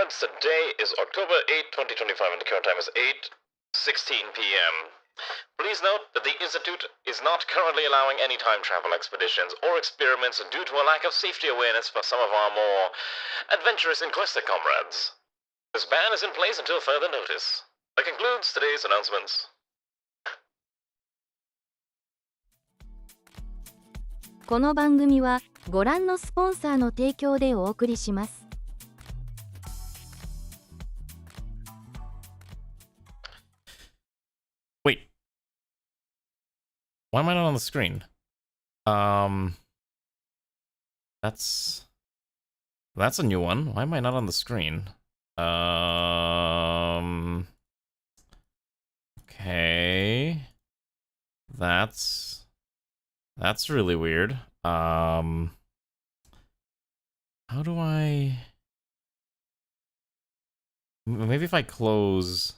comrades, today is October 8, 2025, and the current time is 8:16 p.m. Please note that the Institute is not currently allowing any time travel expeditions or experiments due to a lack of safety awareness for some of our more adventurous Inquisitor comrades. This ban is in place until further notice. That concludes today's announcements. この番組はご覧のスポンサーの提供でお送りします。Wait. Why am I not on the screen? That's a new one. Why am I not on the screen? Okay. That's really weird. How do I... Maybe if I close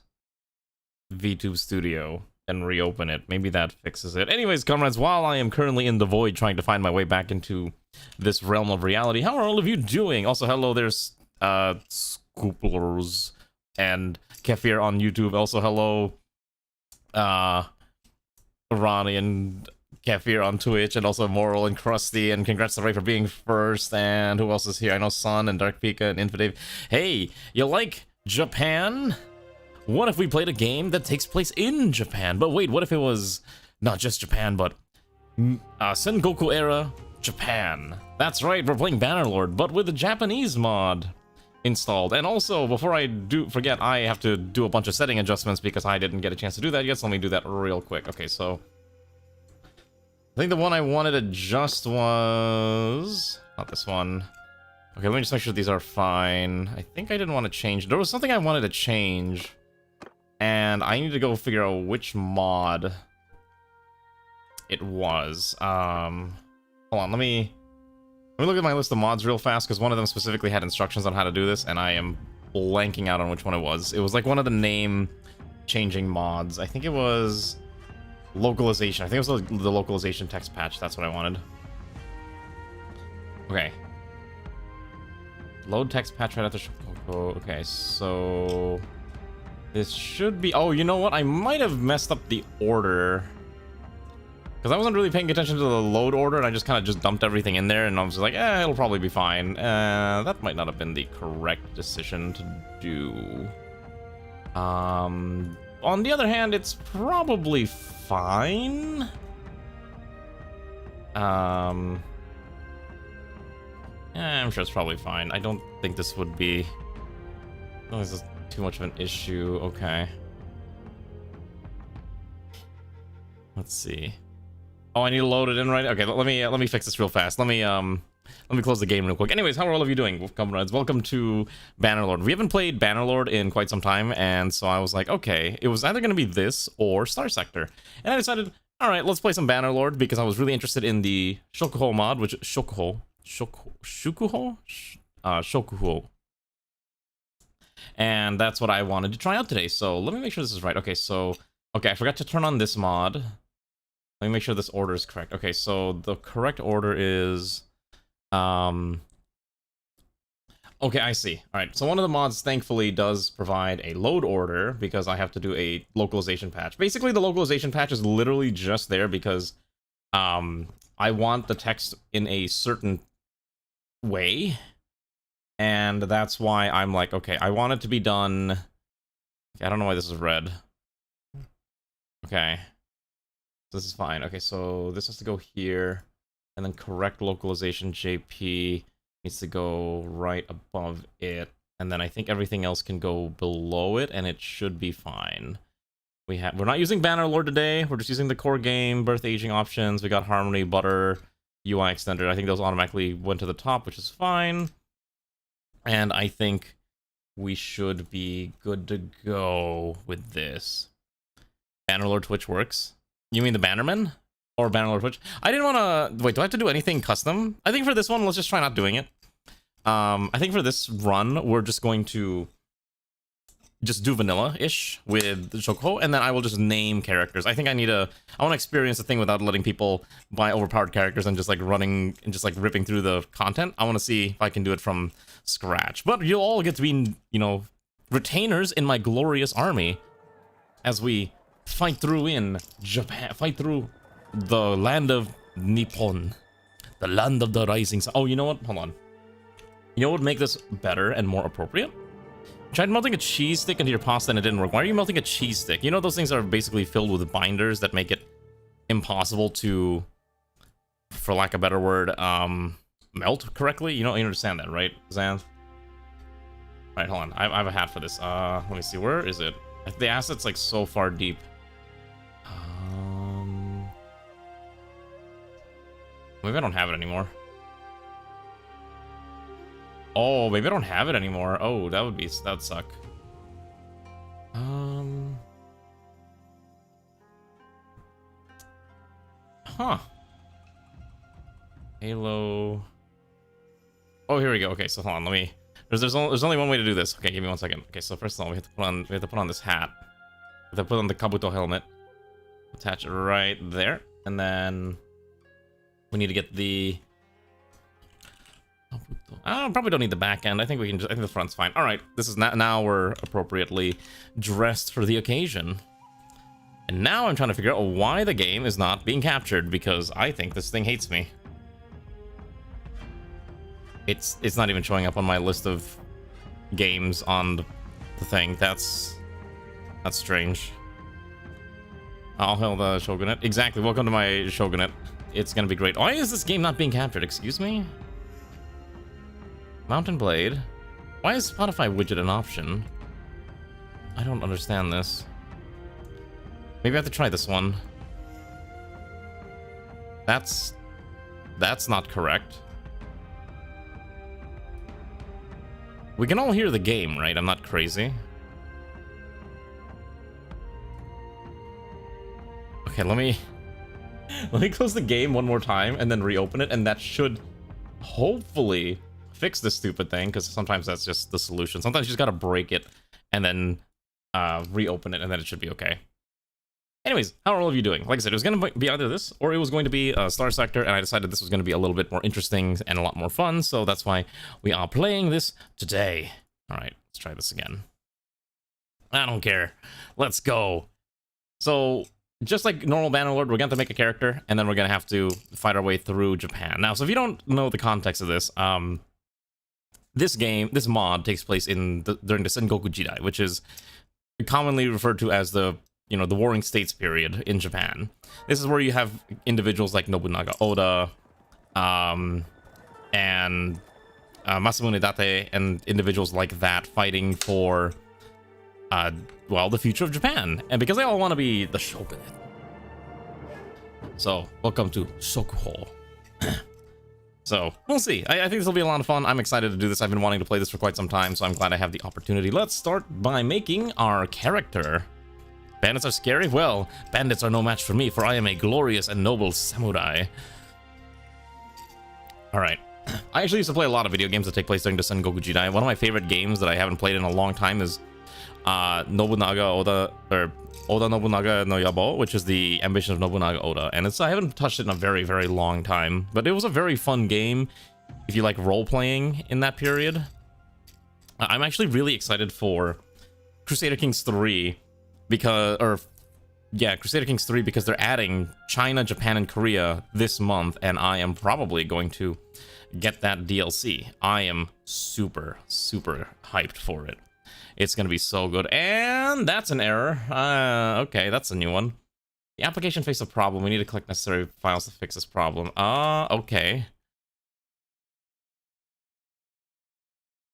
VTube Studio and reopen it, maybe that fixes it. Anyways, comrades, while I am currently in the void trying to find my way back into this realm of reality, how are all of you doing? Also, hello, there's Scooplers and Kefir on YouTube. Also, hello, Ronnie and Kefir on Twitch, and also Moral and Krusty, and congrats to Ray for being first. And who else is here? I know Sun and Dark Pika and Infidave. Hey, you like Japan? What if we played a game that takes place in Japan? But wait, what if it was not just Japan, but Sengoku era Japan? That's right, we're playing Bannerlord, but with the Japanese mod installed. And also, before I do forget, I have to do a bunch of setting adjustments because I didn't get a chance to do that yet, so let me do that real quick. Okay, so I think the one I wanted to adjust was not this one. Okay, let me just make sure these are fine. I think I didn't want to change. There was something I wanted to change, and I need to go figure out which mod it was. Hold on, let me look at my list of mods real fast, because one of them specifically had instructions on how to do this, and I am blanking out on which one it was. It was like one of the name changing mods. I think it was localization. I think it was the localization text patch. That's what I wanted. Okay. Load text patch right after Shokuho. Okay, so this should be... Oh, you know what? I might have messed up the order, because I wasn't really paying attention to the load order, and I just kind of just dumped everything in there, and I was just like, it'll probably be fine. That might not have been the correct decision to do. On the other hand, it's probably fine. I'm sure it's probably fine. I don't think this would be... I don't think this is too much of an issue. Okay. Let's see. Oh, I need to load it in right. Okay, let me fix this real fast. Let me close the game real quick. Anyways, how are all of you doing, comrades? Welcome to Bannerlord. We haven't played Bannerlord in quite some time, and so I was like, okay, it was either going to be this or Star Sector, and I decided, all right, let's play some Bannerlord because I was really interested in the Shokuho mod, which Shokuho, and that's what I wanted to try out today. So let me make sure this is right. Okay, I forgot to turn on this mod. Let me make sure this order is correct. Okay, so the correct order is... Okay, I see. Alright, so one of the mods, thankfully, does provide a load order because I have to do a localization patch. Basically, the localization patch is literally just there because I want the text in a certain way, and that's why I'm like, okay, I want it to be done... Okay, I don't know why this is red. Okay. This is fine. Okay, so this has to go here, and then correct localization JP needs to go right above it, and then I think everything else can go below it, and it should be fine. We're not using Bannerlord today. We're just using the core game, birth aging options. We got Harmony, Butter, UI extender. I think those automatically went to the top, which is fine. And I think we should be good to go with this. Bannerlord Twitch works. You mean the Bannerman? Or Bannerlord Twitch? I didn't want to... Wait, do I have to do anything custom? I think for this one, let's just try not doing it. I think for this run, we're just going to just do vanilla-ish with Shokuho, and then I will just name characters. I think I want to experience the thing without letting people buy overpowered characters and just like running and just like ripping through the content. I want to see if I can do it from scratch. But you'll all get to be, you know, retainers in my glorious army as we fight through in Japan, fight through the land of Nippon, the land of the rising sun. Oh, you know what? Hold on. You know what would make this better and more appropriate? Tried melting a cheese stick into your pasta and it didn't work. Why are you melting a cheese stick? You know those things are basically filled with binders that make it impossible to, for lack of a better word, melt correctly? You understand that, right, Xanth? Alright, hold on. I have a hat for this. Let me see. Where is it? The asset's like so far deep. Maybe I don't have it anymore. Oh, maybe I don't have it anymore. Oh, that'd suck. Huh. Halo. Oh, here we go. Okay, so hold on. Let me. There's only one way to do this. Okay, give me 1 second. Okay, so first of all, we have to put on this hat. We have to put on the Kabuto helmet. Attach it right there, and then we need to get the. Probably don't need the back end. I think we can. I think the front's fine. All right, this is now we're appropriately dressed for the occasion. And now I'm trying to figure out why the game is not being captured, because I think this thing hates me. It's not even showing up on my list of games on the thing. That's strange. I'll hail the Shogunate. Exactly. Welcome to my Shogunate. It's gonna be great. Why is this game not being captured? Excuse me? Mountain Blade. Why is Spotify widget an option? I don't understand this. Maybe I have to try this one. That's not correct. We can all hear the game, right? I'm not crazy. Okay, let me close the game one more time and then reopen it, and that should hopefully fix this stupid thing, because sometimes that's just the solution. Sometimes you just gotta break it and then reopen it, and then it should be okay. Anyways, how are all of you doing? Like I said, it was going to be either this or it was going to be Star Sector, and I decided this was going to be a little bit more interesting and a lot more fun, so that's why we are playing this today. All right, let's try this again. I don't care. Let's go. So, just like normal Bannerlord, we're going to make a character, and then we're going to have to fight our way through Japan. Now, so if you don't know the context of this, this mod takes place during the Sengoku Jidai, which is commonly referred to as the Warring States period in Japan. This is where you have individuals like Nobunaga Oda, and Masamune Date, and individuals like that fighting for, well, the future of Japan. And because they all want to be the shogunate. So, welcome to Shokuho. So, we'll see. I think this will be a lot of fun. I'm excited to do this. I've been wanting to play this for quite some time, so I'm glad I have the opportunity. Let's start by making our character. Bandits are scary? Well, bandits are no match for me, for I am a glorious and noble samurai. Alright. I actually used to play a lot of video games that take place during the Sengoku Jidai. One of my favorite games that I haven't played in a long time is Nobunaga Oda, or Oda Nobunaga no Yabo, which is the ambition of Nobunaga Oda. And I haven't touched it in a very, very long time. But it was a very fun game if you like role-playing in that period. I'm actually really excited for Crusader Kings 3. Crusader Kings 3, because they're adding China, Japan, and Korea this month, and I am probably going to get that DLC. I am super, super hyped for it. It's going to be so good. And that's an error. Okay, that's a new one. The application faced a problem. We need to collect necessary files to fix this problem. Okay.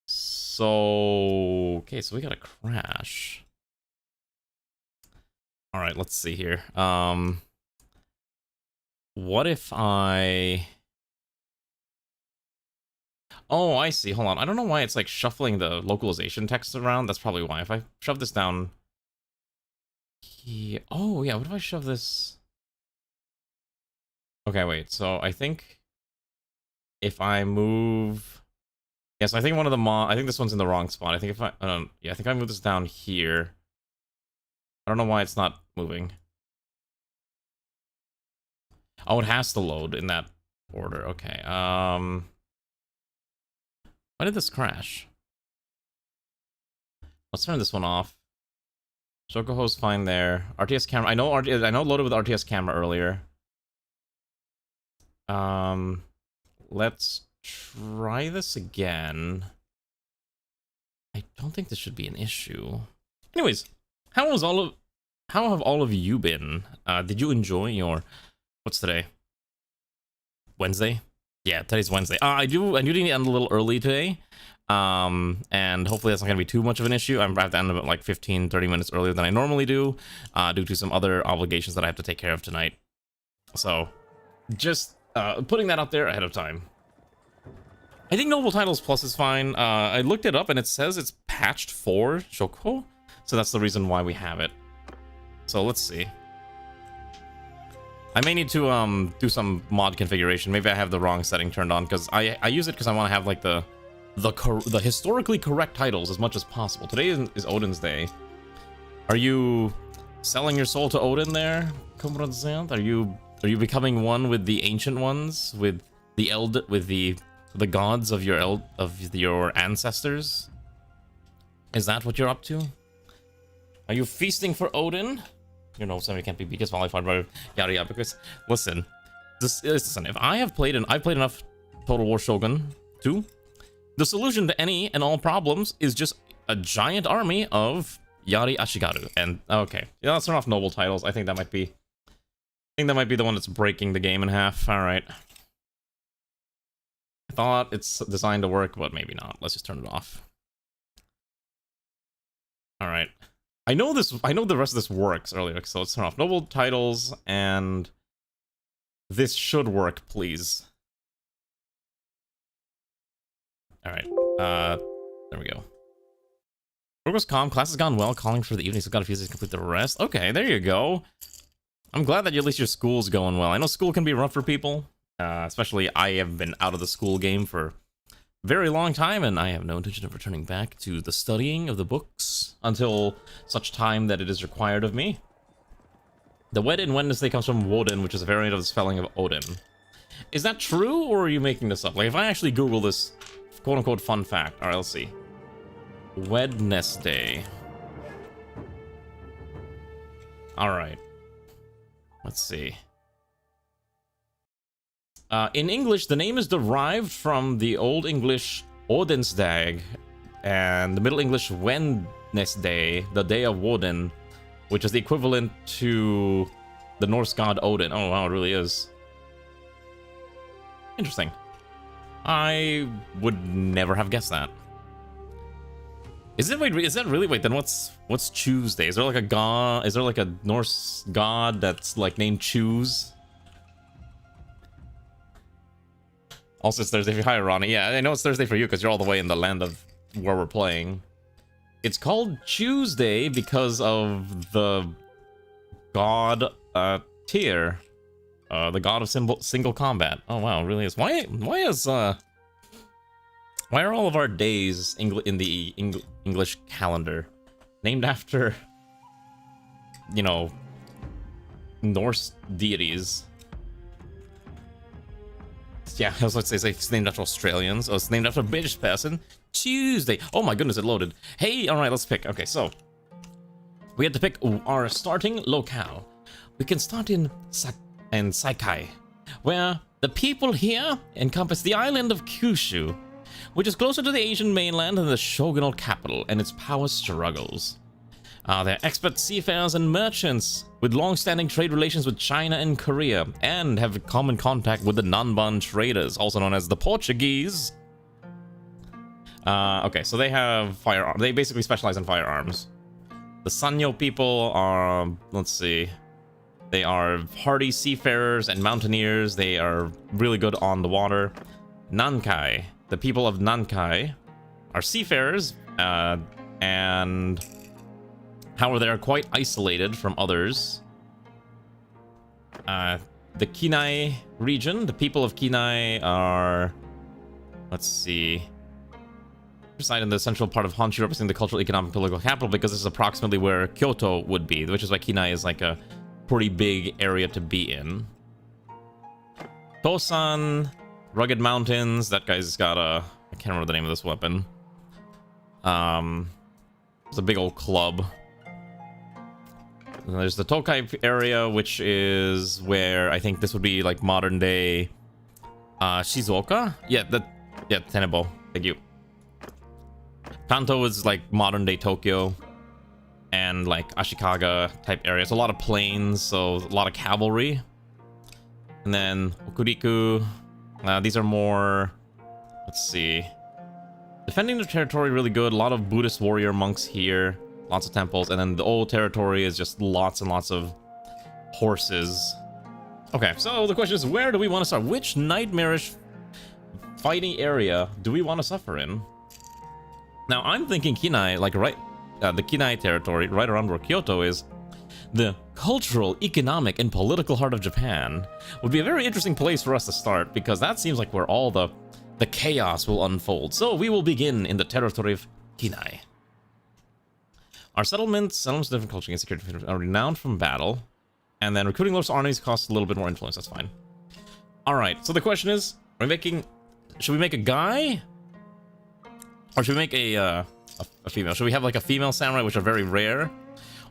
So we got a crash. All right, let's see here. What if I... Oh, I see. Hold on. I don't know why it's like shuffling the localization text around. That's probably why. If I shove this down here... Oh, yeah. What if I shove this... Okay, wait. So I think if I move Yes, I think one of the I think this one's in the wrong spot. I think if I yeah, I think I move this down here. I don't know why it's not moving. Oh, it has to load in that order. Okay. Why did this crash? Let's turn this one off. Shokuho's fine there. RTS camera. I know loaded with RTS camera earlier. Let's try this again. I don't think this should be an issue. Anyways, how have all of you been? Did you enjoy your what's today? Wednesday? Yeah, today's Wednesday. I do need to end a little early today. And hopefully that's not gonna be too much of an issue. I have to end up at like 15-30 minutes earlier than I normally do, due to some other obligations that I have to take care of tonight. So just putting that out there ahead of time. I think Noble Titles Plus is fine. I looked it up and it says it's patched for Shokuho, so that's the reason why we have it. So let's see. I may need to do some mod configuration. Maybe I have the wrong setting turned on, because I use it because I want to have like the historically correct titles as much as possible. Today is Odin's Day. Are you selling your soul to Odin there, Komrazant? Are you becoming one with the ancient ones, with the gods of your ancestors? Is that what you're up to? Are you feasting for Odin? You know, somebody can't be because qualified by yada yada. Because listen, listen. If I've played enough Total War Shogun 2, the solution to any and all problems is just a giant army of Yari Ashigaru. And okay, yeah, let's turn off noble titles. I think that might be the one that's breaking the game in half. All right. I thought it's designed to work, but maybe not. Let's just turn it off. All right. I know the rest of this works earlier, so let's turn off noble titles, and this should work, please. All right. There we go. Progress calm. Class has gone well. Calling for the evening, so got a few days to complete the rest. Okay, there you go. I'm glad that at least your school's going well. I know school can be rough for people. Especially I have been out of the school game for a very long time, and I have no intention of returning back to the studying of the books until such time that it is required of me. The Wednesday Wednesday comes from Woden, which is a variant of the spelling of Odin. Is that true, or are you making this up? Like, if I actually Google this quote-unquote fun fact. Alright, let's see. Wednesday. Alright. Let's see. In English, the name is derived from the Old English Odinsdag and the Middle English Wednesday, the day of Woden, which is the equivalent to the Norse god Odin. Oh wow, it really is. Interesting. I would never have guessed that. Is that really? Wait, then what's Tuesday? Is there like a god? Is there like a Norse god that's like named Choose? Also, it's Thursday for Hi, Ronnie. Yeah, I know it's Thursday for you because you're all the way in the land of where we're playing. It's called Tuesday because of the god Tyr, the god of single combat. Oh wow, it really is. Why are all of our days in the English calendar named after, you know, Norse deities? Yeah, I was about to say it's named after Australians. Oh, it's named after a British person. Tuesday. Oh my goodness, it loaded. Hey, all right, let's pick. Okay, so we have to pick our starting locale. We can start in Saikai, where the people here encompass the island of Kyushu, which is closer to the Asian mainland than the shogunal capital, and its power struggles. They're expert seafarers and merchants with long-standing trade relations with China and Korea, and have common contact with the Nanban traders, also known as the Portuguese. Okay, so they have firearms. They basically specialize in firearms. The Sanyo people are, let's see, they are hardy seafarers and mountaineers. They are really good on the water. Nankai, the people of Nankai, are seafarers, and however, they are quite isolated from others. The Kinai region, the people of Kinai are, let's see, reside in the central part of Honshu, representing the cultural, economic, political capital, because this is approximately where Kyoto would be, which is why Kinai is like a pretty big area to be in. Tosan, rugged mountains. That guy's got a... I can't remember the name of this weapon. It's a big old club. And there's the Tokai area, which is where I think this would be like modern day Shizuoka? Yeah, Tenebo. Thank you. Kanto is like modern day Tokyo and like Ashikaga type areas. A lot of plains, so a lot of cavalry. And then Okuriku. These are more, let's see. Defending the territory really good. A lot of Buddhist warrior monks here. Lots of temples. And then the old territory is just lots and lots of horses. Okay, so the question is, where do we want to start? Which nightmarish fighting area do we want to suffer in? Now, I'm thinking Kinai, like right, the Kinai territory, right around where Kyoto is, the cultural, economic, and political heart of Japan, would be a very interesting place for us to start, because that seems like where all the chaos will unfold. So we will begin in the territory of Kinai. Our settlements of different culture and security are renowned from battle, and then recruiting local armies costs a little bit more influence. That's fine. All right. So the question is, should we make a guy, or should we make a female? Should we have like a female samurai, which are very rare,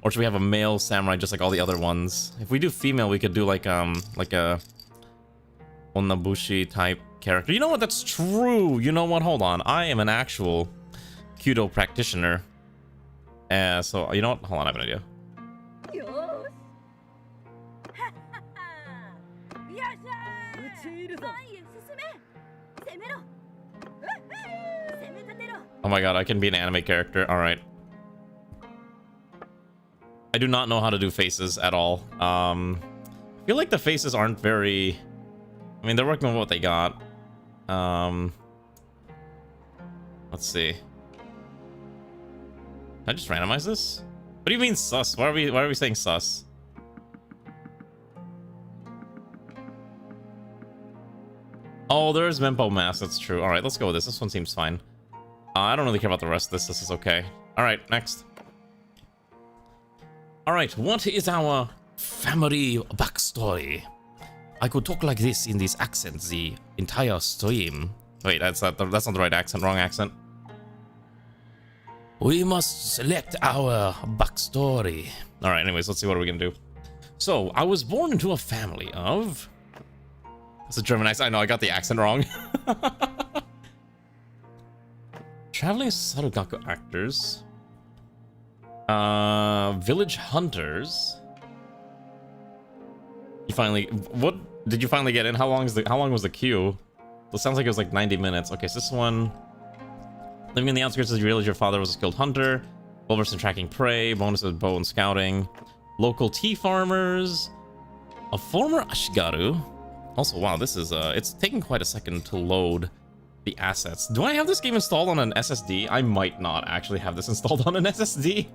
or should we have a male samurai just like all the other ones? If we do female, we could do like a Onabushi type character. You know what? That's true. You know what? Hold on. I am an actual Kyudo practitioner. So you know what? Hold on, I have an idea. Oh my god, I can be an anime character. Alright. I do not know how to do faces at all. I feel like the faces aren't very... I mean, they're working on what they got. Let's see. Can I just randomize this? What do you mean sus? Why are we saying sus? Oh, there's Mempo Mask. That's true. All right, let's go with this. This one seems fine. I don't really care about the rest of this. This is okay. All right, next. All right, what is our family backstory? I could talk like this in this accent the entire stream. Wait, that's not the right accent. Wrong accent. We must select our backstory. All right, anyways, let's see what are we gonna do. So, I was born into a family of... It's a German accent. I know, I got the accent wrong. Traveling Sarugaku actors. Village hunters. You finally... What? Did you finally get in? How long was the queue? It sounds like it was like 90 minutes. Okay, so this one... Living in the outskirts of the village, your father was a skilled hunter. Well-versed in tracking prey. Bonuses bow and scouting. Local tea farmers. A former Ashigaru. Also, wow, this is... it's taking quite a second to load the assets. Do I have this game installed on an SSD? I might not actually have this installed on an SSD.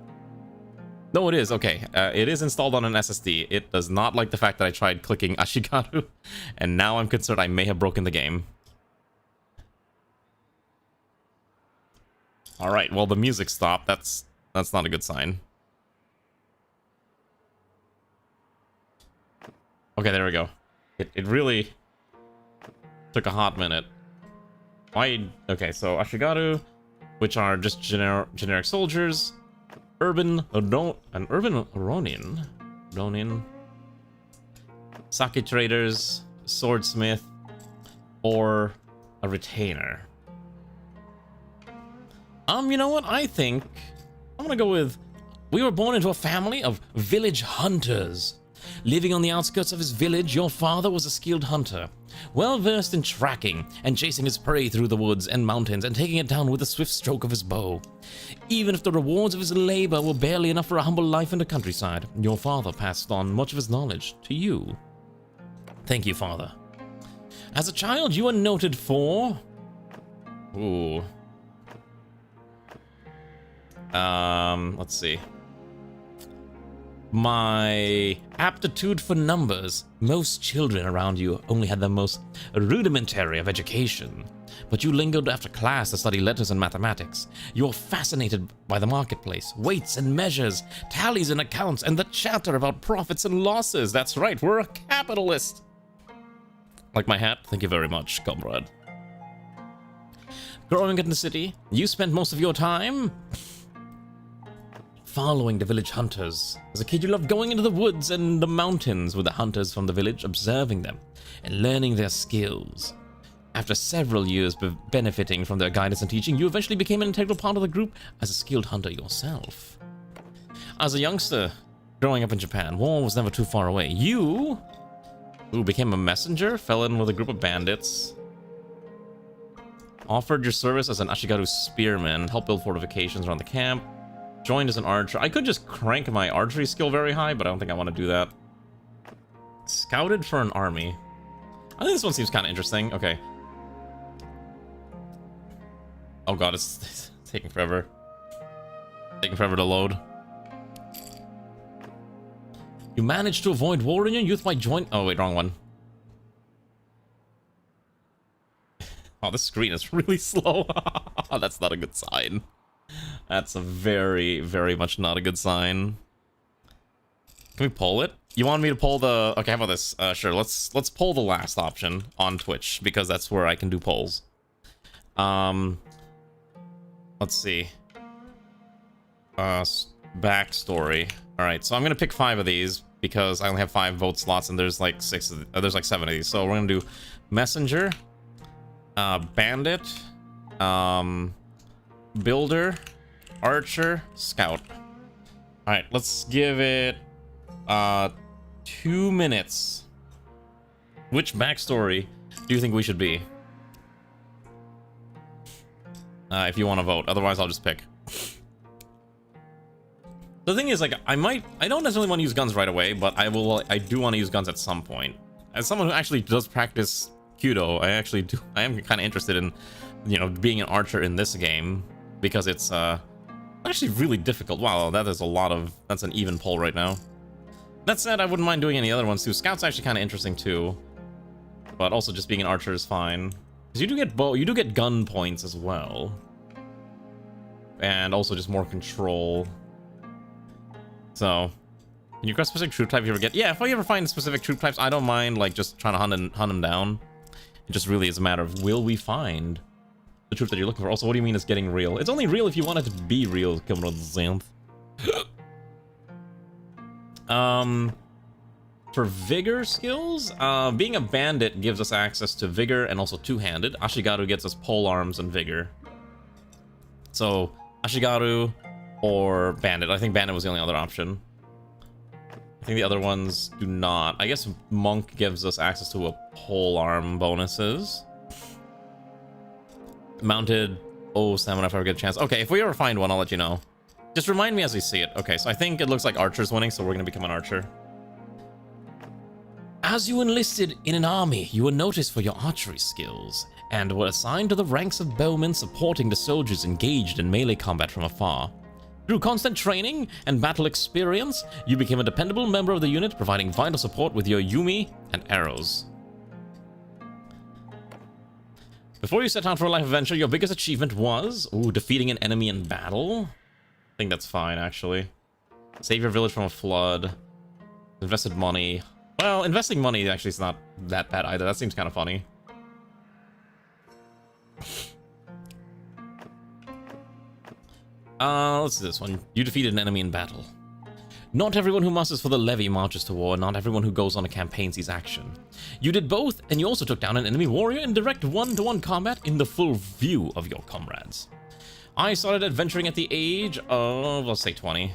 No, it is. Okay, it is installed on an SSD. It does not like the fact that I tried clicking Ashigaru, and now I'm concerned I may have broken the game. All right, well, the music stopped. That's not a good sign. Okay, there we go. It really took a hot minute. Why? Okay, so Ashigaru, which are just generic soldiers, urban ronin, sake traders, swordsmith, or a retainer. You know what? I think I'm gonna go with, we were born into a family of village hunters. Living on the outskirts of his village, your father was a skilled hunter, well versed in tracking and chasing his prey through the woods and mountains and taking it down with a swift stroke of his bow. Even if the rewards of his labor were barely enough for a humble life in the countryside, your father passed on much of his knowledge to you. Thank you, father. As a child, you were noted for... Ooh. Let's see. My aptitude for numbers. Most children around you only had the most rudimentary of education. But you lingered after class to study letters and mathematics. You're fascinated by the marketplace, weights and measures, tallies and accounts, and the chatter about profits and losses. That's right, we're a capitalist. Like my hat? Thank you very much, comrade. Growing up in the city, you spent most of your time following the village hunters. As a kid, you loved going into the woods and the mountains with the hunters from the village, observing them and learning their skills. After several years benefiting from their guidance and teaching, you eventually became an integral part of the group as a skilled hunter yourself. As a youngster, growing up in Japan, war was never too far away. You, who became a messenger, fell in with a group of bandits, offered your service as an Ashigaru spearman, helped build fortifications around the camp, joined as an archer. I could just crank my archery skill very high, but I don't think I want to do that. Scouted for an army. I think this one seems kind of interesting. Okay. Oh god, it's taking forever. Taking forever to load. You managed to avoid war in your youth by joining... Oh wait, wrong one. Oh, this screen is really slow. That's not a good sign. That's a very, very much not a good sign. Can we pull it? You want me to pull the... Okay, how about this? Sure, let's pull the last option on Twitch, because that's where I can do polls. Let's see. Backstory. Alright, so I'm gonna pick 5 of these, because I only have 5 vote slots, and there's like 7 of these. So we're gonna do Messenger, Bandit, Builder, Archer, Scout. Alright, let's give it 2 minutes. Which backstory do you think we should be? If you want to vote, otherwise I'll just pick. The thing is, like, I don't necessarily want to use guns right away, but I do want to use guns at some point. As someone who actually does practice Kyudo, I am kind of interested in, you know, being an archer in this game, because it's actually really difficult. Wow, that's an even poll right now. That said, I wouldn't mind doing any other ones too. Scout's actually kind of interesting too, but also just being an archer is fine. Because you do get gun points as well, and also just more control. So, can you request specific troop type if you ever get? Yeah, if I ever find specific troop types, I don't mind like just trying to hunt them down. It just really is a matter of, will we find the troop that you're looking for? Also, what do you mean it's getting real? It's only real if you want it to be real, Comrade Xanth. For vigor skills, being a bandit gives us access to vigor and also two-handed. Ashigaru gets us pole arms and vigor. So, Ashigaru or bandit. I think bandit was the only other option. I think the other ones do not. I guess monk gives us access to a pole arm bonuses. Mounted, stamina if I ever get a chance. Okay, if we ever find one, I'll let you know. Just remind me as we see it. Okay, so I think it looks like Archer's winning, so we're gonna become an archer. As you enlisted in an army, you were noticed for your archery skills, and were assigned to the ranks of bowmen supporting the soldiers engaged in melee combat from afar. Through constant training and battle experience, you became a dependable member of the unit, providing vital support with your Yumi and arrows. Before you set out for a life adventure, your biggest achievement was, defeating an enemy in battle. I think that's fine, actually. Save your village from a flood. Invested money. Well, investing money actually is not that bad either. That seems kind of funny. Let's do this one. You defeated an enemy in battle. Not everyone who musters for the levy marches to war. Not everyone who goes on a campaign sees action. You did both, and you also took down an enemy warrior in direct one-to-one combat in the full view of your comrades. I started adventuring at the age of, let's say, 20.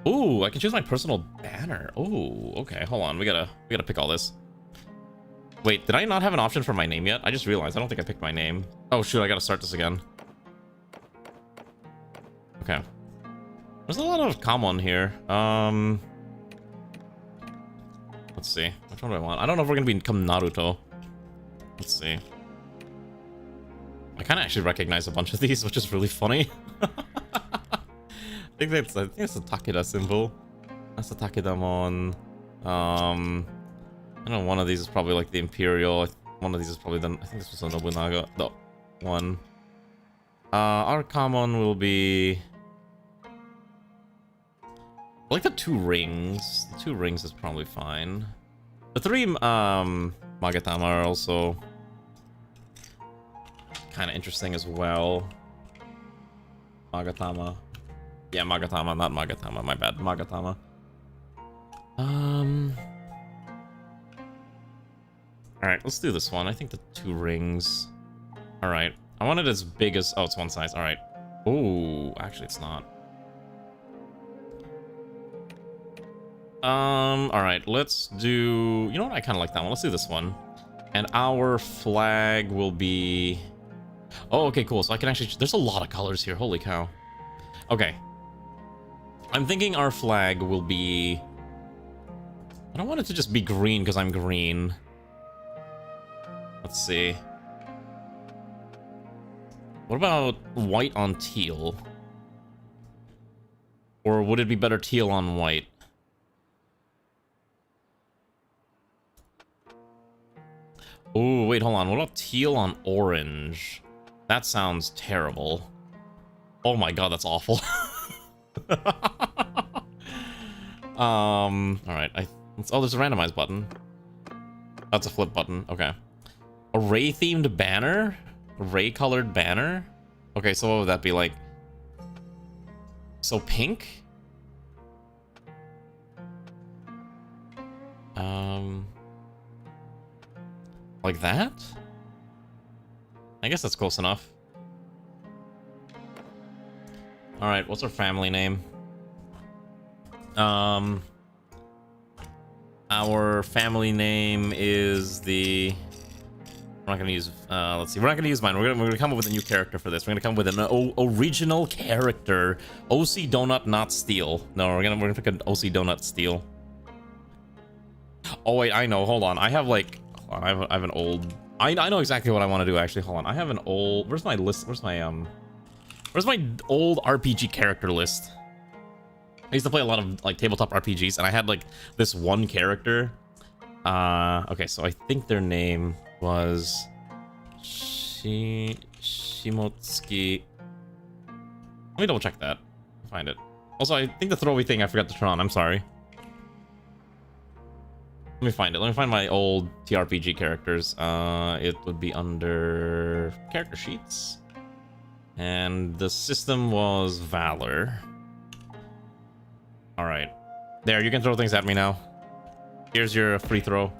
Ooh, I can choose my personal banner. Ooh, okay, hold on. We gotta pick all this. Wait, did I not have an option for my name yet? I just realized I don't think I picked my name. Oh shoot, I gotta start this again. Okay. There's a lot of common here. Let's see. Which one do I want? I don't know if we're gonna become Naruto. Let's see. I kind of actually recognize a bunch of these, which is really funny. I think that's the Takeda symbol. That's the Takedamon. I don't know, one of these is probably like the Imperial. One of these is probably the... I think this was a Nobunaga. The one. Our common will be... I like the 2 rings. The 2 rings is probably fine. The 3 Magatama are also kind of interesting as well. Magatama. Yeah, Magatama, not Magatama. My bad. Magatama. Alright, let's do this one. I think the 2 rings. Alright. I want it as big as... Oh, it's one size. Alright. Oh, actually, it's not. Alright, let's do... You know what? I kind of like that one. Let's do this one. And our flag will be... Oh, okay, cool. So I can actually... There's a lot of colors here. Holy cow. Okay. I'm thinking our flag will be... I don't want it to just be green because I'm green. Let's see. What about white on teal? Or would it be better teal on white? Oh, wait, hold on. What about teal on orange? That sounds terrible. Oh my god, that's awful. Alright. Oh, there's a randomize button. That's a flip button. Okay. A ray-themed banner? A ray-colored banner? Okay, so what would that be like? So pink? Like that? I guess that's close enough. Alright, what's our family name? Our family name is the... We're not gonna use... let's see. We're not gonna use mine. We're gonna come up with a new character for this. We're gonna come up with an original character. OC Donut, not Steel. No, we're gonna pick an OC Donut Steel. Oh wait, I know. Hold on. I have like... Hold on, I have an old... I know exactly what I want to do, actually. Hold on. I have an old... Where's my list? Where's my old RPG character list? I used to play a lot of like tabletop RPGs, and I had like this one character. Okay, so I think their name was Shimotsuki. Let me double check that. Find it. Also, I think the throwaway thing I forgot to turn on. I'm sorry. Let me find it. Let me find my old TRPG characters. It would be under character sheets. And the system was Valor. Alright. There, you can throw things at me now. Here's your free throw.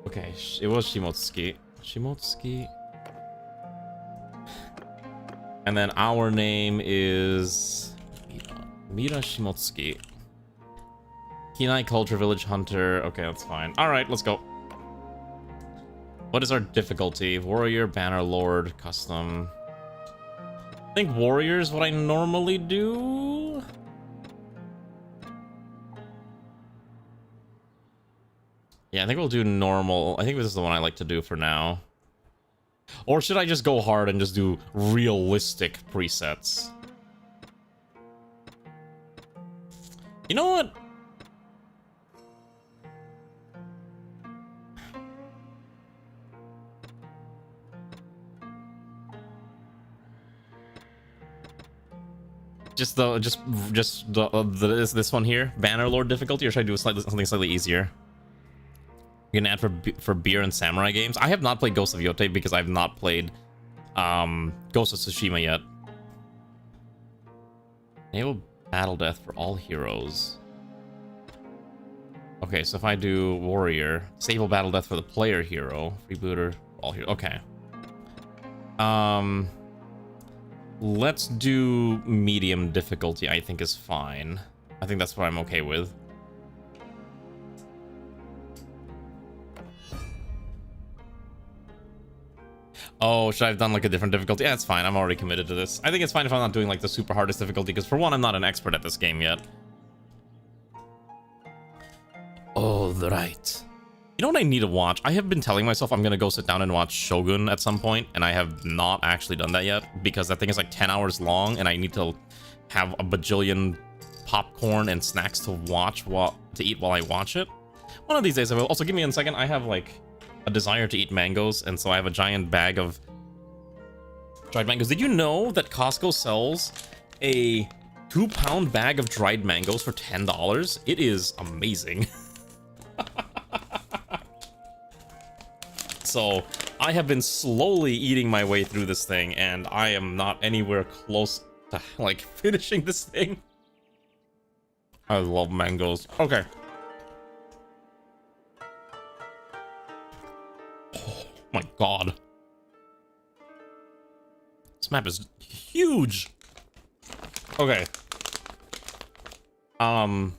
Okay, it was Shimotsuki. Shimotsuki. And then our name is... Mira Shimotsuki. Kinai Culture Village Hunter. Okay, that's fine. Alright, let's go. What is our difficulty? Warrior, Banner Lord, Custom. I think Warrior is what I normally do. Yeah, I think we'll do normal. I think this is the one I like to do for now. Or should I just go hard and just do realistic presets? You know what? Just this one here, Banner Lord difficulty, or should I do something slightly easier? You can add for beer and samurai games. I have not played Ghost of Yote because I've not played Ghost of Tsushima yet. Enable battle death for all heroes. Okay, so if I do warrior, disable battle death for the player hero, freebooter, all heroes. Okay. Let's do medium difficulty, I think is fine. I think that's what I'm okay with. Oh, should I have done like a different difficulty? Yeah, it's fine. I'm already committed to this. I think it's fine if I'm not doing like the super hardest difficulty, because for one, I'm not an expert at this game yet. All right. You know what I need to watch? I have been telling myself I'm gonna go sit down and watch Shogun at some point, and I have not actually done that yet, because that thing is like 10 hours long, and I need to have a bajillion popcorn and snacks to eat while I watch it. One of these days I will. Also, give me a second. I have like a desire to eat mangoes, and so I have a giant bag of dried mangoes. Did you know that Costco sells a 2-pound bag of dried mangoes for $10? It is amazing. So I have been slowly eating my way through this thing, and I am not anywhere close to like finishing this thing. I love mangoes. Okay. Oh my god. This map is huge. Okay. All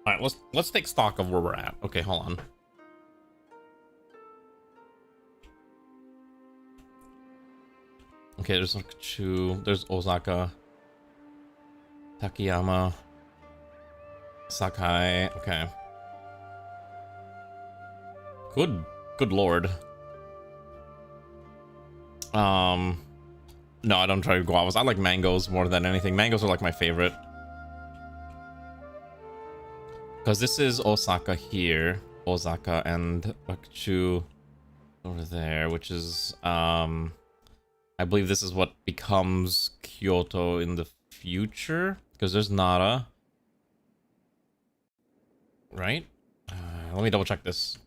right, let's take stock of where we're at. Okay, hold on. Okay, there's Chu, there's Osaka, Takayama, Sakai. Okay. Good lord. No, I don't try to guavas. I like mangoes more than anything. Mangoes are like my favorite. Because this is Osaka here. Osaka and Bakuchu over there, which is, I believe this is what becomes Kyoto in the future. Because there's Nara. Right? Let me double check this.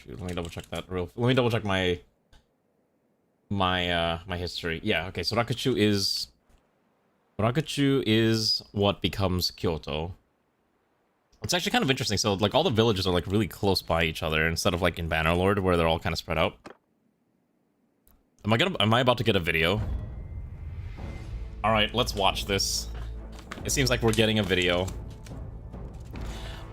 Let me double check that let me double check my history. Yeah, okay, so Rakuchu is what becomes Kyoto. It's actually kind of interesting. So like all the villages are like really close by each other instead of like in Bannerlord where they're all kind of spread out. Am I about to get a video? All right, let's watch this. It seems like we're getting a video.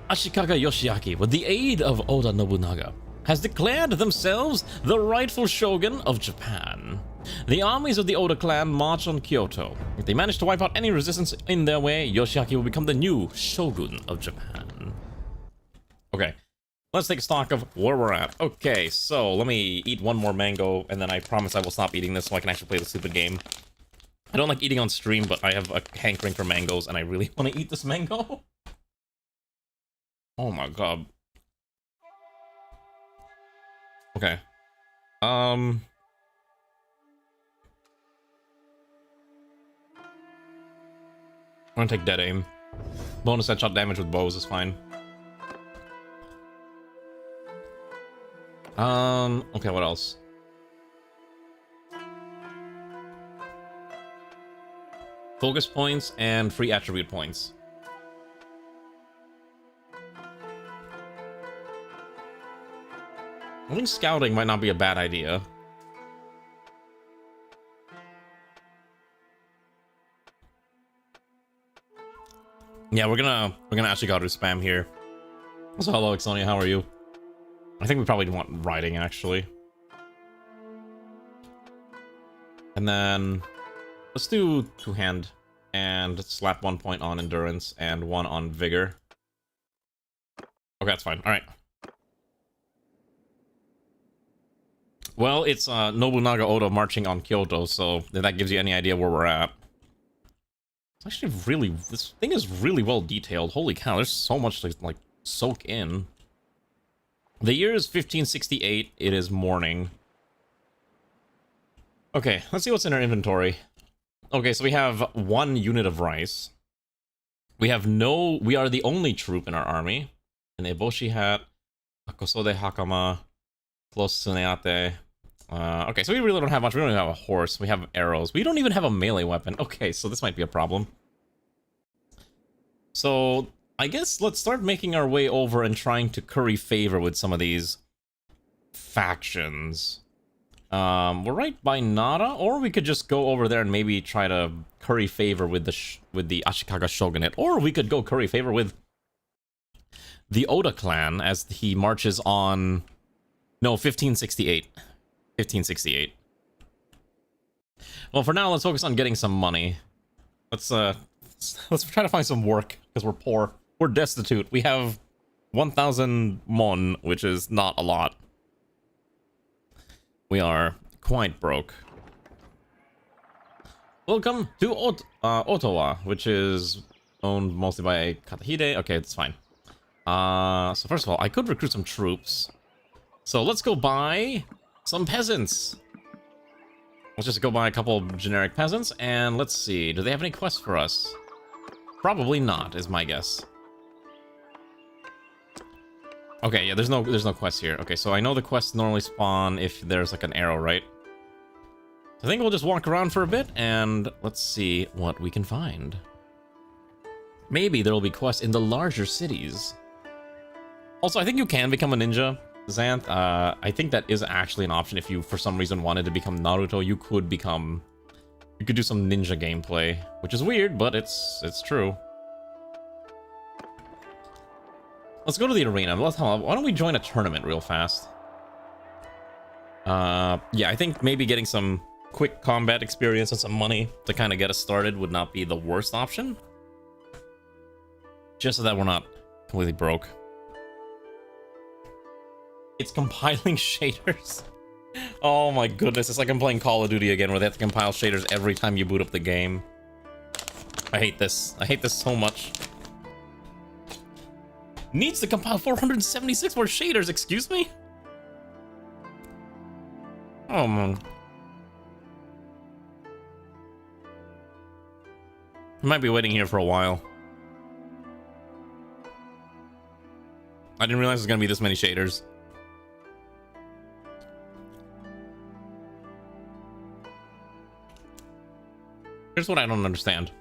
Ashikaga Yoshiaki, with the aid of Oda Nobunaga, has declared themselves the rightful shogun of Japan. The armies of the Oda clan march on Kyoto. If they manage to wipe out any resistance in their way, Yoshiaki will become the new shogun of Japan. Okay, let's take stock of where we're at. Okay, so let me eat one more mango, and then I promise I will stop eating this so I can actually play the stupid game. I don't like eating on stream, but I have a hankering for mangoes, and I really want to eat this mango. Oh my god. Okay. I'm gonna take dead aim. Bonus headshot damage with bows is fine. Okay, what else? Focus points and free attribute points. I think scouting might not be a bad idea. Yeah, we're gonna actually go to spam here. So hello, Exonia, how are you? I think we probably want riding actually. And then let's do two-hand and slap 1 point on endurance and 1 on vigor. Okay, that's fine. All right. Well, it's Nobunaga Oda marching on Kyoto, so if that gives you any idea where we're at. It's actually really, this thing is really well detailed. Holy cow, there's so much to like soak in. The year is 1568. It is morning. Okay, let's see what's in our inventory. Okay, so we have 1 unit of rice. We are the only troop in our army. An eboshi hat, akosode hakama, close tsuneate. Okay, so we really don't have much. We don't even have a horse. We have arrows. We don't even have a melee weapon. Okay, so this might be a problem. So I guess let's start making our way over and trying to curry favor with some of these factions. We're right by Nara, or we could just go over there and maybe try to curry favor with the Ashikaga Shogunate, or we could go curry favor with the Oda clan as he marches on. No, 1568. 1568. Well, for now, let's focus on getting some money. Let's try to find some work, because we're poor. We're destitute. We have 1,000 mon, which is not a lot. We are quite broke. Welcome to Ottawa, which is owned mostly by Katahide. Okay, that's fine. So first of all, I could recruit some troops. So let's go buy some peasants. Let's just go buy a couple generic peasants, and let's see. Do they have any quests for us? Probably not, is my guess. Okay, yeah, there's no quests here. Okay, so I know the quests normally spawn if there's like an arrow, right? So I think we'll just walk around for a bit, and let's see what we can find. Maybe there will be quests in the larger cities. Also, I think you can become a ninja, Xanth. I think that is actually an option. If you, for some reason, wanted to become Naruto, you could do some ninja gameplay, which is weird, but it's true. Let's go to the arena. Why don't we join a tournament real fast? Yeah, I think maybe getting some quick combat experience and some money to kind of get us started would not be the worst option. Just so that we're not completely broke. It's compiling shaders. Oh my goodness, it's like I'm playing Call of Duty again where they have to compile shaders every time you boot up the game. I hate this. I hate this so much. Needs to compile 476 more shaders, excuse me? Oh man. I might be waiting here for a while. I didn't realize there's gonna be this many shaders. Here's what I don't understand.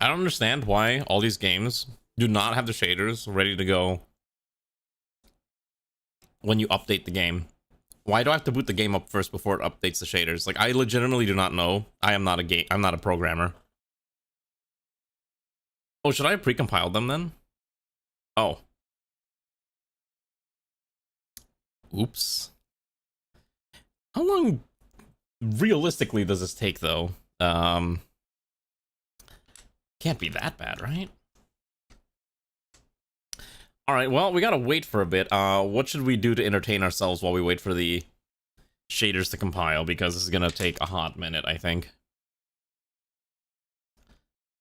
I don't understand why all these games do not have the shaders ready to go when you update the game. Why do I have to boot the game up first before it updates the shaders? Like, I legitimately do not know. I'm not a programmer. Oh, should I have precompiled them then? Oh. Oops. How long realistically does this take though? Can't be that bad, right? Alright, well, we gotta wait for a bit. What should we do to entertain ourselves while we wait for the shaders to compile? Because this is gonna take a hot minute, I think.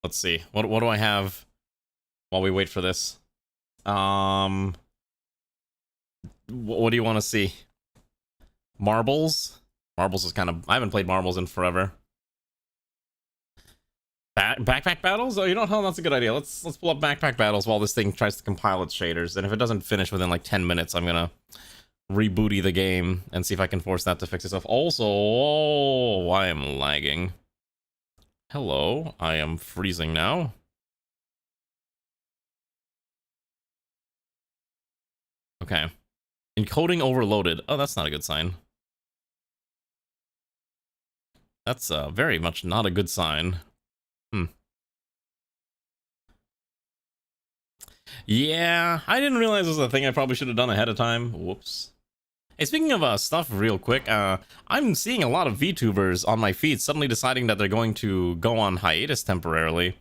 Let's see. What do I have while we wait for this? What do you want to see? Marbles? Marbles is kind of... I haven't played Marbles in forever. Backpack battles? Oh, you know what? That's a good idea. Let's pull up backpack battles while this thing tries to compile its shaders. And if it doesn't finish within like 10 minutes, I'm gonna rebooty the game and see if I can force that to fix itself. Also, oh, I am lagging. Hello, I am freezing now. Okay. Encoding overloaded. Oh, that's not a good sign. That's very much not a good sign. Yeah, I didn't realize this was a thing I probably should have done ahead of time. Whoops. Hey, speaking of stuff real quick, I'm seeing a lot of VTubers on my feed suddenly deciding that they're going to go on hiatus temporarily.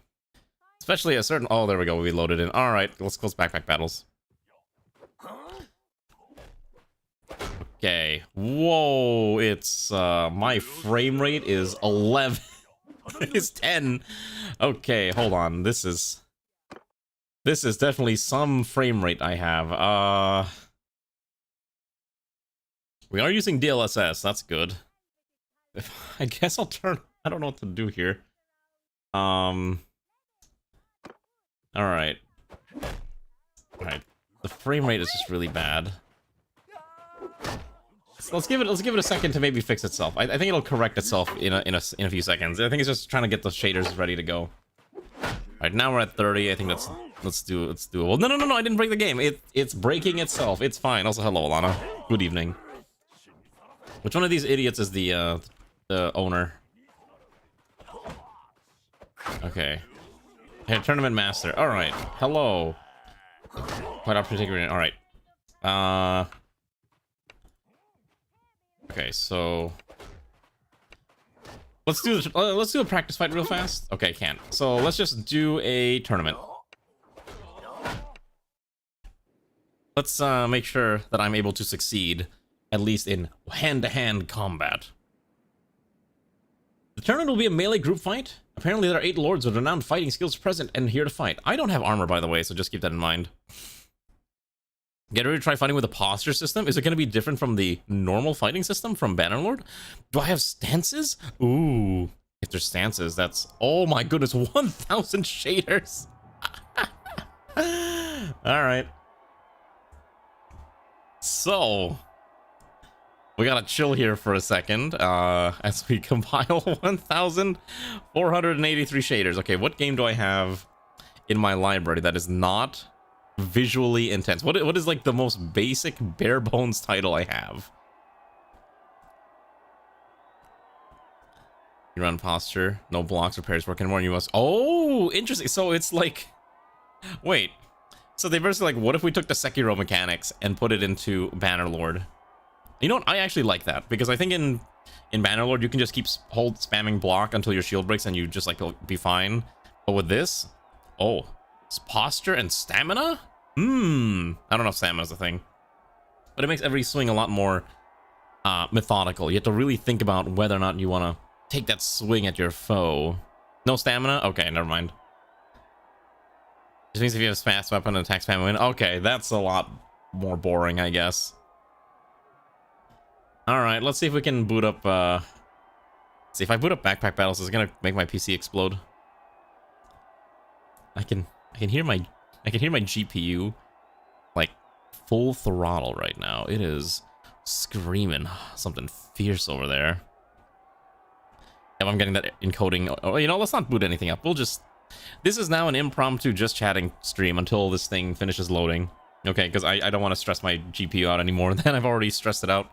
Especially a certain... Oh, there we go, we loaded in. Alright, let's close backpack battles. Okay. Whoa, it's, my frame rate is 11. It's 10. Okay, hold on. This is definitely some frame rate I have. We are using DLSS, that's good. I guess I'll turn... I don't know what to do here. Alright. Alright. The frame rate is just really bad. Let's give it a second to maybe fix itself. I think it'll correct itself in a few seconds. I think it's just trying to get the shaders ready to go. Alright, now we're at 30. I think let's do it. Well, no, I didn't break the game. It's breaking itself. It's fine. Also, hello, Alana. Good evening. Which one of these idiots is the owner? Okay. Hey, tournament master. All right. Hello. Quite opportunity. All right. Okay, so let's do a practice fight real fast. Okay, can't. So let's just do a tournament. Let's make sure that I'm able to succeed, at least in hand-to-hand combat. The tournament will be a melee group fight. Apparently there are 8 lords with renowned fighting skills present and here to fight. I don't have armor, by the way, so just keep that in mind. Get ready to try fighting with a posture system. Is it going to be different from the normal fighting system from Bannerlord? Do I have stances? Ooh. If there's stances, that's... Oh my goodness, 1,000 shaders. Alright. So... we gotta chill here for a second as we compile 1,483 shaders. Okay, what game do I have in my library that is not visually intense? What is like the most basic bare bones title I have? You run posture, no blocks, repairs work anymore. You must. Oh, interesting. So it's like, wait. So they basically like, what if we took the Sekiro mechanics and put it into Bannerlord? You know what? I actually like that because I think in Bannerlord you can just keep spamming block until your shield breaks and you just like be fine. But with this, oh, it's posture and stamina. I don't know if stamina's a thing, but it makes every swing a lot more methodical. You have to really think about whether or not you want to take that swing at your foe. No stamina? Okay, never mind. This means if you have a fast weapon and attack spam win. Okay, that's a lot more boring, I guess. Alright, let's see if we can boot up, see, if I boot up Backpack Battles, it's gonna make my PC explode. I can hear my GPU, like, full throttle right now. It is screaming something fierce over there. Yep, I'm getting that encoding. Oh, you know, let's not boot anything up. We'll just... This is now an impromptu just chatting stream until this thing finishes loading. Okay, because I don't want to stress my GPU out any more than I've already stressed it out.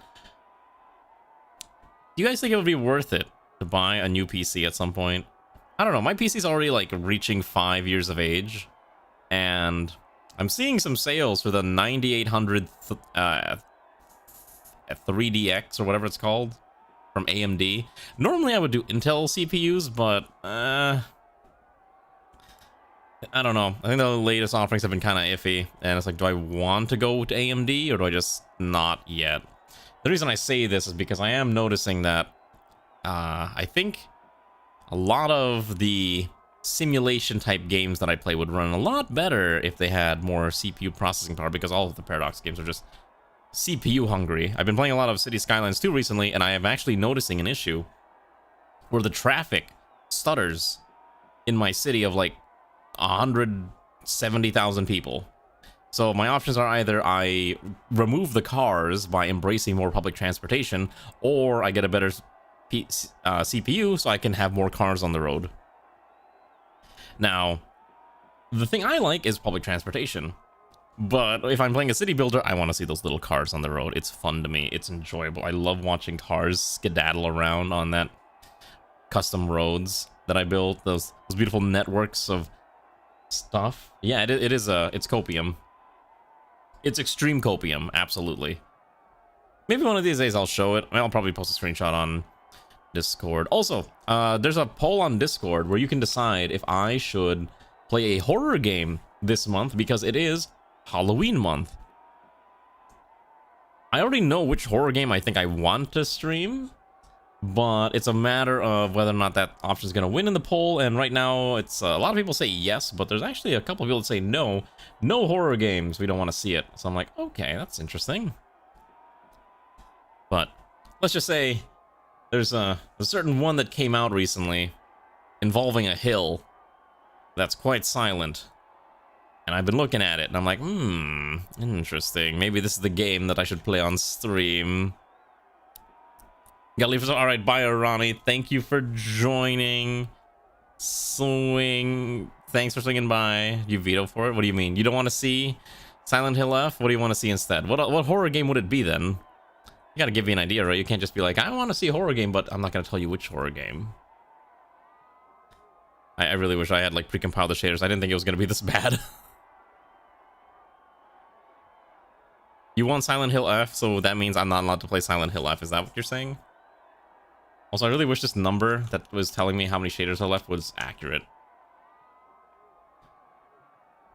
Do you guys think it would be worth it to buy a new PC at some point? I don't know. My PC's already like reaching 5 years of age, and I'm seeing some sales for the 9800 3DX or whatever it's called from AMD. Normally I would do Intel CPUs, but I don't know. I think the latest offerings have been kind of iffy, and it's like, do I want to go to AMD or do I just not yet? The reason I say this is because I am noticing that I think a lot of the simulation type games that I play would run a lot better if they had more CPU processing power, because all of the Paradox games are just CPU hungry. I've been playing a lot of City Skylines 2 recently, and I am actually noticing an issue where the traffic stutters in my city of like 170,000 people. So my options are either I remove the cars by embracing more public transportation, or I get a better CPU so I can have more cars on the road. Now, the thing I like is public transportation, but if I'm playing a city builder, I want to see those little cars on the road. It's fun to me. It's enjoyable. I love watching cars skedaddle around on that custom roads that I built. Those beautiful networks of stuff. Yeah, it's copium. It's extreme copium, absolutely. Maybe one of these days I'll show it. I'll probably post a screenshot on Discord. Also, there's a poll on Discord where you can decide if I should play a horror game this month, because it is Halloween month. I already know which horror game I think I want to stream, but it's a matter of whether or not that option is going to win in the poll. And right now, it's a lot of people say yes, but there's actually a couple of people that say no. No horror games. We don't want to see it. So I'm like, okay, that's interesting. But let's just say there's a certain one that came out recently involving a hill that's quite silent. And I've been looking at it, and I'm like, interesting. Maybe this is the game that I should play on stream. Gotta leave. All right, bye, Ronnie. Thank you for joining. Swing. Thanks for swinging by. You veto for it? What do you mean? You don't want to see Silent Hill F? What do you want to see instead? What horror game would it be then? You gotta give me an idea, right? You can't just be like, I want to see a horror game, but I'm not gonna tell you which horror game. I really wish I had like precompiled the shaders. I didn't think it was gonna be this bad. You want Silent Hill F, so that means I'm not allowed to play Silent Hill F. Is that what you're saying? Also, I really wish this number that was telling me how many shaders are left was accurate.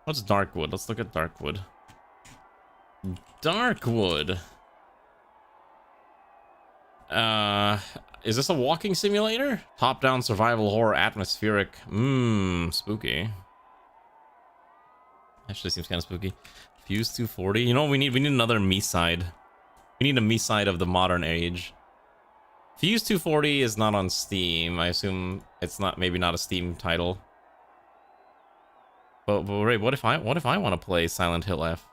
What's Darkwood? Let's look at Darkwood. Darkwood. is this a walking simulator? Top-down survival horror atmospheric. Spooky. Actually seems kind of spooky. Fuse 240. You know what we need? We need another me side. We need a me side of the modern age. Fuse 240 is not on Steam. I assume it's not, maybe not a Steam title. But wait, what if I want to play Silent Hill F?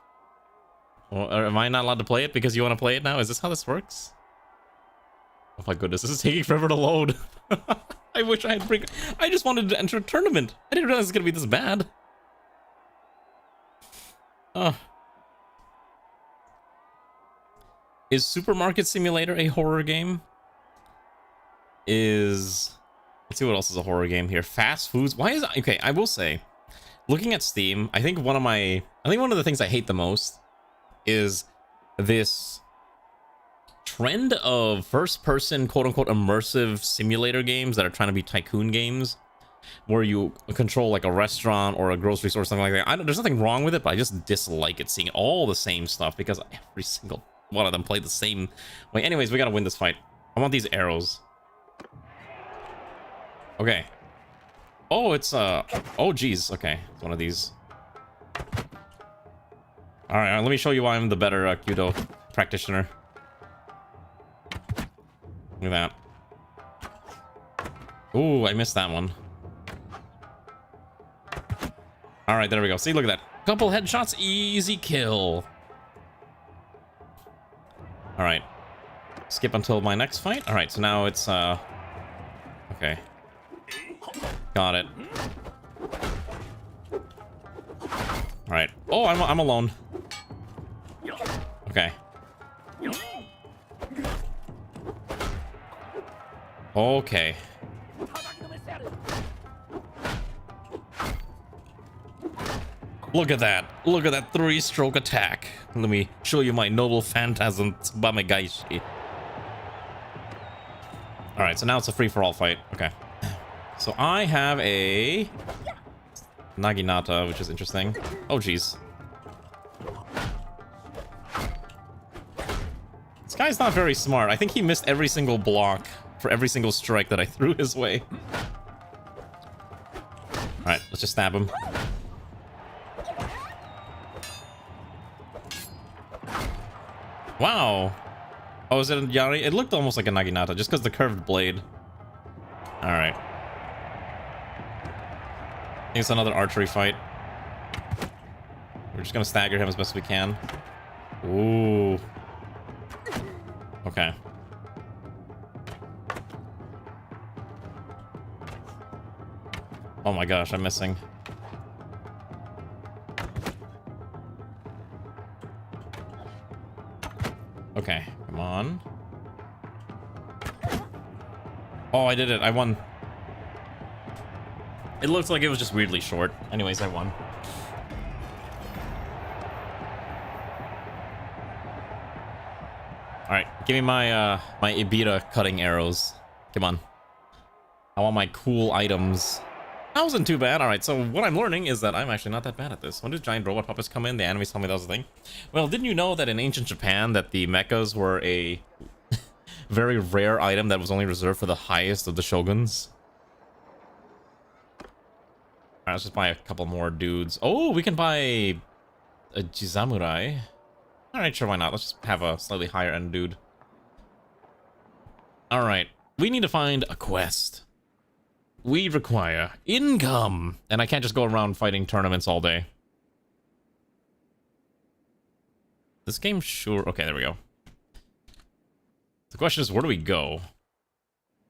Or am I not allowed to play it because you want to play it now? Is this how this works? Oh my goodness, this is taking forever to load. I wish I had I just wanted to enter a tournament. I didn't realize it's gonna be this bad. Is Supermarket Simulator a horror game? Let's see what else is a horror game here. Fast foods. Why is okay? I will say, looking at Steam, I think one of the things I hate the most is this trend of first-person, quote-unquote, immersive simulator games that are trying to be tycoon games, where you control like a restaurant or a grocery store or something like that. There's nothing wrong with it, but I just dislike it, seeing all the same stuff, because every single one of them play the same way. Anyways, we gotta win this fight. I want these arrows. Okay. Oh, it's oh geez. Okay, it's one of these. All right, let me show you why I'm the better Kyudo practitioner. Look at that. Ooh, I missed that one. All right, there we go. See, look at that. Couple headshots, easy kill. All right. Skip until my next fight. All right, so now it's okay. Got it. All right. Oh, I'm alone. Okay. Okay. Look at that. Look at that 3-stroke attack. Let me show you my noble phantasm Bamegaishi. Alright, so now it's a free-for-all fight. Okay. So I have a Naginata, which is interesting. Oh, jeez. This guy's not very smart. I think he missed every single block for every single strike that I threw his way. Alright, let's just stab him. Wow. Oh, is it a Yari? It looked almost like a Naginata, just because the curved blade. Alright. I think it's another archery fight. We're just gonna stagger him as best we can. Ooh. Okay. Oh my gosh, I'm missing. Okay, come on. Oh, I did it. I won. It looks like it was just weirdly short. Anyways, I won. Alright, give me my my Ibira cutting arrows. Come on. I want my cool items. That wasn't too bad. Alright, so what I'm learning is that I'm actually not that bad at this. When did giant robot puppets come in? The animes told me that was a thing. Well, didn't you know that in ancient Japan that the mechas were a very rare item that was only reserved for the highest of the shoguns? Alright, let's just buy a couple more dudes. Oh, we can buy a Jizamurai. Alright, sure, why not? Let's just have a slightly higher end dude. Alright, we need to find a quest. We require income. And I can't just go around fighting tournaments all day. This game sure... Okay, there we go. The question is, where do we go?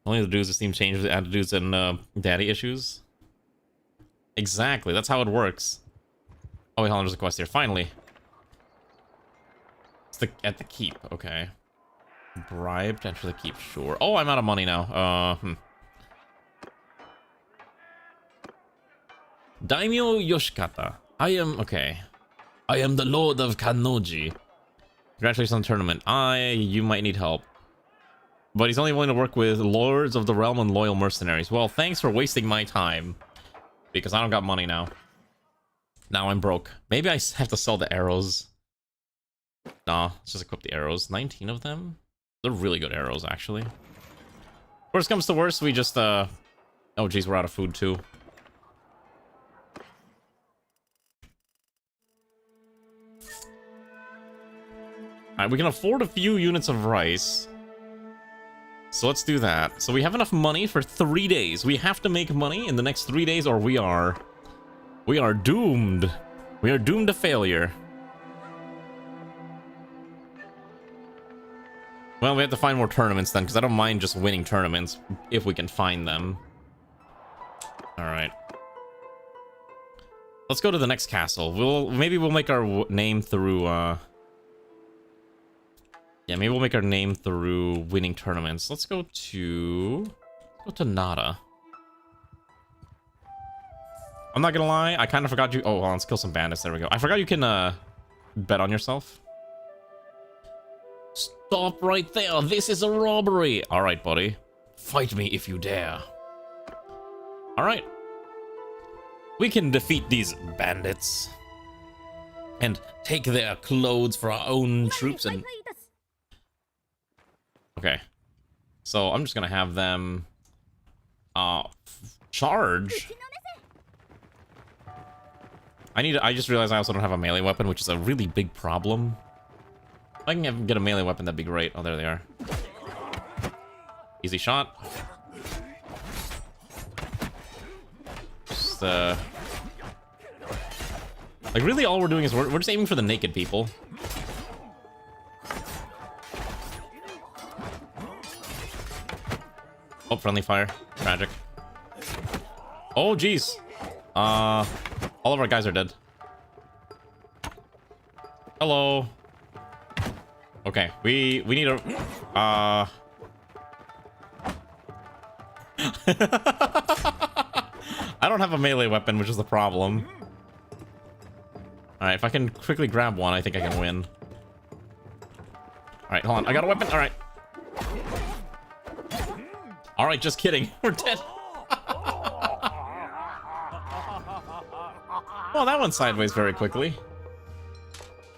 Only the dudes that seem changed the attitudes and daddy issues. Exactly, that's how it works. Oh wait, hold on, there's a quest here. Finally. It's at the keep, okay. Bribe to enter the keep, sure. Oh, I'm out of money now. Daimyo Yoshikata. Okay. I am the Lord of Kannoji. Congratulations on the tournament. You might need help. But he's only willing to work with Lords of the Realm and loyal mercenaries. Well, thanks for wasting my time. Because I don't got money now. Now I'm broke. Maybe I have to sell the arrows. Nah, let's just equip the arrows. 19 of them? They're really good arrows, actually. Worst comes to worst, we just, oh, geez, we're out of food, too. Alright, we can afford a few units of rice. So let's do that. So we have enough money for 3 days. We have to make money in the next 3 days or we are doomed. We are doomed to failure. Well, we have to find more tournaments then, because I don't mind just winning tournaments if we can find them. Alright. Let's go to the next castle. Maybe we'll make our name through, yeah, maybe we'll make our name through winning tournaments. Let's go to Nada. I'm not gonna lie, I kind of forgot you... Oh, hold on, let's kill some bandits. There we go. I forgot you can, bet on yourself. Stop right there. This is a robbery. All right, buddy. Fight me if you dare. All right. We can defeat these bandits. And take their clothes for our own troops and... Okay. So I'm just gonna have them... charge. I just realized I also don't have a melee weapon, which is a really big problem. If I can get a melee weapon, that'd be great. Oh, there they are. Easy shot. Just, like, really all we're doing is we're just aiming for the naked people. Oh, friendly fire. Tragic. Oh, jeez. All of our guys are dead. Hello. Okay, we need a... I don't have a melee weapon, which is the problem. Alright, if I can quickly grab one, I think I can win. Alright, hold on. I got a weapon. Alright. Alright, just kidding. We're dead. Well, that went sideways very quickly.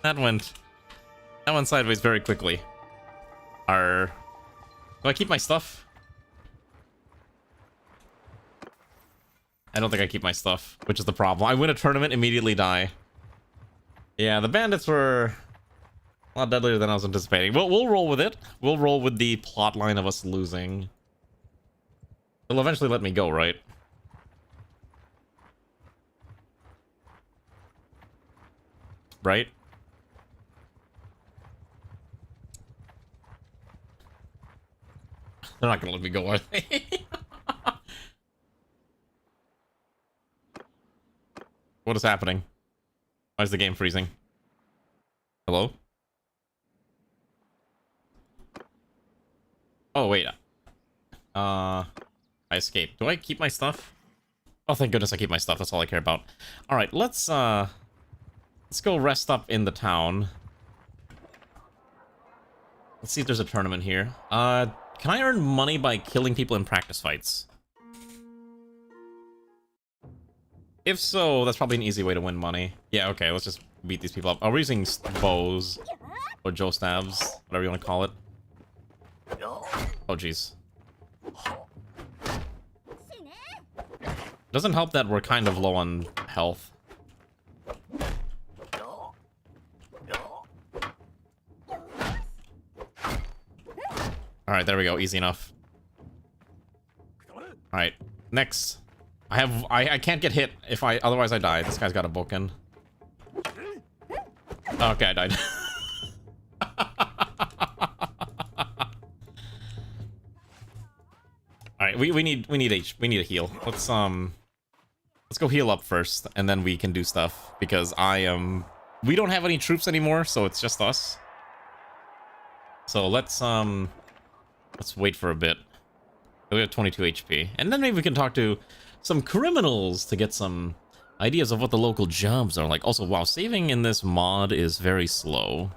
That went sideways very quickly. Do I keep my stuff? I don't think I keep my stuff, which is the problem. I win a tournament, immediately die. Yeah, the bandits were a lot deadlier than I was anticipating. We'll roll with it. We'll roll with the plot line of us losing. They'll eventually let me go, right? Right? They're not gonna let me go, are they? What is happening? Why is the game freezing? Hello? Oh, wait. I escaped. Do I keep my stuff? Oh, thank goodness I keep my stuff. That's all I care about. Alright, let's go rest up in the town. Let's see if there's a tournament here. Can I earn money by killing people in practice fights? If so, that's probably an easy way to win money. Yeah, okay, let's just beat these people up. Oh, we're using bows. Or Joe stabs. Whatever you want to call it. Oh, jeez. Doesn't help that we're kind of low on health. Alright, there we go. Easy enough. Alright, next. I can't get hit if otherwise I die. This guy's got a boken. Okay, I died. Alright, we need a heal. Let's go heal up first, and then we can do stuff, because we don't have any troops anymore, so it's just us. So let's wait for a bit. We have 22 HP. And then maybe we can talk to some criminals to get some ideas of what the local jobs are like. Also, wow, saving in this mod is very slow.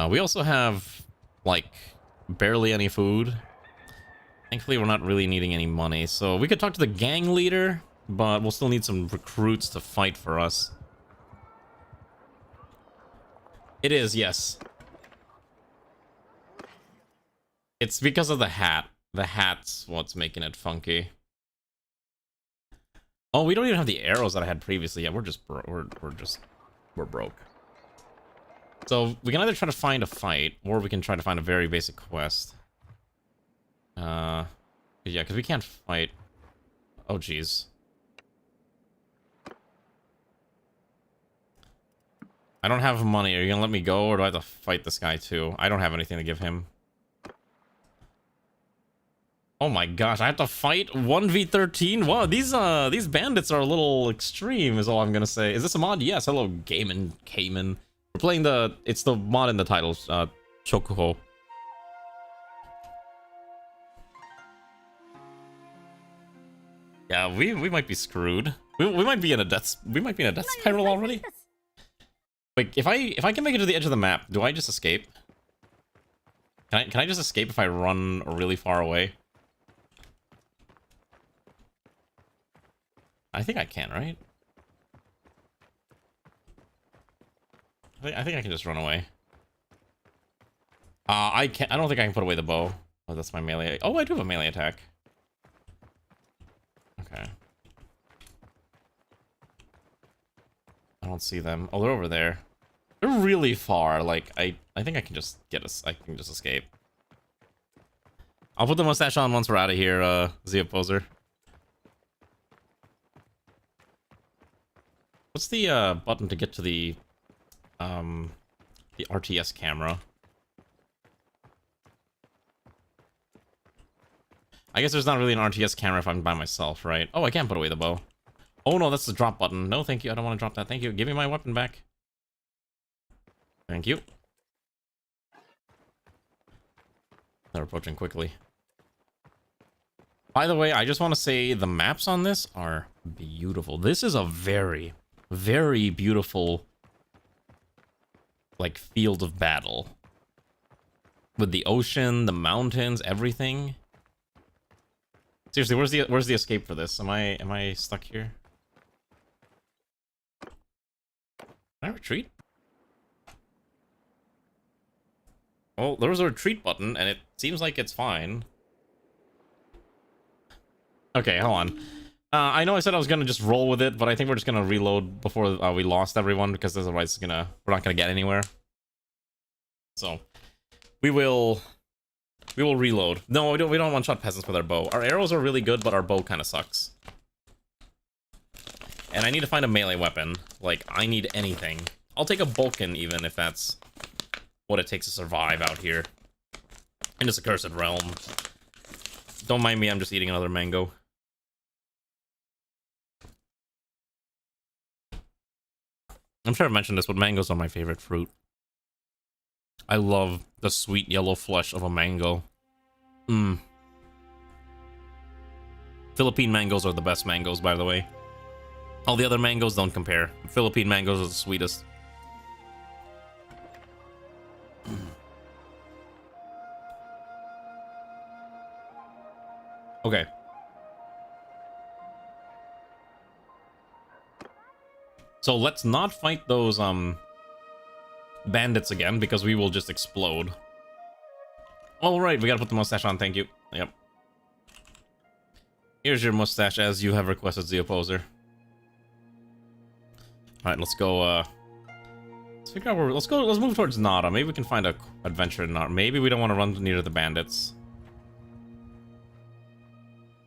We also have, like, barely any food. Thankfully, we're not really needing any money. So we could talk to the gang leader, but we'll still need some recruits to fight for us. It is, yes. It's because of the hat. The hat's what's making it funky. Oh, we don't even have the arrows that I had previously. Yeah, we're broke. So we can either try to find a fight, or we can try to find a very basic quest. Yeah, because we can't fight. Oh, jeez. I don't have money. Are you gonna let me go, or do I have to fight this guy too? I don't have anything to give him. Oh my gosh, I have to fight 1v13? Wow, these bandits are a little extreme, is all I'm gonna say. Is this a mod? Yes, hello, Cayman. We're playing it's the mod in the title, Shokuho. Yeah, we might be screwed. We might be in a death spiral already. Like, if I can make it to the edge of the map, do I just escape? Can I just escape if I run really far away? I think I can, right? I think I can just run away. I don't think I can put away the bow. Oh, that's my melee. Oh, I do have a melee attack. Okay. I don't see them. Oh, they're over there. They're really far. Like, I think I can just I can just escape. I'll put the mustache on once we're out of here, Zia Poser. What's the button to get to the RTS camera? I guess there's not really an RTS camera if I'm by myself, right? Oh, I can't put away the bow. Oh no, that's the drop button. No, thank you. I don't want to drop that. Thank you. Give me my weapon back. Thank you. They're approaching quickly. By the way, I just want to say the maps on this are beautiful. This is a very, very beautiful, like, field of battle. With the ocean, the mountains, everything. Seriously, where's the escape for this? Am I stuck here? Can I retreat? Well, there was a retreat button, and it seems like it's fine. Okay, hold on. I know I said I was gonna just roll with it, but I think we're just gonna reload before we lost everyone, because otherwise we're not gonna get anywhere. So we will reload. No, we don't one-shot peasants with our bow. Our arrows are really good, but our bow kind of sucks. And I need to find a melee weapon. Like, I need anything. I'll take a Vulcan even if that's what it takes to survive out here in this accursed realm. Don't mind me, I'm just eating another mango. I'm sure I've mentioned this, but mangoes are my favorite fruit. I love the sweet yellow flesh of a mango. Philippine mangoes are the best mangoes, by the way. All the other mangoes don't compare. Philippine mangoes are the sweetest. Okay. So let's not fight those bandits again, because we will just explode. All right, we gotta put the mustache on. Thank you. Yep. Here's your mustache, as you have requested, the opposer. All right, let's go. Let's figure out where. Let's go. Let's move towards Nara. Maybe we can find a adventure in Nara. Maybe we don't want to run near the bandits.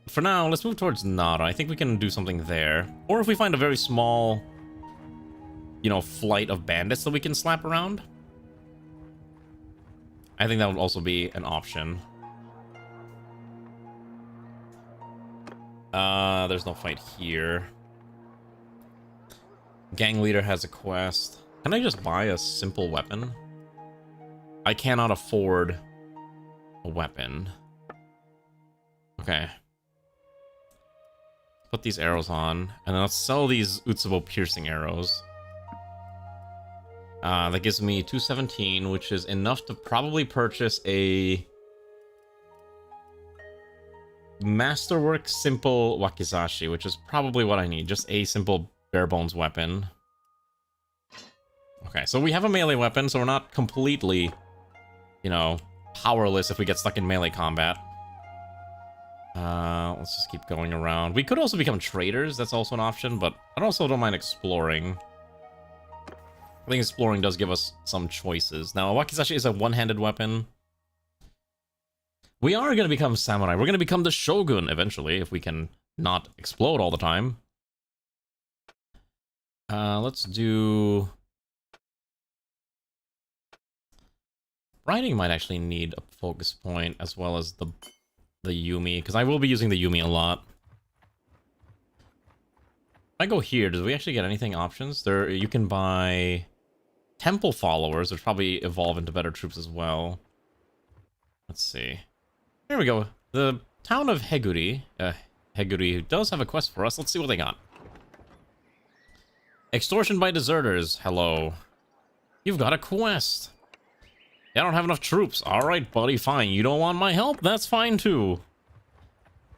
For now, let's move towards Nara. I think we can do something there. Or if we find a very small, you know, flight of bandits that we can slap around, I think that would also be an option. There's no fight here. Gang leader has a quest. Can I just buy a simple weapon? I cannot afford a weapon. Okay. Put these arrows on, and then let's sell these Utsubo piercing arrows. That gives me 217, which is enough to probably purchase a Masterwork Simple Wakizashi, which is probably what I need. Just a simple bare bones weapon. Okay, so we have a melee weapon, so we're not completely, you know, powerless if we get stuck in melee combat. Let's just keep going around. We could also become traders. That's also an option, but I also don't mind exploring. I think exploring does give us some choices. Now, a wakizashi is a one-handed weapon. We are going to become samurai. We're going to become the shogun eventually, if we can not explode all the time. Let's do... Riding might actually need a focus point, as well as the Yumi, because I will be using the Yumi a lot. If I go here, do we actually get anything options? There, you can buy temple followers, which probably evolve into better troops as well. Let's see. Here we go. The town of Heguri does have a quest for us. Let's see what they got. Extortion by deserters. Hello. You've got a quest. I don't have enough troops. Alright, buddy, fine. You don't want my help? That's fine, too.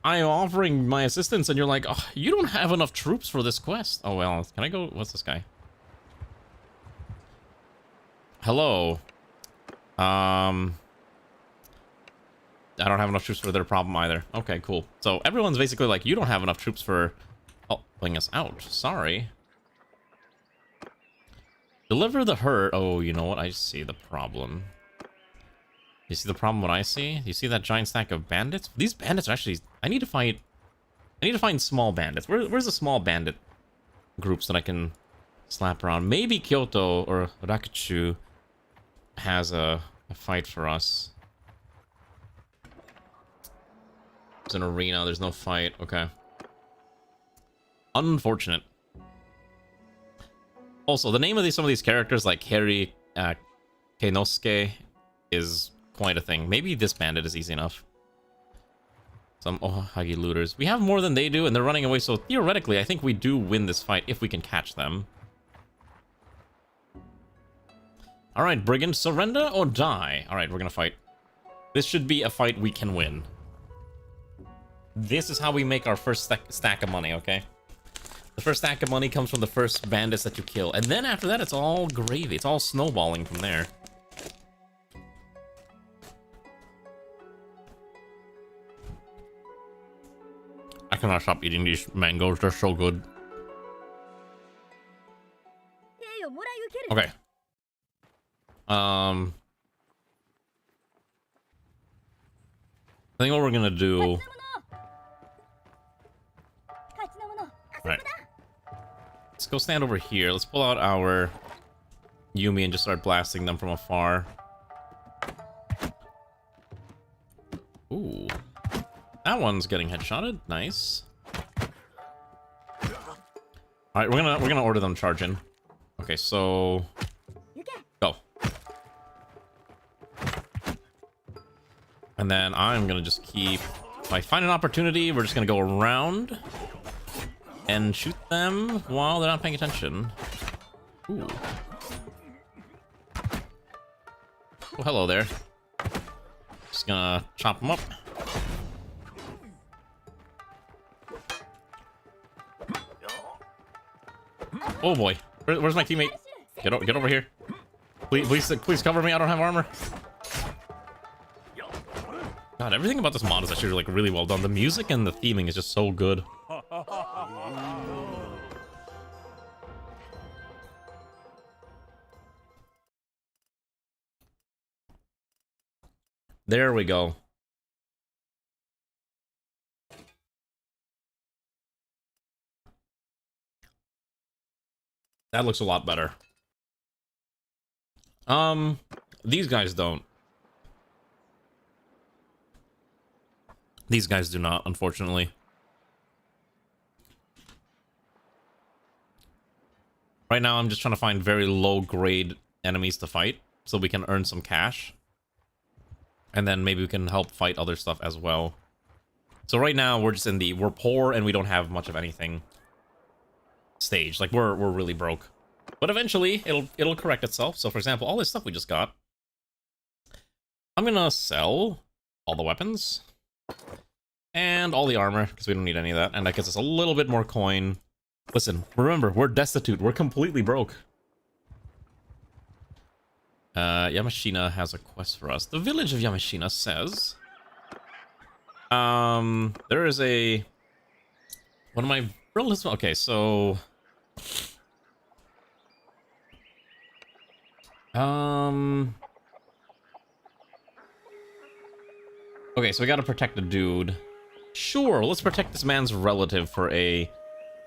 I am offering my assistance, and you're like, oh, you don't have enough troops for this quest. Oh, well, can I go? What's this guy? Hello. I don't have enough troops for their problem either. Okay, cool. So everyone's basically like, you don't have enough troops for helping us out. Sorry. Deliver the herd. Oh, you know what? I see the problem. You see the problem what I see? You see that giant stack of bandits? These bandits are actually... I need to find small bandits. Where's the small bandit groups that I can slap around? Maybe Kyoto or Rakuchu has a fight for us. It's an arena. There's no fight. Okay. Unfortunate. Also, the name of some of these characters, like Harry Keinosuke, is quite a thing. Maybe this bandit is easy enough. Some Ohagi looters. We have more than they do, and they're running away, so theoretically, I think we do win this fight if we can catch them. Alright, brigand, surrender or die? Alright, we're gonna fight. This should be a fight we can win. This is how we make our first stack of money, okay? The first stack of money comes from the first bandits that you kill. And then after that, it's all gravy. It's all snowballing from there. I cannot stop eating these mangoes. They're so good. Okay. I think what we're gonna do... Right. Let's go stand over here. Let's pull out our Yumi and just start blasting them from afar. Ooh. That one's getting headshotted. Nice. Alright, we're gonna order them charge in. Okay, so go. And then I'm gonna just keep, if I find an opportunity, we're just gonna go around and shoot them while they're not paying attention. Ooh. Oh, hello there. Just gonna chop them up. Oh boy, where's my teammate? Get over here. Please cover me. I don't have armor. God, everything about this mod is actually like really well done. The music and the theming is just so good. There we go. That looks a lot better. These guys don't. These guys do not, unfortunately. Right now, I'm just trying to find very low-grade enemies to fight, so we can earn some cash. And then maybe we can help fight other stuff as well. So right now, we're just in the, we're poor and we don't have much of anything stage. Like, we're really broke. But eventually, it'll correct itself. So for example, all this stuff we just got, I'm gonna sell all the weapons and all the armor, because we don't need any of that. And that gets us a little bit more coin. Listen, remember, we're destitute. We're completely broke. Yamashina has a quest for us. The village of Yamashina says... there is a... One of my relatives... Okay, so... Okay, so we gotta protect the dude. Sure, let's protect this man's relative for a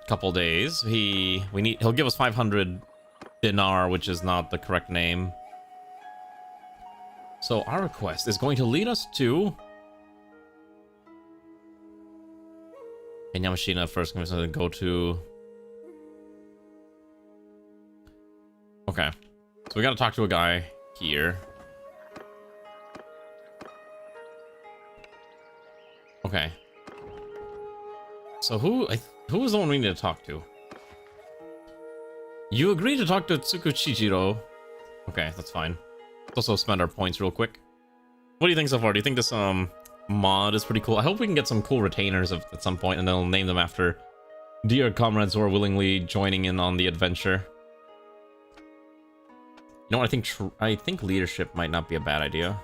couple days. He'll give us 500 dinar, which is not the correct name. So our request is going to lead us to... And Yamashina first, I'm going to go to... Okay. So we gotta talk to a guy here. Okay. So who is the one we need to talk to? You agreed to talk to Tsukuchijiro. Okay, that's fine. Let's also spend our points real quick. What do you think so far? Do you think this mod is pretty cool? I hope we can get some cool retainers at some point, and then we'll name them after dear comrades who are willingly joining in on the adventure. You know what? I think leadership might not be a bad idea.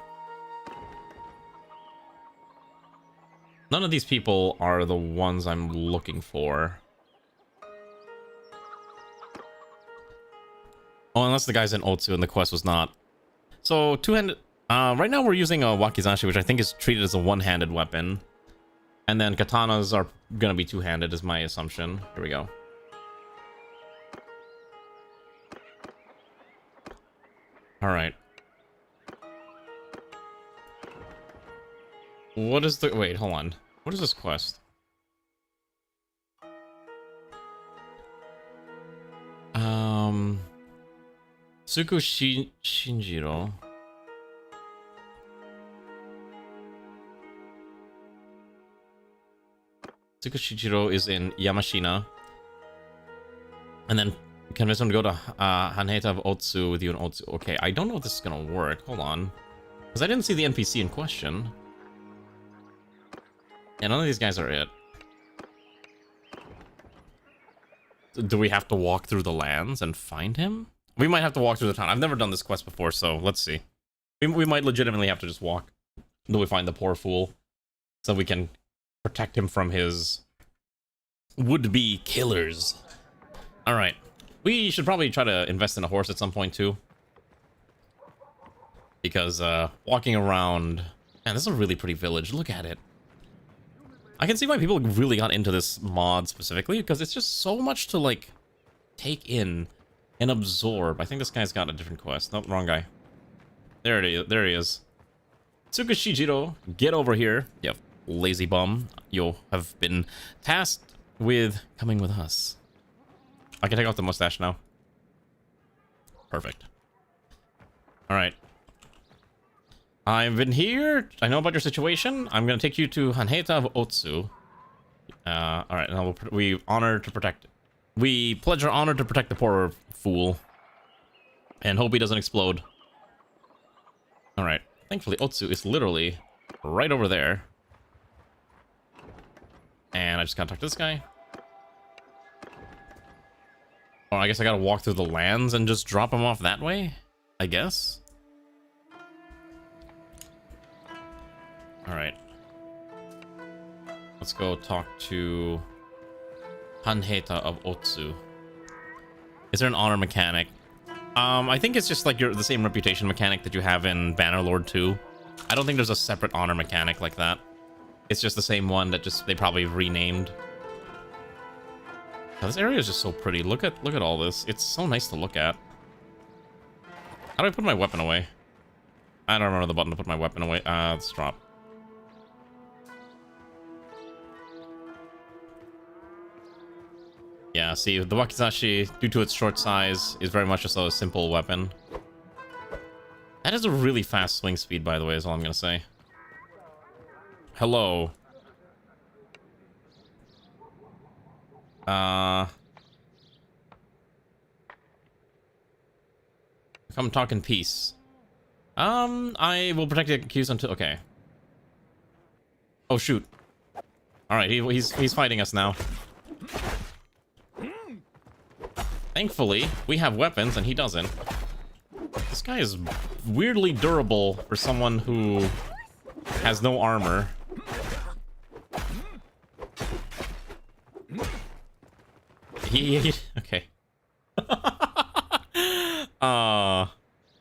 None of these people are the ones I'm looking for. Oh, unless the guy's in Otsu and the quest was not. So, two-handed... right now we're using a wakizashi, which I think is treated as a one-handed weapon. And then katanas are gonna be two-handed, is my assumption. Here we go. Alright. What is the... Wait, hold on. What is this quest? Shinjiro. Shinjiro is in Yamashina. And then convince him to go to Haneta of Otsu with you in Otsu. Okay, I don't know if this is gonna work. Hold on. Because I didn't see the NPC in question. Yeah, none of these guys are it. Do we have to walk through the lands and find him? We might have to walk through the town. I've never done this quest before, so let's see. We might legitimately have to just walk until we find the poor fool, so we can protect him from his would-be killers. Alright. We should probably try to invest in a horse at some point, too. Because, walking around... Man, this is a really pretty village. Look at it. I can see why people really got into this mod specifically, because it's just so much to, like, take in and absorb. I think this guy's got a different quest. Nope, wrong guy. There it is. There he is. Tsukushijiro, get over here. Yep, lazy bum. You have been tasked with coming with us. I can take off the mustache now. Perfect. Alright. I've been here. I know about your situation. I'm going to take you to Haneta of Otsu. Alright, now we honor to protect... We pledge our honor to protect the poor fool. And hope he doesn't explode. Alright. Thankfully, Otsu is literally right over there. And I just gotta talk to this guy. Oh, I guess I gotta walk through the lands and just drop him off that way? I guess? Alright. Let's go talk to Haneta of Otsu. Is there an honor mechanic? I think it's just like the same reputation mechanic that you have in Bannerlord 2. I don't think there's a separate honor mechanic like that. It's just the same one that they probably renamed. Oh, this area is just so pretty. Look at all this. It's so nice to look at. How do I put my weapon away? I don't remember the button to put my weapon away. Let's drop. Yeah, see, the wakizashi, due to its short size, is very much just a simple weapon. That is a really fast swing speed, by the way, is all I'm gonna say. Hello. Come talk in peace. I will protect the accused until... Okay. Oh, shoot. Alright, he's fighting us now. Thankfully, we have weapons and he doesn't. This guy is weirdly durable for someone who has no armor. Okay.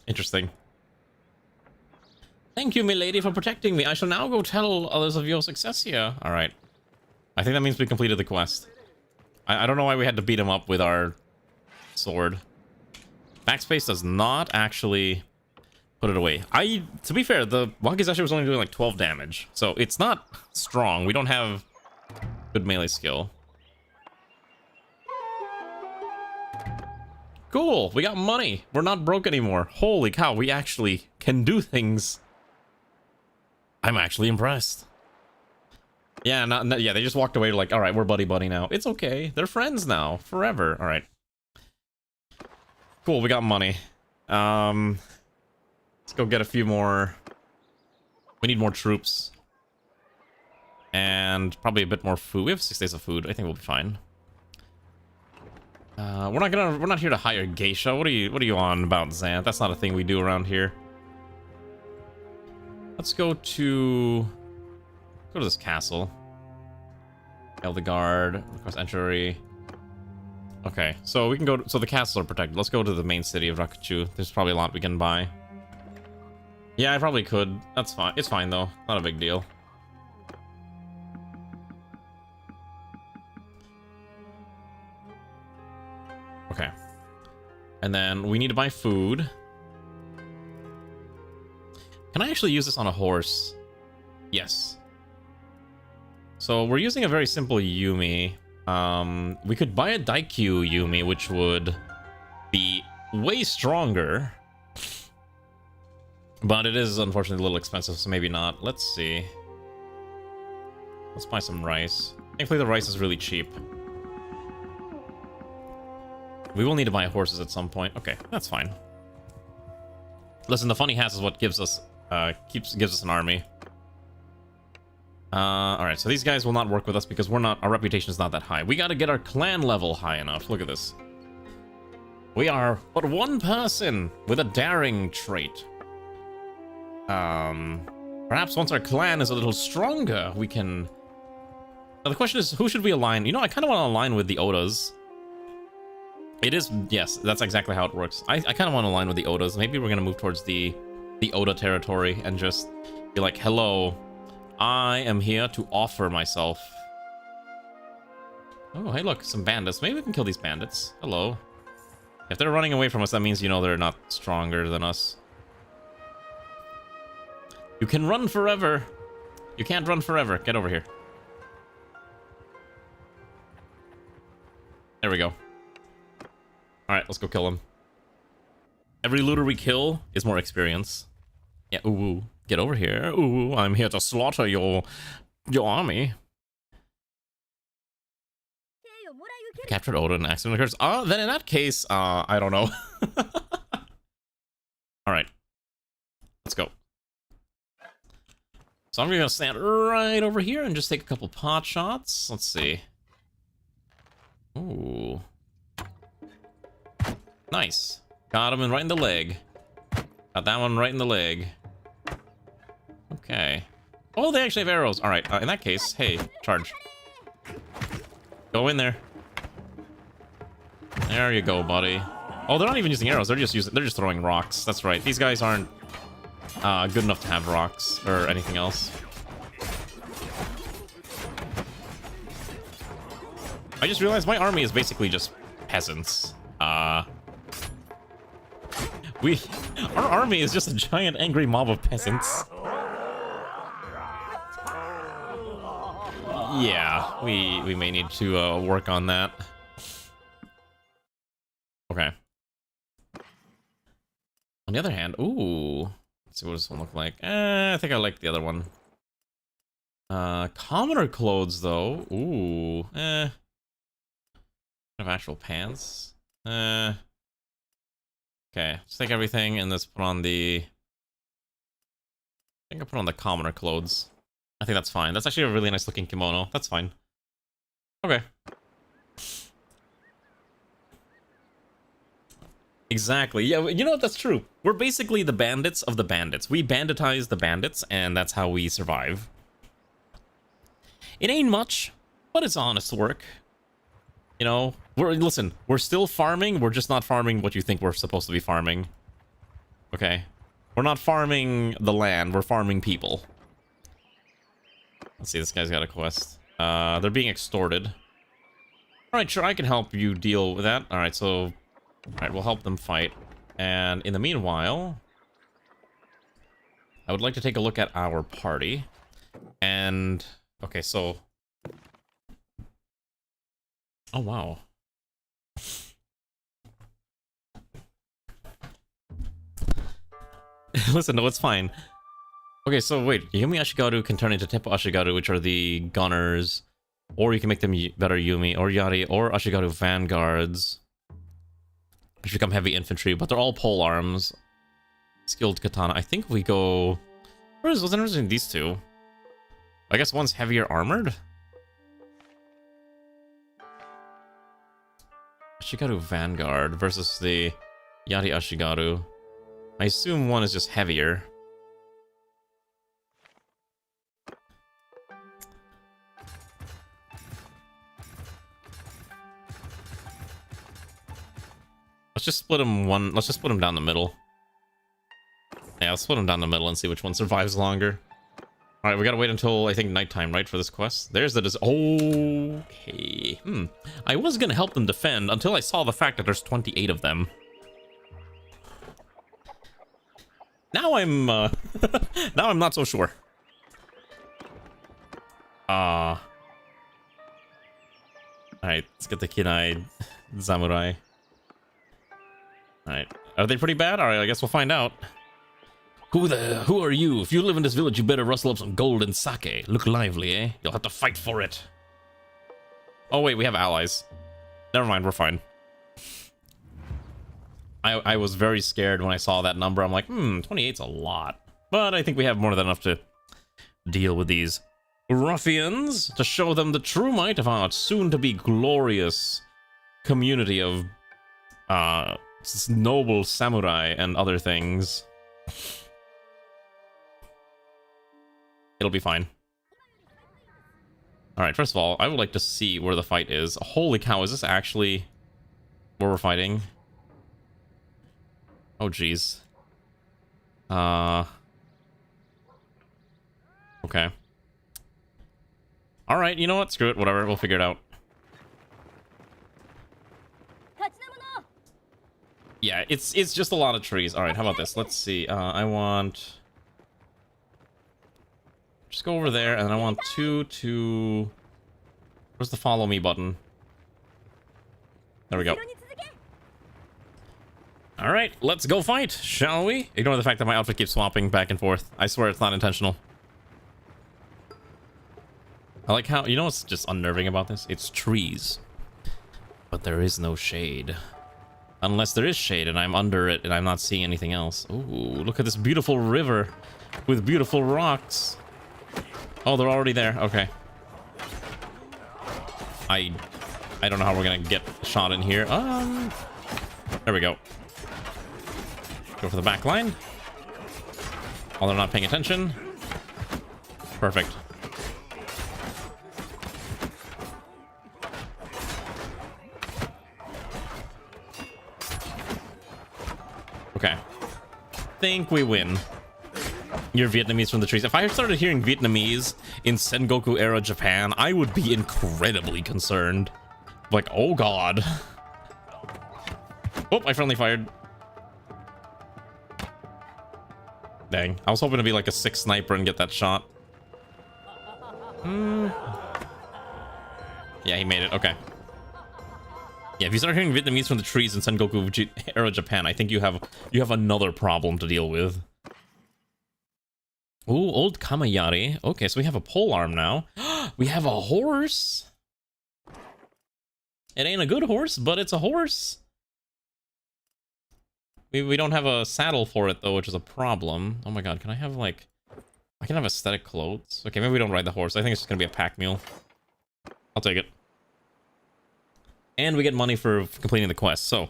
Interesting. Thank you, milady, for protecting me. I shall now go tell others of your success here. Alright. I think that means we completed the quest. I don't know why we had to beat him up with our sword. Backspace does not actually put it away. To be fair, the Wakizashi was only doing like 12 damage. So it's not strong. We don't have good melee skill. Cool, we got money. We're not broke anymore. Holy cow, we actually can do things. I'm actually impressed. Yeah, yeah, they just walked away like, all right, we're buddy-buddy now. It's okay. They're friends now. Forever. All right. Cool, we got money. Let's go get a few more. We need more troops. And probably a bit more food. We have 6 days of food. I think we'll be fine. We're not here to hire geisha. What are you on about, Xanth? That's not a thing we do around here. Let's go to this castle. Eldegard, request entry. Okay, so we can go so the castles are protected. Let's go to the main city of Rakuchu. There's probably a lot we can buy. Yeah, I probably could. That's fine. It's fine though. Not a big deal. Okay. And then we need to buy food. Can I actually use this on a horse? Yes. So we're using a very simple Yumi. We could buy a Daikyu Yumi, which would be way stronger. But it is unfortunately a little expensive, so maybe not. Let's see. Let's buy some rice. Thankfully the rice is really cheap. We will need to buy horses at some point. Okay, that's fine. Listen, the funny hat is what gives us gives us an army. Alright, so these guys will not work with us because our reputation is not that high. We gotta get our clan level high enough. Look at this. We are but one person with a daring trait. Perhaps once our clan is a little stronger, we can... Now the question is, who should we align? You know, I kind of want to align with the Odas. It is, yes, that's exactly how it works. I kind of want to align with the Odas. Maybe we're going to move towards the Oda territory and just be like, hello, I am here to offer myself. Oh, hey, look, some bandits. Maybe we can kill these bandits. Hello. If they're running away from us, that means, you know, they're not stronger than us. You can run forever. You can't run forever. Get over here. There we go. Alright, let's go kill him. Every looter we kill is more experience. Yeah, ooh, get over here. Ooh, I'm here to slaughter your army. Captured Oda and accident occurs. Then in that case, I don't know. Alright. Let's go. So I'm gonna stand right over here and just take a couple pot shots. Let's see. Ooh. Nice. Got him right in the leg. Got that one right in the leg. Okay. Oh, they actually have arrows. All right. In that case, hey, charge. Go in there. There you go, buddy. Oh, they're not even using arrows. They're just throwing rocks. That's right. These guys aren't good enough to have rocks or anything else. I just realized my army is basically just peasants. Our army is just a giant angry mob of peasants. Yeah, we may need to work on that. Okay. On the other hand, ooh, let's see what this one look like. I think I like the other one. Commoner clothes though. Ooh, of actual pants. Okay, let's take everything and let's put on the... I think I'll put on the commoner clothes. I think that's fine. That's actually a really nice looking kimono. That's fine. Okay. Exactly. Yeah, you know what? That's true. We're basically the bandits of the bandits. We banditize the bandits, and that's how we survive. It ain't much, but it's honest work. You know, listen, we're still farming. We're just not farming what you think we're supposed to be farming. Okay? We're not farming the land. We're farming people. Let's see, this guy's got a quest. They're being extorted. Alright, sure, I can help you deal with that. Alright, so... Alright, we'll help them fight. And in the meanwhile... I would like to take a look at our party. And... Okay, so... Oh, wow. Listen, no, it's fine. Okay, so wait. Yumi Ashigaru can turn into Teppo Ashigaru, which are the gunners. Or you can make them better Yumi, or Yari, or Ashigaru vanguards. Which become heavy infantry, but they're all pole arms. Skilled katana. I think we go... What's interesting these two? I guess one's heavier armored? Ashigaru vanguard versus the Yari Ashigaru. I assume one is just heavier. Let's just split them let's just split them down the middle. Yeah, let's split them down the middle and see which one survives longer. Alright, we gotta wait until, I think, nighttime, right, for this quest? There's the okay. I was gonna help them defend until I saw the fact that there's 28 of them. Now I'm, now I'm not so sure. Alright, let's get the Kinai Samurai. Alright. Are they pretty bad? Alright, I guess we'll find out. Who are you? If you live in this village, you better rustle up some gold and sake. Look lively, eh? You'll have to fight for it. Oh, wait, we have allies. Never mind, we're fine. I was very scared when I saw that number. I'm like, 28's a lot. But I think we have more than enough to deal with these ruffians to show them the true might of our soon-to-be glorious community of noble samurai and other things. It'll be fine. Alright, first of all, I would like to see where the fight is. Holy cow, is this actually where we're fighting? Oh, jeez. Okay. Alright, you know what? Screw it, whatever, we'll figure it out. Yeah, it's just a lot of trees. Alright, how about this? Let's see. I want... Just go over there, and I want two to... Where's the follow me button? There we go. Alright, let's go fight, shall we? Ignore the fact that my outfit keeps swapping back and forth. I swear it's not intentional. I like how... You know what's just unnerving about this? It's trees. But there is no shade. Unless there is shade and I'm under it and I'm not seeing anything else. Ooh, look at this beautiful river with beautiful rocks. Oh, they're already there. Okay. I don't know how we're gonna get shot in here. There we go. Go for the back line. While they're not paying attention. Perfect. Okay. Think we win. You're Vietnamese from the trees. If I started hearing Vietnamese in Sengoku era Japan, I would be incredibly concerned. Like, oh god. Oh, I friendly fired. Dang. I was hoping to be like a 6 sniper and get that shot. Yeah, he made it. Okay. Yeah, if you start hearing Vietnamese from the trees in Sengoku era Japan, I think you have another problem to deal with. Ooh, old Kamayari. Okay, so we have a polearm now. We have a horse. It ain't a good horse, but it's a horse. We don't have a saddle for it, though, which is a problem. Oh my god, can I have, like... I can have aesthetic clothes. Okay, maybe we don't ride the horse. I think it's just gonna be a pack mule. I'll take it. And we get money for completing the quest, so...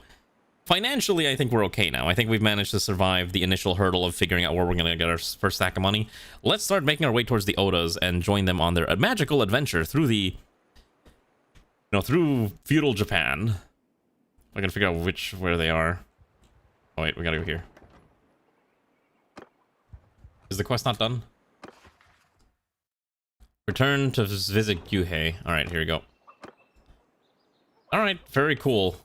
financially, I think we're okay now. I think we've managed to survive the initial hurdle of figuring out where we're going to get our first stack of money. Let's start making our way towards the Odas and join them on their magical adventure through the... through feudal Japan. I gotta figure out where they are. Oh wait, we gotta go here. Is the quest not done? Return to visit Gyuhei. Alright, here we go. Alright, very cool.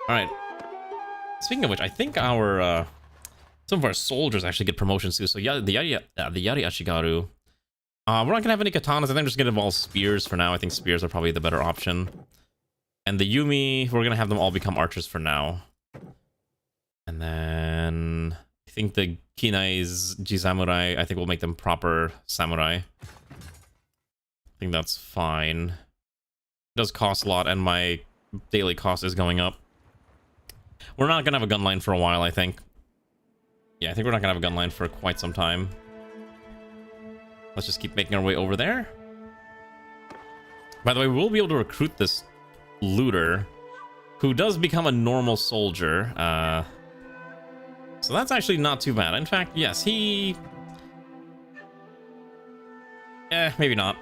Alright. Speaking of which, I think our some of our soldiers actually get promotions too. So yeah, the Yari Ashigaru. We're not gonna have any katanas. I think I'm just gonna involve spears for now. I think spears are probably the better option. And the Yumi, we're gonna have them all become archers for now. And then I think the Kinai's Jisamurai, I think we'll make them proper samurai. I think that's fine. It does cost a lot, and my daily cost is going up. We're not gonna have a gun line for a while, I think. Yeah, I think we're not gonna have a gun line for quite some time. Let's just keep making our way over there. By the way, we'll be able to recruit this looter, who does become a normal soldier. So that's actually not too bad. In fact, yes, he... maybe not.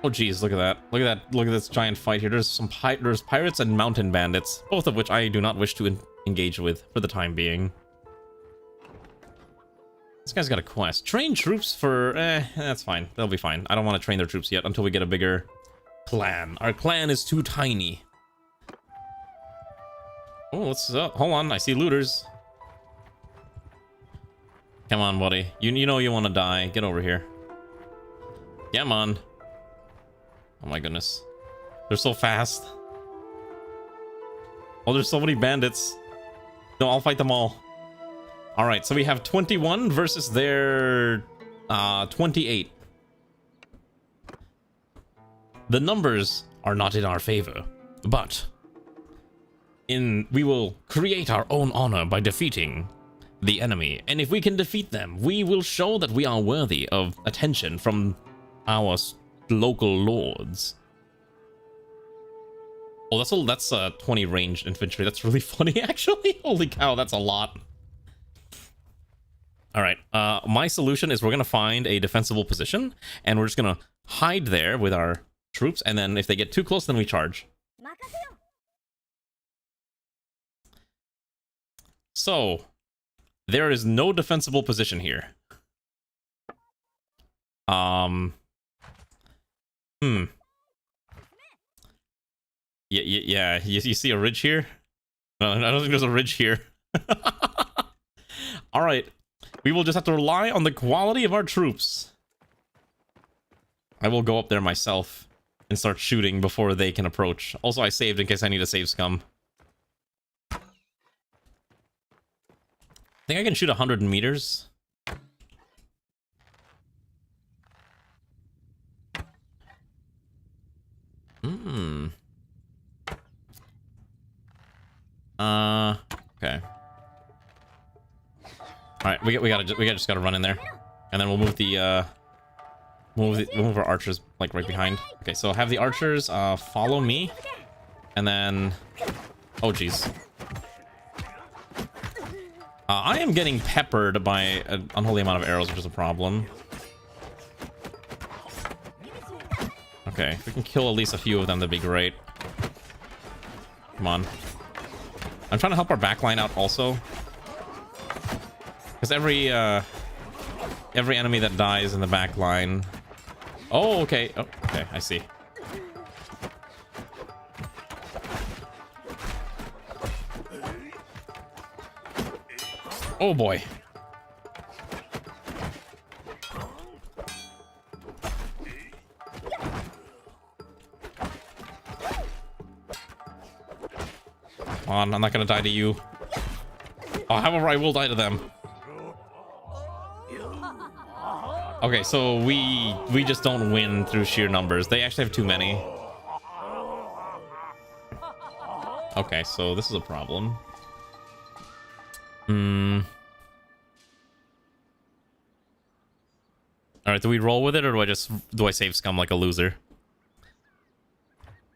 Oh geez, look at that. Look at that. Look at this giant fight here. There's there's pirates and mountain bandits, both of which I do not wish to engage with for the time being. This guy's got a quest. Train troops for... that's fine. They'll be fine. I don't want to train their troops yet until we get a bigger clan. Our clan is too tiny. Oh, let's... hold on. I see looters. Come on, buddy. You know you want to die. Get over here. Come on. Oh my goodness. They're so fast. Oh, there's so many bandits. No, I'll fight them all. Alright, so we have 21 versus their 28. The numbers are not in our favor, but we will create our own honor by defeating the enemy. And if we can defeat them, we will show that we are worthy of attention from our local lords. Oh, that's 20 ranged infantry. That's really funny, actually. Holy cow, that's a lot. All right, my solution is we're gonna find a defensible position, and we're just gonna hide there with our troops, and then if they get too close, then we charge. So, there is no defensible position here. Yeah, you see a ridge here? No, I don't think there's a ridge here. All right. We will just have to rely on the quality of our troops. I will go up there myself and start shooting before they can approach. Also, I saved in case I need to save scum. I think I can shoot 100 meters. Okay. All right, we just gotta run in there, and then we'll move we'll move our archers like right behind. Okay, so have the archers follow me, and then, oh geez, I am getting peppered by an unholy amount of arrows, which is a problem. Okay, if we can kill at least a few of them, that'd be great. Come on. I'm trying to help our backline out also. Because every enemy that dies in the back line... Oh, okay. Oh, okay, I see. Oh, boy. Come on, I'm not gonna die to you. Oh, however, I will die to them. Okay, so we just don't win through sheer numbers. They actually have too many. Okay, so this is a problem. Alright, do we roll with it, or do I save scum like a loser?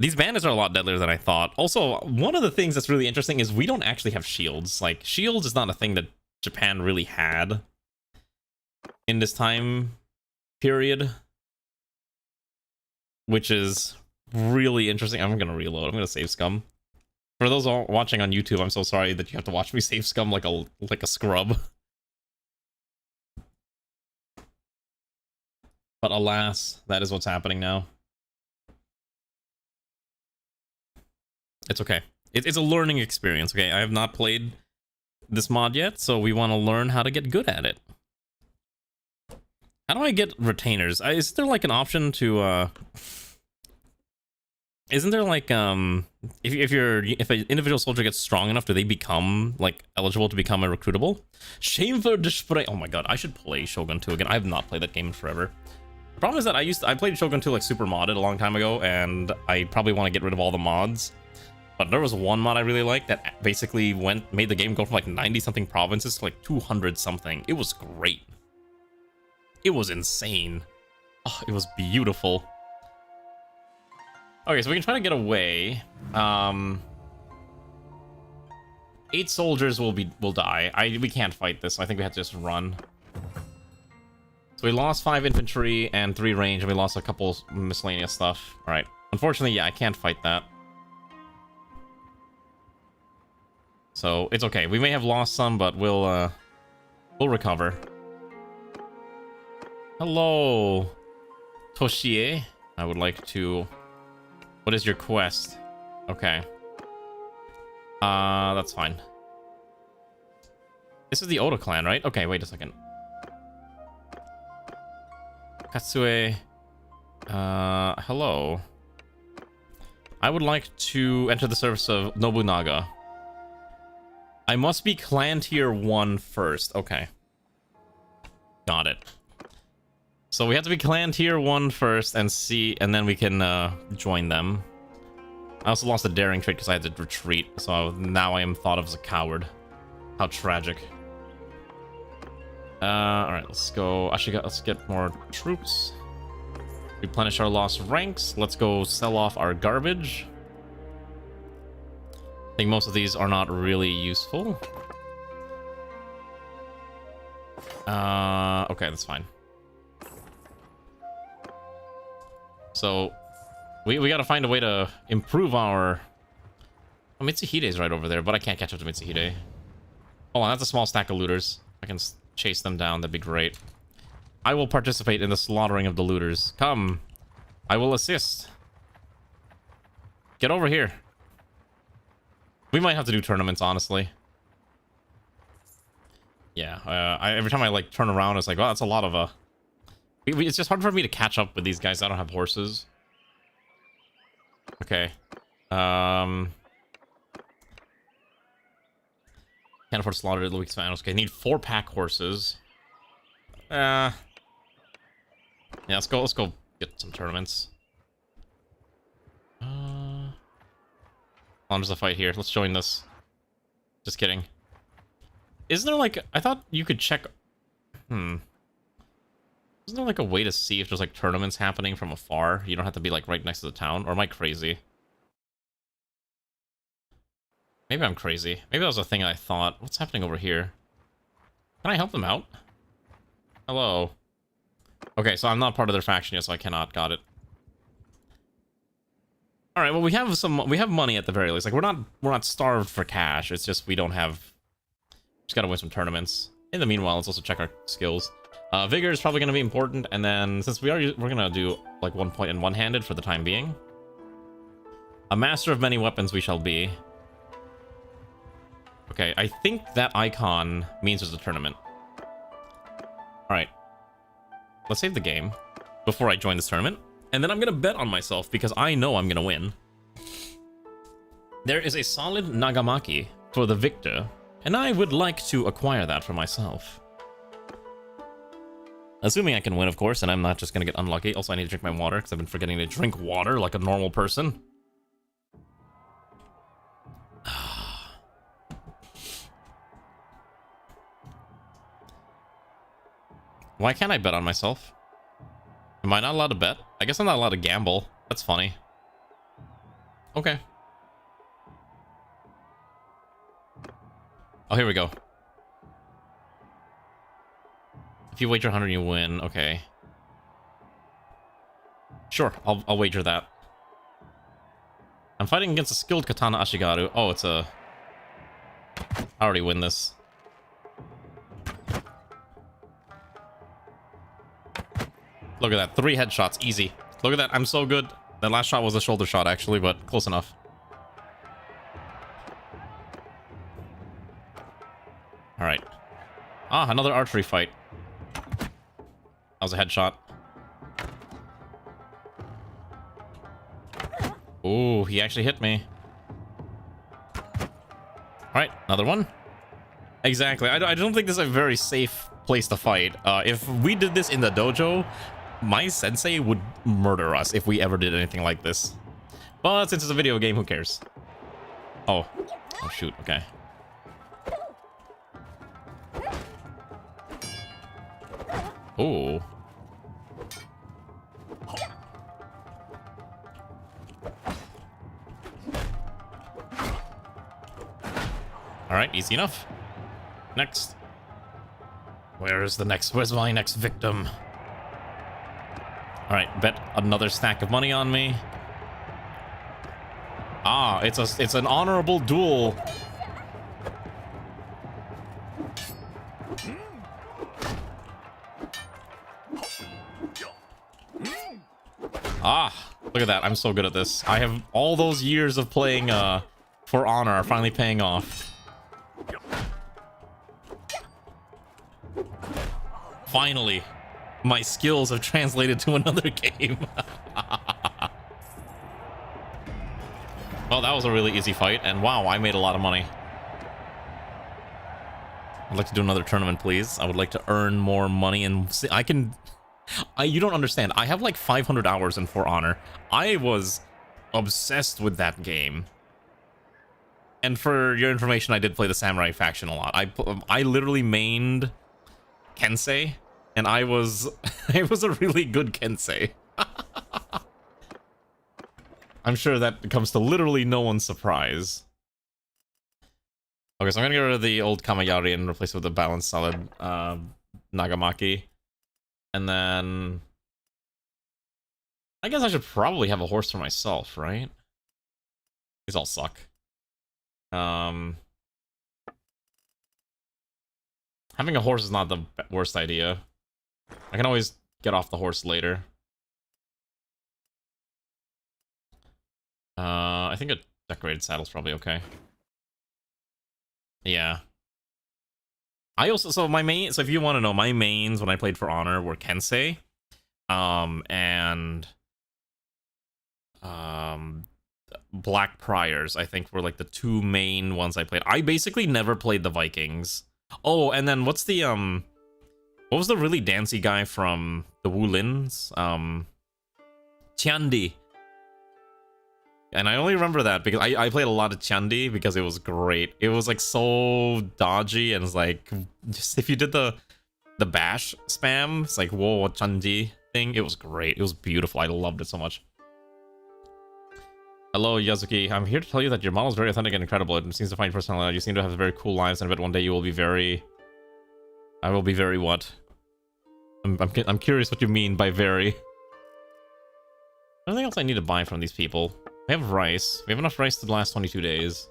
These bandits are a lot deadlier than I thought. Also, one of the things that's really interesting is we don't actually have shields. Like, shields is not a thing that Japan really had in this time period, which is really interesting. I'm gonna reload. I'm gonna save scum. For those watching on YouTube, I'm so sorry that you have to watch me save scum like a scrub. But alas, that is what's happening now. It's okay. It's a learning experience, okay? I have not played this mod yet, so we want to learn how to get good at it. How do I get retainers? Is there like an option to isn't there like if an individual soldier gets strong enough, do they become like eligible to become a recruitable? Shameful display. Oh my god, I should play Shogun 2 again. I have not played that game in forever. The problem is that I played Shogun 2 like super modded a long time ago, and I probably want to get rid of all the mods. But there was one mod I really liked that basically made the game go from like 90 something provinces to like 200 something. It was great. It was insane. Oh, it was beautiful. Okay, so we can try to get away. 8 soldiers will die. We can't fight this. So I think we have to just run. So we lost 5 infantry and 3 range, and we lost a couple miscellaneous stuff. All right. Unfortunately, yeah, I can't fight that. So it's okay. We may have lost some, but we'll recover. Hello, Toshie. I would like to. What is your quest? Okay. That's fine. This is the Oda clan, right? Okay, wait a second. Katsue. Hello. I would like to enter the service of Nobunaga. I must be clan tier 1 first. Okay. Got it. So we have to be clan tier 1 first and then we can join them. I also lost a daring trait because I had to retreat, so now I am thought of as a coward. How tragic. Alright, let's go. Let's get more troops. Replenish our lost ranks. Let's go sell off our garbage. I think most of these are not really useful. Okay, that's fine. So, we gotta find a way to improve our... Oh, Mitsuhide's right over there, but I can't catch up to Mitsuhide. Hold on, that's a small stack of looters. I can chase them down, that'd be great. I will participate in the slaughtering of the looters. Come. I will assist. Get over here. We might have to do tournaments, honestly. Yeah, every time I, like, turn around, it's like, oh, that's a lot of, it's just hard for me to catch up with these guys. I don't have horses. Okay. Can't afford to slaughter the week's finals. Okay, need 4 pack horses. Yeah, let's go get some tournaments. There's a fight here. Let's join this. Just kidding. Isn't there like... I thought you could check... Isn't there like a way to see if there's like tournaments happening from afar? You don't have to be like right next to the town. Or am I crazy? Maybe I'm crazy. Maybe that was a thing I thought. What's happening over here? Can I help them out? Hello. Okay, so I'm not part of their faction yet, so I cannot. Got it. All right. Well, we have money at the very least. Like we're not starved for cash. It's just we don't have. Just gotta win some tournaments. In the meanwhile, let's also check our skills. Vigor is probably gonna be important, and then since we're gonna do like 1 point and one-handed for the time being. A master of many weapons we shall be. Okay, I think that icon means there's a tournament. All right. Let's save the game before I join this tournament. And then I'm going to bet on myself because I know I'm going to win. There is a solid Nagamaki for the victor, and I would like to acquire that for myself. Assuming I can win, of course, and I'm not just going to get unlucky. Also, I need to drink my water because I've been forgetting to drink water like a normal person. Why can't I bet on myself? Am I not allowed to bet? I guess I'm not allowed to gamble. That's funny. Okay. Oh, here we go. If you wager 100, you win. Okay. Sure, I'll wager that. I'm fighting against a skilled Katana Ashigaru. Oh, it's a... I already win this. Look at that. 3 headshots. Easy. Look at that. I'm so good. That last shot was a shoulder shot, actually, but close enough. Alright. Ah, another archery fight. That was a headshot. Ooh, he actually hit me. Alright, another one. Exactly. I don't think this is a very safe place to fight. If we did this in the dojo, my sensei would murder us if we ever did anything like this. But since it's a video game, who cares? Oh. Oh, shoot. Okay. Ooh. Alright, easy enough. Next. Where's my next victim? Alright, bet another stack of money on me. Ah, it's an honorable duel. Ah, look at that. I'm so good at this. I have all those years of playing For Honor are finally paying off. Finally, my skills have translated to another game. Well, that was a really easy fight, and wow, I made a lot of money. I'd like to do another tournament, please. I would like to earn more money, and see, you don't understand. I have like 500 hours in For Honor. I was obsessed with that game. And for your information, I did play the Samurai faction a lot. I literally mained Kensei, and I was a really good Kensei. I'm sure that comes to literally no one's surprise. Okay, so I'm gonna get rid of the old Kamayari and replace it with the balanced solid Nagamaki. And then I guess I should probably have a horse for myself, right? These all suck. Having a horse is not the worst idea. I can always get off the horse later. I think a decorated saddle's probably okay. Yeah. I also, so if you want to know, my mains when I played For Honor were Kensei, and Black Priors, I think, were like the 2 main ones I played. I basically never played the Vikings. Oh, and then what was the really dancey guy from the Wulins? Tiandi. And I only remember that because I played a lot of Tiandi because it was great. It was like so dodgy, and it's like, just if you did the bash spam, it's like, whoa, Tiandi thing, it was great. It was beautiful. I loved it so much. Hello, Yazuki. I'm here to tell you that your model is very authentic and incredible. It seems to find personality. You seem to have very cool lives, and I bet one day you will be very... I will be very what? I'm curious what you mean by very. Anything else I need to buy from these people? We have rice. We have enough rice to last 22 days.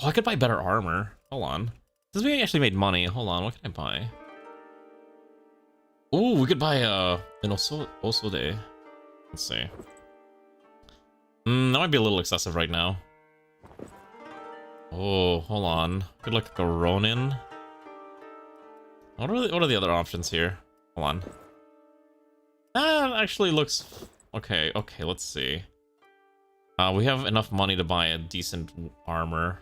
Oh, I could buy better armor. Hold on. Since we actually made money, hold on. What can I buy? Ooh, we could buy an Osode. Let's see. That might be a little excessive right now. Oh, hold on. Could look like a Ronin. What are the other options here? Hold on. That actually looks... Okay, let's see. We have enough money to buy a decent armor.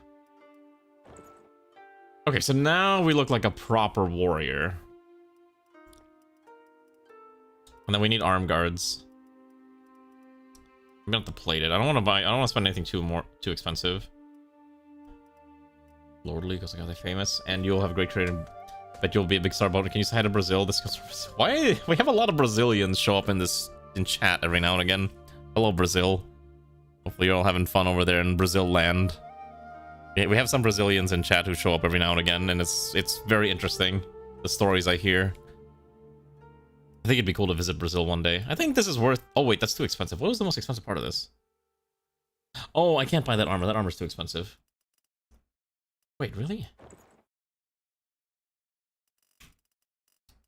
Okay, so now we look like a proper warrior. And then we need arm guards. I'm gonna have to plate it. I don't want to spend anything too expensive. Lordly, because they're famous, and you'll have a great trade. Bet you'll be a big star boat. Can you say hi to Brazil? Why we have a lot of Brazilians show up in chat every now and again. Hello, Brazil. Hopefully you're all having fun over there in Brazil land. Yeah, we have some Brazilians in chat who show up every now and again, and it's very interesting, the stories I hear. I think it'd be cool to visit Brazil one day. I think this is worth... Oh, wait, that's too expensive. What was the most expensive part of this? Oh, I can't buy that armor. That armor's too expensive. Wait, really?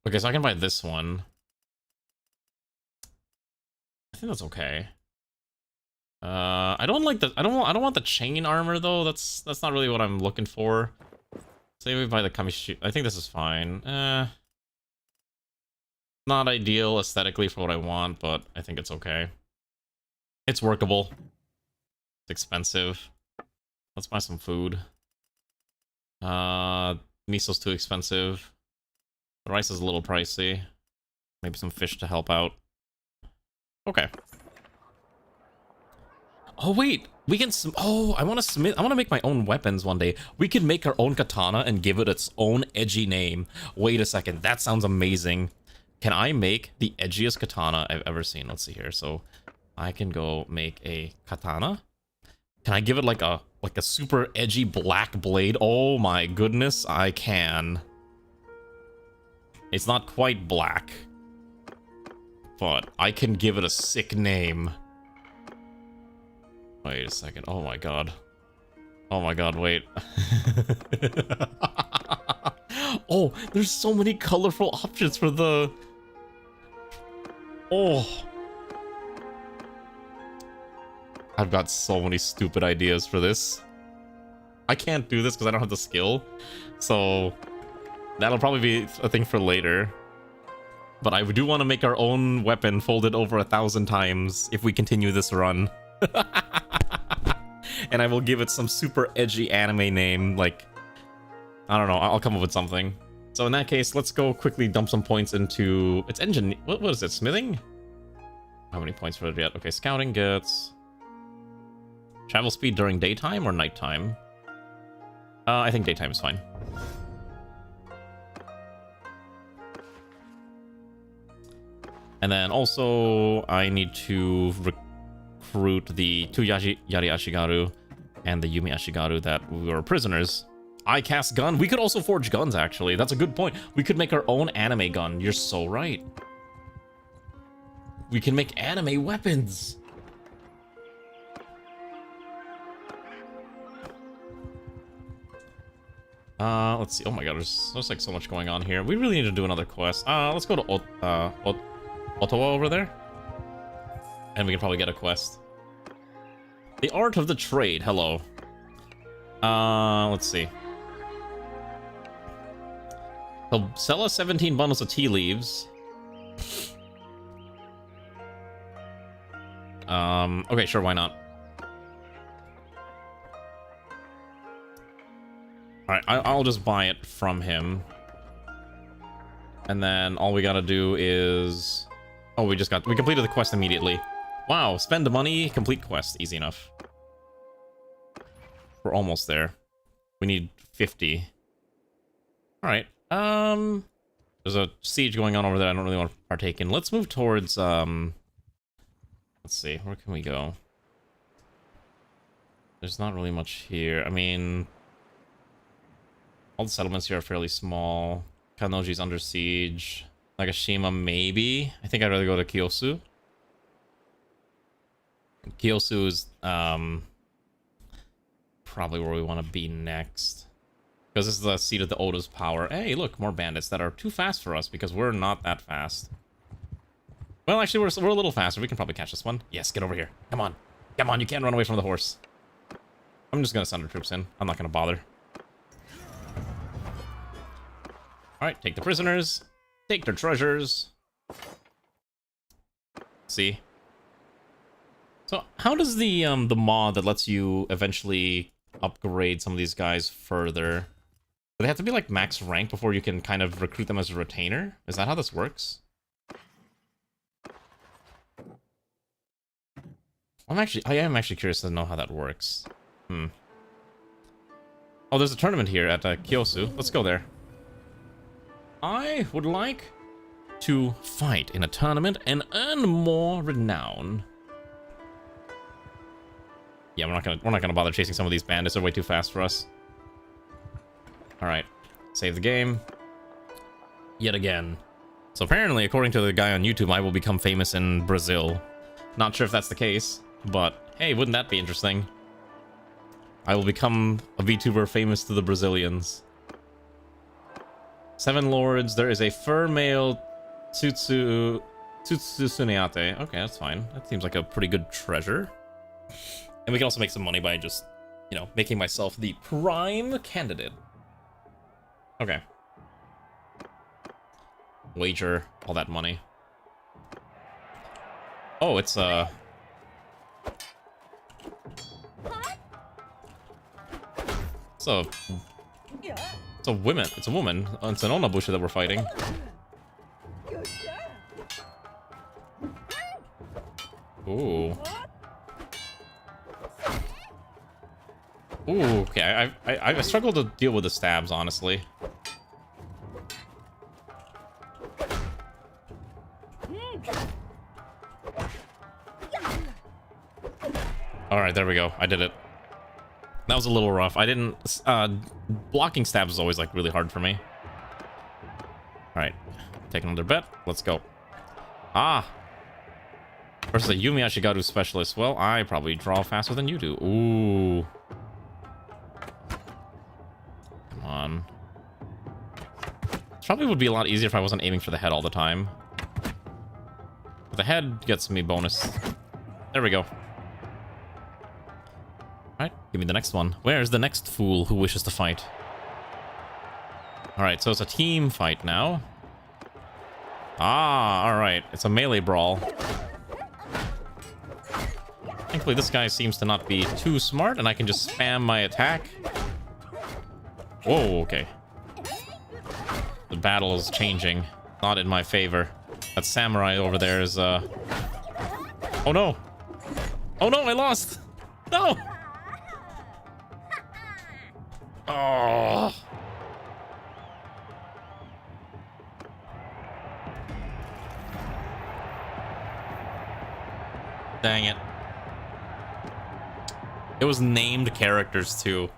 Okay, so I can buy this one. I think that's okay. I don't like the... I don't want the chain armor, though. That's not really what I'm looking for. Say we buy the Kamishi... I think this is fine. Not ideal aesthetically for what I want, but I think it's okay. It's workable. It's expensive. Let's buy some food. Miso's too expensive. The rice is a little pricey. Maybe some fish to help out. Okay. Oh wait, we can. Oh, I want to make my own weapons one day. We can make our own katana and give it its own edgy name. Wait a second, that sounds amazing. Can I make the edgiest katana I've ever seen? Let's see here. So I can go make a katana. Can I give it like a super edgy black blade? Oh my goodness, I can. It's not quite black, but I can give it a sick name. Wait a second. Oh my god. Oh my god, wait. Oh, there's so many colorful options for the... Oh. I've got so many stupid ideas for this. I can't do this because I don't have the skill. So that'll probably be a thing for later. But I do want to make our own weapon folded over 1,000 times if we continue this run. And I will give it some super edgy anime name, like... I don't know, I'll come up with something. So in that case, let's go quickly dump some points into... It's engine... What is it, smithing? How many points for it yet? Okay, scouting gets... Travel speed during daytime or nighttime? I think daytime is fine. And then also, I need to recruit the 2 Yari Ashigaru and the Yumi Ashigaru that were prisoners. I cast gun. We could also forge guns, actually. That's a good point. We could make our own anime gun. You're so right. We can make anime weapons. Let's see. Oh my god, there's like so much going on here. We really need to do another quest. Let's go to Ottawa over there. And we can probably get a quest. The Art of the Trade. Hello. Let's see. He'll sell us 17 bundles of tea leaves. Okay, sure, why not? Alright, I'll just buy it from him. And then all we gotta do is... Oh, we completed the quest immediately. Wow, spend the money, complete quest. Easy enough. We're almost there. We need 50. Alright, there's a siege going on over there I don't really want to partake in. Let's move towards, let's see, where can we go? There's not really much here. I mean... All the settlements here are fairly small. Kanoji's under siege. Nagashima, maybe. I think I'd rather go to Kiyosu. Kiyosu is probably where we want to be next. Because this is the seat of the Oda's power. Hey, look, more bandits that are too fast for us because we're not that fast. Well, actually, we're a little faster. We can probably catch this one. Yes, get over here. Come on. Come on, you can't run away from the horse. I'm just going to send our troops in. I'm not going to bother. Alright, take the prisoners. Take their treasures. See? So, how does the mod that lets you eventually upgrade some of these guys further... Do they have to be, like, max rank before you can kind of recruit them as a retainer? Is that how this works? I am actually curious to know how that works. Oh, there's a tournament here at Kiyosu. Let's go there. I would like to fight in a tournament and earn more renown. Yeah, we're not gonna bother chasing some of these bandits. They're way too fast for us. All right, save the game. Yet again. So apparently, according to the guy on YouTube, I will become famous in Brazil. Not sure if that's the case, but hey, wouldn't that be interesting? I will become a VTuber famous to the Brazilians. 7 lords. There is a fur male Tutsuneate. Okay, that's fine. That seems like a pretty good treasure. And we can also make some money by just, you know, making myself the prime candidate. Okay. Wager all that money. Oh, it's It's a woman. It's a woman. It's an Onabushi that we're fighting. Ooh. Ooh, okay. I struggle to deal with the stabs, honestly. Alright, there we go. I did it. That was a little rough. I didn't... blocking stabs is always, like, really hard for me. Alright. Take another bet. Let's go. Ah! Versus a Yumi Ashigaru specialist. Well, I probably draw faster than you do. Ooh. Come on. Probably would be a lot easier if I wasn't aiming for the head all the time. But the head gets me bonus. There we go. Alright, give me the next one. Where's the next fool who wishes to fight? Alright, so it's a team fight now. Ah, alright. It's a melee brawl. Thankfully, this guy seems to not be too smart, and I can just spam my attack. Whoa, okay. The battle is changing. Not in my favor. That samurai over there is, Oh no! Oh no, I lost! No! Oh. Dang it. It was named characters too.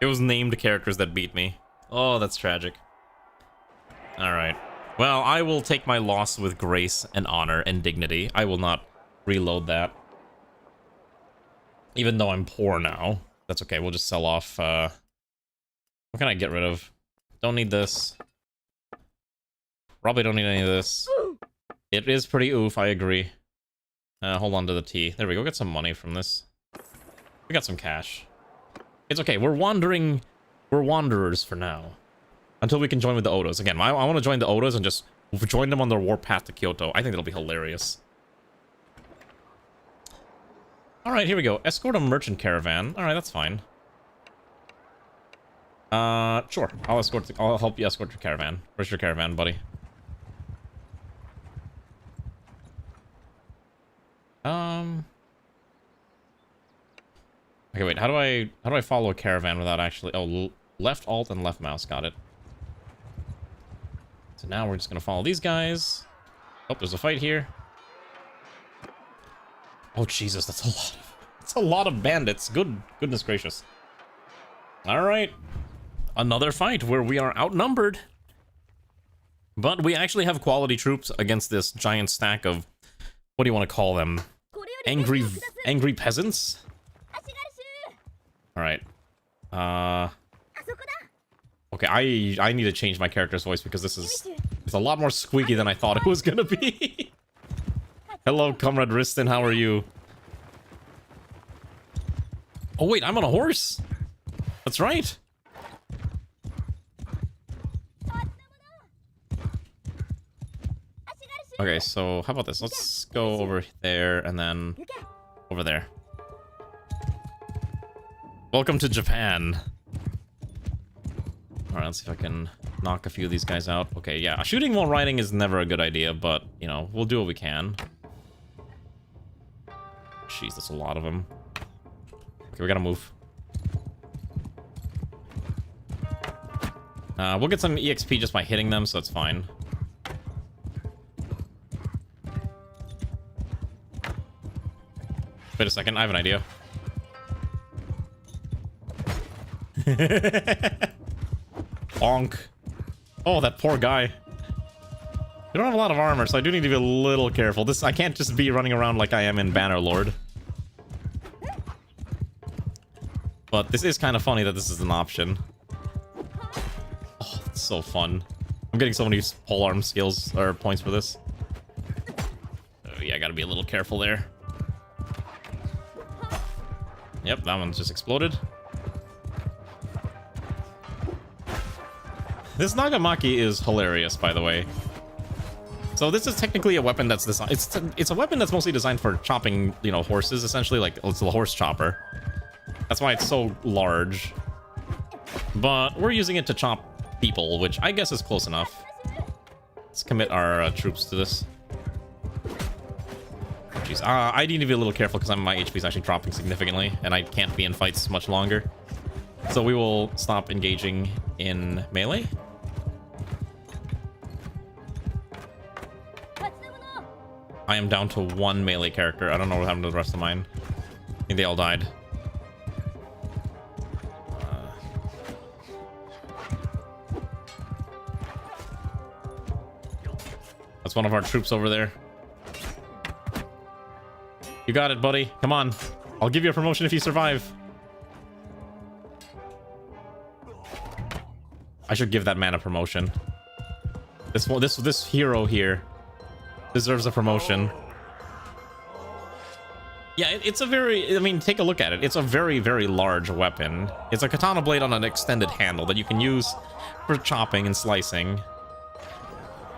It was named characters that beat me. Oh, that's tragic. Alright. Well, I will take my loss with grace and honor and dignity. I will not reload that. Even though I'm poor now. That's okay, we'll just sell off, what can I get rid of? Don't need this. Probably don't need any of this. It is pretty oof, I agree. Hold on to the T. There we go, get some money from this. We got some cash. It's okay, we're wandering... We're wanderers for now. Until we can join with the Odos. Again, I want to join the Odos and just join them on their warp path to Kyoto. I think that'll be hilarious. Alright, here we go. Escort a merchant caravan. Alright, that's fine. Sure. I'll help you escort your caravan. Where's your caravan, buddy? Okay, wait. How do I follow a caravan without actually... Oh, left alt and left mouse. Got it. So now we're just gonna follow these guys. Oh, there's a fight here. Oh, Jesus, that's a lot. That's a lot of bandits. Goodness gracious. All right. Another fight where we are outnumbered. But we actually have quality troops against this giant stack of... What do you want to call them? Angry peasants? Alright. Okay, I need to change my character's voice because this is... It's a lot more squeaky than I thought it was gonna be. Hello, Comrade Riston, how are you? Oh wait, I'm on a horse! That's right! Okay, so how about this? Let's go over there and then over there. Welcome to Japan. Alright, let's see if I can knock a few of these guys out. Okay, yeah, shooting while riding is never a good idea, but, you know, we'll do what we can. Jeez, that's a lot of them. Okay, we gotta move. We'll get some EXP just by hitting them, so that's fine. Wait a second, I have an idea. Bonk. Oh, that poor guy. We don't have a lot of armor, so I do need to be a little careful. I can't just be running around like I am in Bannerlord. But this is kind of funny that this is an option. Oh, it's so fun. I'm getting so many polearm skills or points for this. Oh yeah, I gotta be a little careful there. Yep, that one's just exploded. This Nagamaki is hilarious, by the way. So this is technically a weapon that's designed. It's a weapon that's mostly designed for chopping, you know, horses. Essentially, like it's a horse chopper. That's why it's so large. But we're using it to chop people, which I guess is close enough. Let's commit our troops to this. Jeez, I need to be a little careful because my HP is actually dropping significantly, and I can't be in fights much longer. So we will stop engaging in melee. I am down to one melee character. I don't know what happened to the rest of mine. I think they all died. That's one of our troops over there. You got it, buddy. Come on. I'll give you a promotion if you survive. I should give that man a promotion. This hero here deserves a promotion. Yeah, it's a very... I mean, take a look at it. It's a very, very large weapon. It's a katana blade on an extended handle that you can use for chopping and slicing.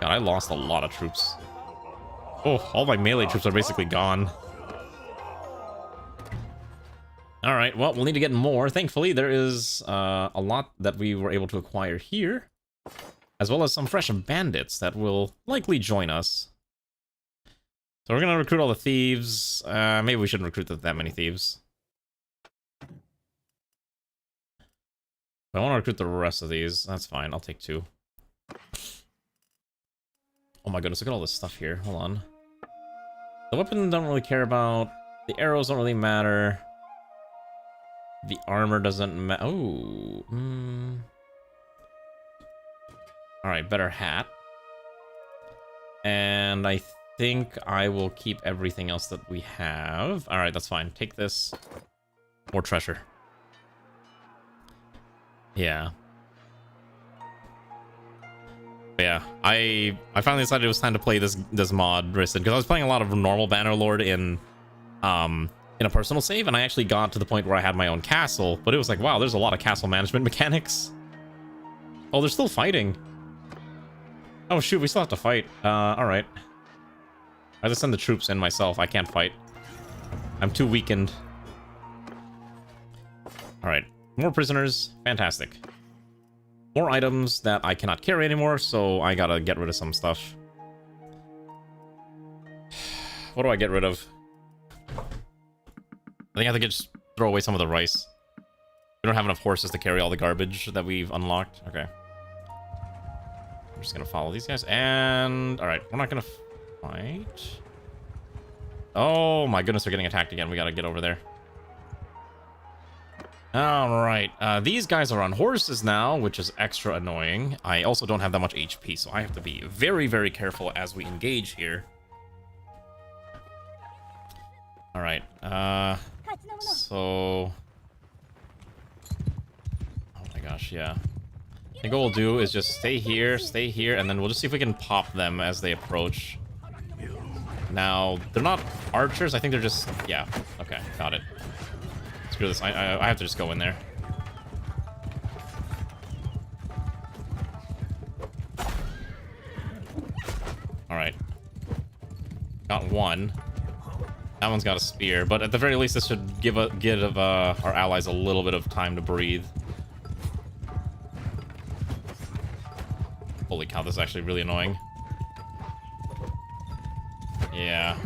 God, I lost a lot of troops. Oh, all my melee troops are basically gone. Alright, well, we'll need to get more. Thankfully, there is a lot that we were able to acquire here, as well as some fresh bandits that will likely join us. So we're going to recruit all the thieves. Maybe we shouldn't recruit that many thieves. I want to recruit the rest of these. That's fine. I'll take 2. Oh my goodness, look at all this stuff here. Hold on. The weapon don't really care about. The arrows don't really matter. The armor doesn't matter. Oh. Alright, better hat. And I think I will keep everything else that we have. Alright, that's fine. Take this. More treasure. Yeah. Yeah, I finally decided it was time to play this mod, Risten, because I was playing a lot of normal Bannerlord in a personal save, and I actually got to the point where I had my own castle, but it was like, wow, there's a lot of castle management mechanics. Oh, they're still fighting. Oh shoot, we still have to fight. Alright. I just send the troops in myself. I can't fight. I'm too weakened. Alright, more prisoners. Fantastic. More items that I cannot carry anymore, so I gotta get rid of some stuff. What do I get rid of? I think I have to just throw away some of the rice. We don't have enough horses to carry all the garbage that we've unlocked. Okay. I'm just gonna follow these guys, and... Alright, we're not gonna fight. Oh my goodness, they're getting attacked again. We gotta get over there. Alright, these guys are on horses now, which is extra annoying. I also don't have that much HP, so I have to be very, very careful as we engage here. Alright, so... Oh my gosh, yeah. I think what we'll do is just stay here, and then we'll just see if we can pop them as they approach. Now, they're not archers, I think they're just... Yeah, okay, got it. Screw this, I have to just go in there. Alright. Got one. That one's got a spear, but at the very least this should give our allies a little bit of time to breathe. Holy cow, this is actually really annoying. Yeah.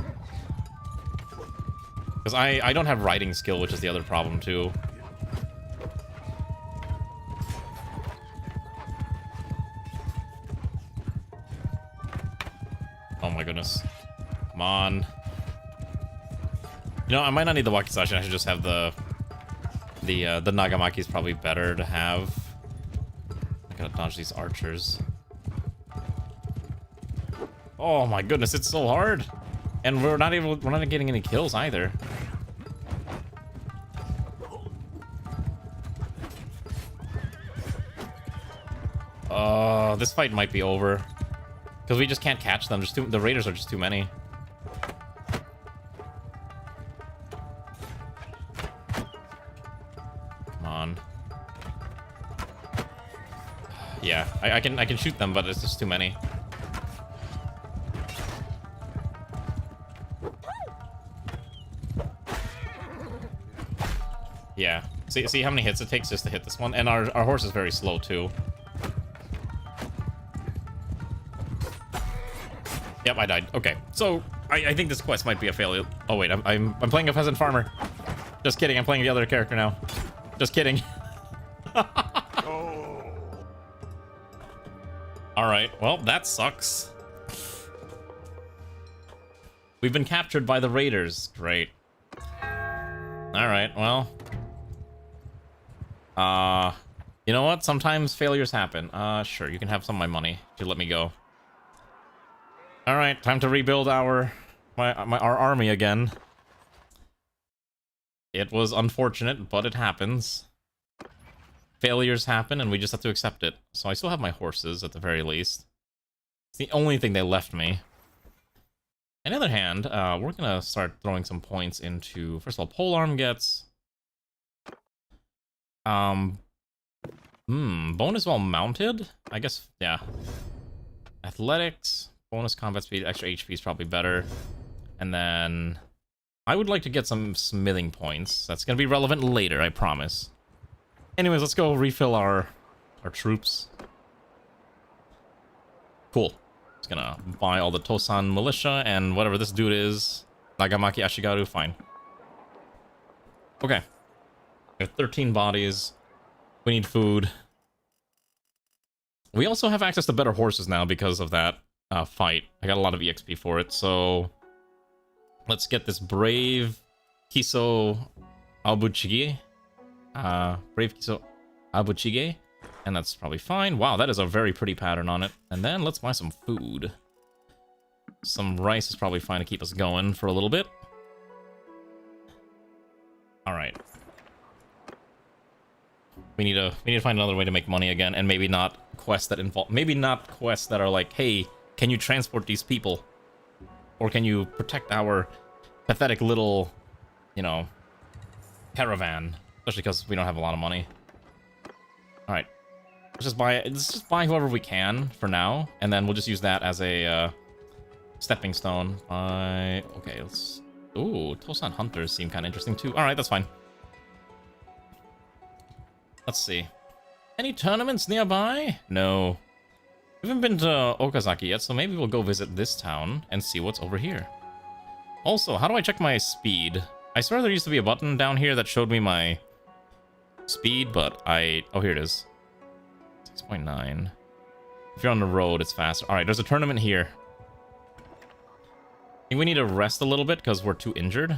Because I don't have riding skill, which is the other problem, too. Oh my goodness. Come on. You know, I might not need the Wakizashi, I should just have the The Nagamaki is probably better to have. I gotta dodge these archers. Oh my goodness, it's so hard. And we're not getting any kills either. This fight might be over. Because we just can't catch them. The raiders are just too many. Come on. Yeah, I can shoot them, but it's just too many. Yeah. See how many hits it takes just to hit this one? And our horse is very slow too. Yep, I died. Okay, so I think this quest might be a failure. Oh wait, I'm playing a peasant farmer. Just kidding, I'm playing the other character now. Just kidding. Alright, well, that sucks. We've been captured by the raiders. Great. Alright, well. You know what? Sometimes failures happen. Sure, you can have some of my money if you let me go. Alright, time to rebuild our army again. It was unfortunate, but it happens. Failures happen, and we just have to accept it. So I still have my horses, at the very least. It's the only thing they left me. On the other hand, we're gonna start throwing some points into... First of all, polearm gets... bonus while mounted? I guess, yeah. Athletics... Bonus combat speed, extra HP is probably better. And then... I would like to get some smithing points. That's going to be relevant later, I promise. Anyways, let's go refill our troops. Cool. Just gonna buy all the Tosan militia and whatever this dude is. Nagamaki Ashigaru, fine. Okay. We have 13 bodies. We need food. We also have access to better horses now because of that. Fight. I got a lot of EXP for it, so let's get this brave Kiso Abuchige. Brave Kiso Abuchige, and that's probably fine. Wow, that is a very pretty pattern on it. And then let's buy some food. Some rice is probably fine to keep us going for a little bit. All right. We need to find another way to make money again, and maybe not quests that involve, maybe not quests that are like, hey, can you transport these people? Or can you protect our pathetic little, you know, caravan? Especially because we don't have a lot of money. Alright. Let's just buy whoever we can for now, and then we'll just use that as a stepping stone. Okay, let's... Ooh, Tosan Hunters seem kind of interesting too. Alright, that's fine. Let's see. Any tournaments nearby? No. We haven't been to Okazaki yet, so maybe we'll go visit this town and see what's over here. Also, how do I check my speed? I swear there used to be a button down here that showed me my speed, but oh, here it is. 6.9. If you're on the road, it's faster. Alright, there's a tournament here. I think we need to rest a little bit because we're too injured.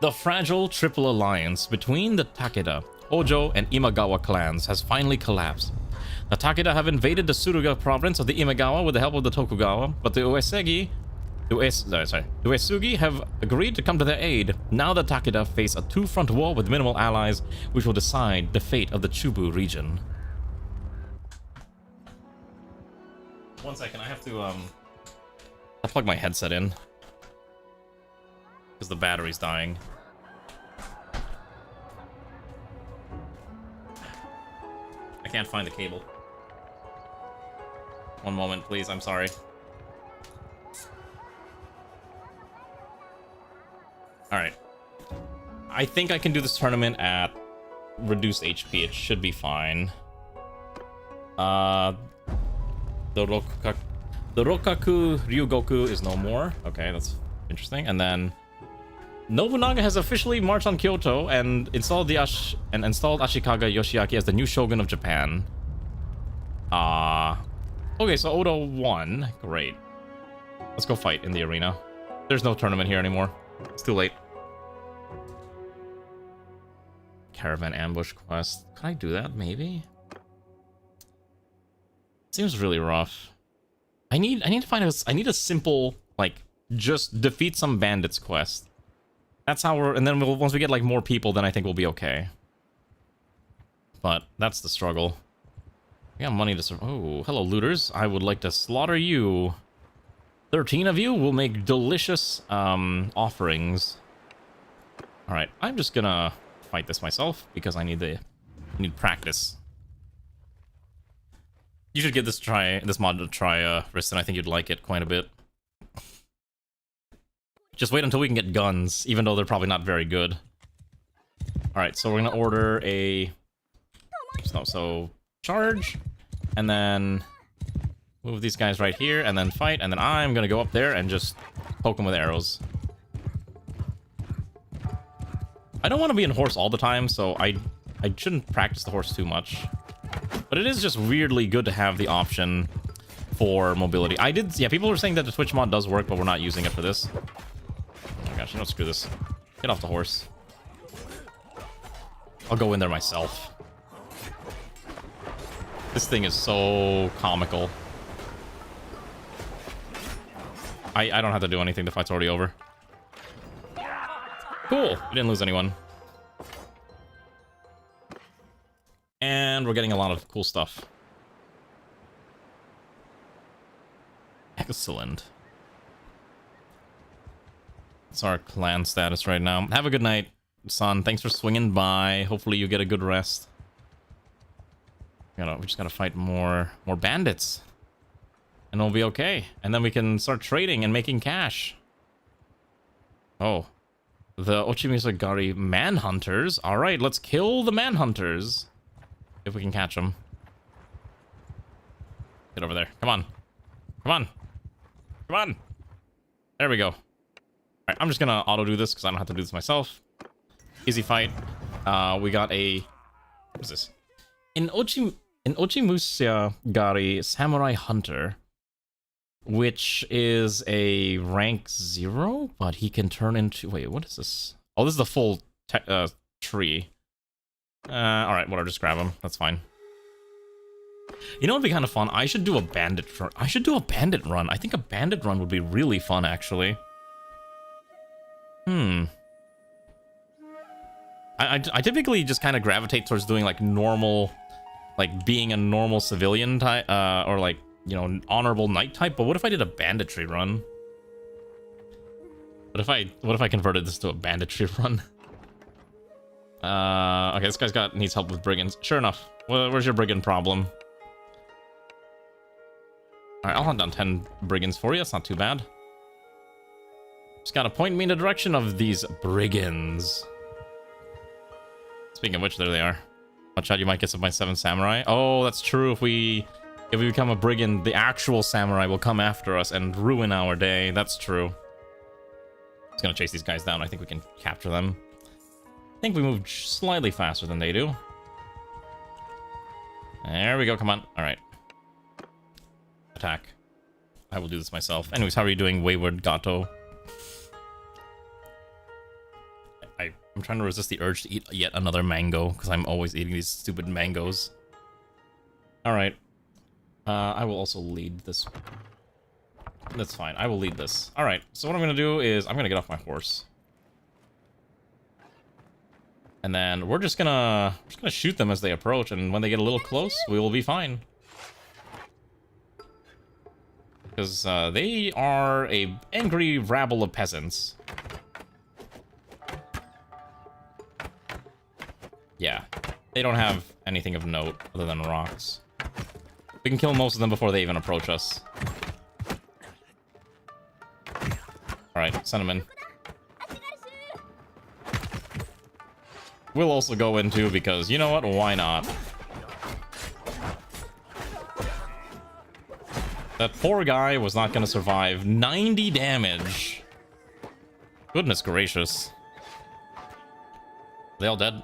The fragile triple alliance between the Takeda, Hojo, and Imagawa clans has finally collapsed. The Takeda have invaded the Suruga province of the Imagawa with the help of the Tokugawa, but the Uesugi have agreed to come to their aid. Now the Takeda face a two-front war with minimal allies, which will decide the fate of the Chubu region. 1 second, I have to I'll plug my headset in. Because the battery's dying. I can't find the cable. 1 moment, please. I'm sorry. Alright. I think I can do this tournament at reduced HP. It should be fine. The Rokaku Ryugoku is no more. Okay, that's interesting. And then Nobunaga has officially marched on Kyoto and installed Ashikaga Yoshiaki as the new shogun of Japan. Okay, so Oda won. Great. Let's go fight in the arena. There's no tournament here anymore. It's too late. Caravan ambush quest. Can I do that, maybe? Seems really rough. I need to find I need a simple, like, just defeat some bandits quest. That's how we're, and then once we get, like, more people, then I think we'll be okay. But that's the struggle. We got money to survive. Oh, hello, looters. I would like to slaughter you. 13 of you will make delicious, offerings. Alright, I'm just gonna fight this myself, because I need practice. You should give this mod a try, Riston. I think you'd like it quite a bit. Just wait until we can get guns, even though they're probably not very good. Alright, so we're gonna order a... So, charge, and then move these guys right here, and then fight, and then I'm gonna go up there and just poke them with arrows. I don't want to be in horse all the time, so I shouldn't practice the horse too much. But it is just weirdly good to have the option for mobility. Yeah, people were saying that the Twitch mod does work, but we're not using it for this. Oh my gosh, you know, screw this. Get off the horse. I'll go in there myself. This thing is so comical. I don't have to do anything, the fight's already over. Cool, we didn't lose anyone. And we're getting a lot of cool stuff. Excellent. That's our clan status right now. Have a good night, son. Thanks for swinging by. Hopefully you get a good rest. We just gotta fight more bandits. And we'll be okay. And then we can start trading and making cash. Oh. The Ochimisagari manhunters. Alright, let's kill the manhunters. If we can catch them. Get over there. Come on. Come on. Come on. There we go. Alright, I'm just gonna auto do this because I don't have to do this myself. Easy fight. We got a... What is this? In Ochimusagari Samurai Hunter, which is a rank 0, but he can turn into... Wait, what is this? Oh, this is the full tree. Alright, whatever, just grab him. That's fine. You know what would be kind of fun? I should do a bandit run. I think a bandit run would be really fun, actually. I typically just kind of gravitate towards doing, like, normal... Like, being a normal civilian type, or, like, you know, honorable knight type. But what if I did a banditry run? What if I converted this to a banditry run? Okay, this guy's needs help with brigands. Sure enough. Where's your brigand problem? Alright, I'll hunt down 10 brigands for you. That's not too bad. Just gotta point me in the direction of these brigands. Speaking of which, there they are. Watch out, you might get some of my 7 samurai. Oh, that's true. If we become a brigand, the actual samurai will come after us and ruin our day. That's true. Just gonna chase these guys down. I think we can capture them. I think we move slightly faster than they do. There we go. Come on. All right. Attack. I will do this myself. Anyways, how are you doing, Wayward Gato? I'm trying to resist the urge to eat yet another mango, because I'm always eating these stupid mangoes. Alright. I will also lead this. That's fine. I will lead this. Alright, so what I'm going to do is I'm going to get off my horse. And then we're just gonna shoot them as they approach, and when they get a little close, we will be fine. Because they are a angry rabble of peasants. Yeah, they don't have anything of note other than rocks. We can kill most of them before they even approach us. Alright, send them in. We'll also go in too, because you know what? Why not? That poor guy was not going to survive. 90 damage. Goodness gracious. Are they all dead?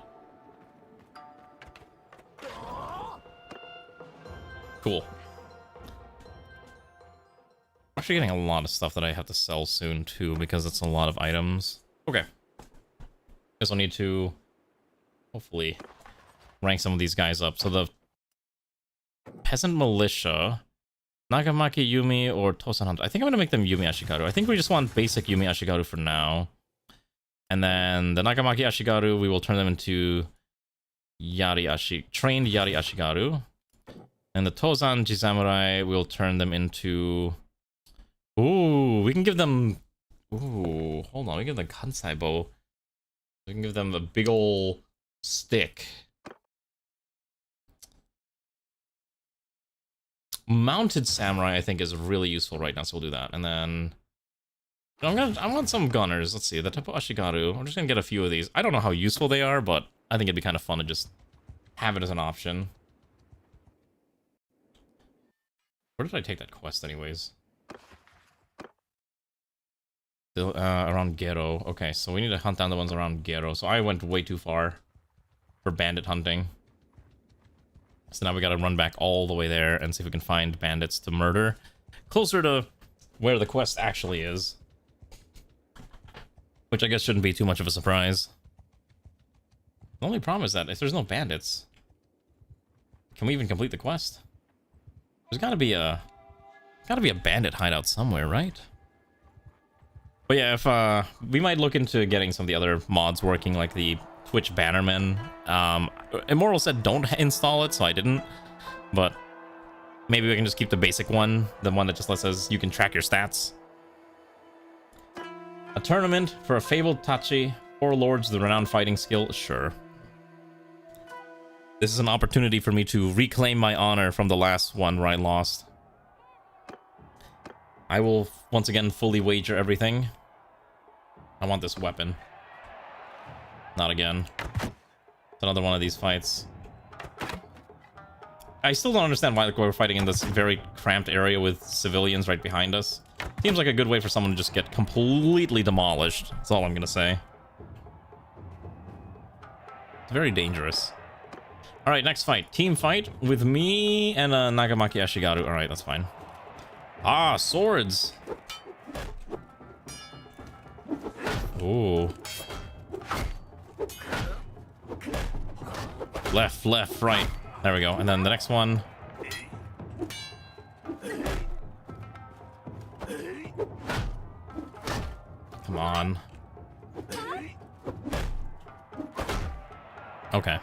Cool. Actually getting a lot of stuff that I have to sell soon too, because it's a lot of items. Okay. Guess I'll need to hopefully rank some of these guys up. So the Peasant Militia, Nagamaki Yumi, or Tosan Hunter. I think I'm gonna make them Yumi Ashigaru. I think we just want basic Yumi Ashigaru for now. And then the Nagamaki Ashigaru, we will turn them into trained Yari Ashigaru. And the Tozan Jisamurai, we'll turn them into... Ooh, we can give them... Ooh, hold on, we can give them Kansai Bow. We can give them a big ol' stick. Mounted Samurai, I think, is really useful right now, so we'll do that. And then... I want some gunners. Let's see, the Teppo Ashigaru. I'm just gonna get a few of these. I don't know how useful they are, but I think it'd be kind of fun to just have it as an option. Where did I take that quest, anyways? Still, around Gero. Okay, so we need to hunt down the ones around Gero. So I went way too far for bandit hunting. So now we gotta run back all the way there and see if we can find bandits to murder. Closer to where the quest actually is. Which I guess shouldn't be too much of a surprise. The only problem is that if there's no bandits, can we even complete the quest? There's gotta be a bandit hideout somewhere, right? But yeah, if we might look into getting some of the other mods working, like the Twitch Bannerman. Immoral said don't install it, so I didn't. But maybe we can just keep the basic one, the one that just lets us, you can track your stats. A tournament for a fabled Tachi, 4 lords, the renowned fighting skill, sure. This is an opportunity for me to reclaim my honor from the last one where I lost. I will once again fully wager everything. I want this weapon. Not again. It's another one of these fights. I still don't understand why we're fighting in this very cramped area with civilians right behind us. Seems like a good way for someone to just get completely demolished. That's all I'm gonna say. It's very dangerous. Alright, next fight. Team fight with me and Nagamaki Ashigaru. Alright, that's fine. Ah, swords! Ooh. Left, left, right. There we go. And then the next one. Come on. Okay.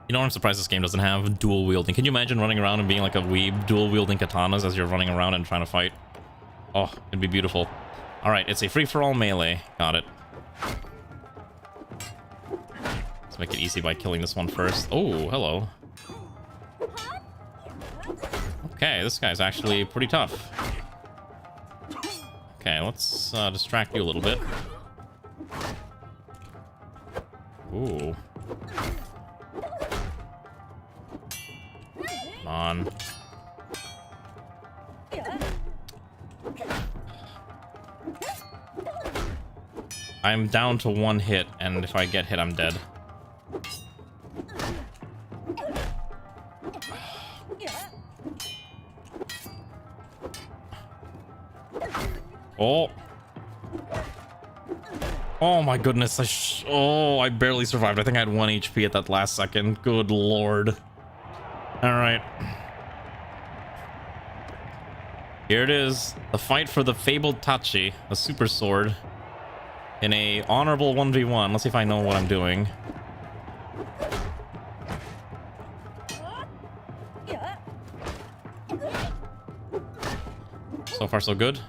You know, I'm surprised this game doesn't have dual wielding. Can you imagine running around and being like a weeb, dual wielding katanas as you're running around and trying to fight? Oh, it'd be beautiful. Alright, it's a free-for-all melee. Got it. Let's make it easy by killing this one first. Oh, hello. Okay, this guy's actually pretty tough. Okay, let's distract you a little bit. Ooh. Come on. I'm down to 1 hit, and if I get hit, I'm dead. Oh. Oh my goodness. I barely survived. I think I had 1 HP at that last second. Good lord. Alright. Here it is. The fight for the fabled Tachi, a super sword. In a honorable 1v1. Let's see if I know what I'm doing. So far, so good.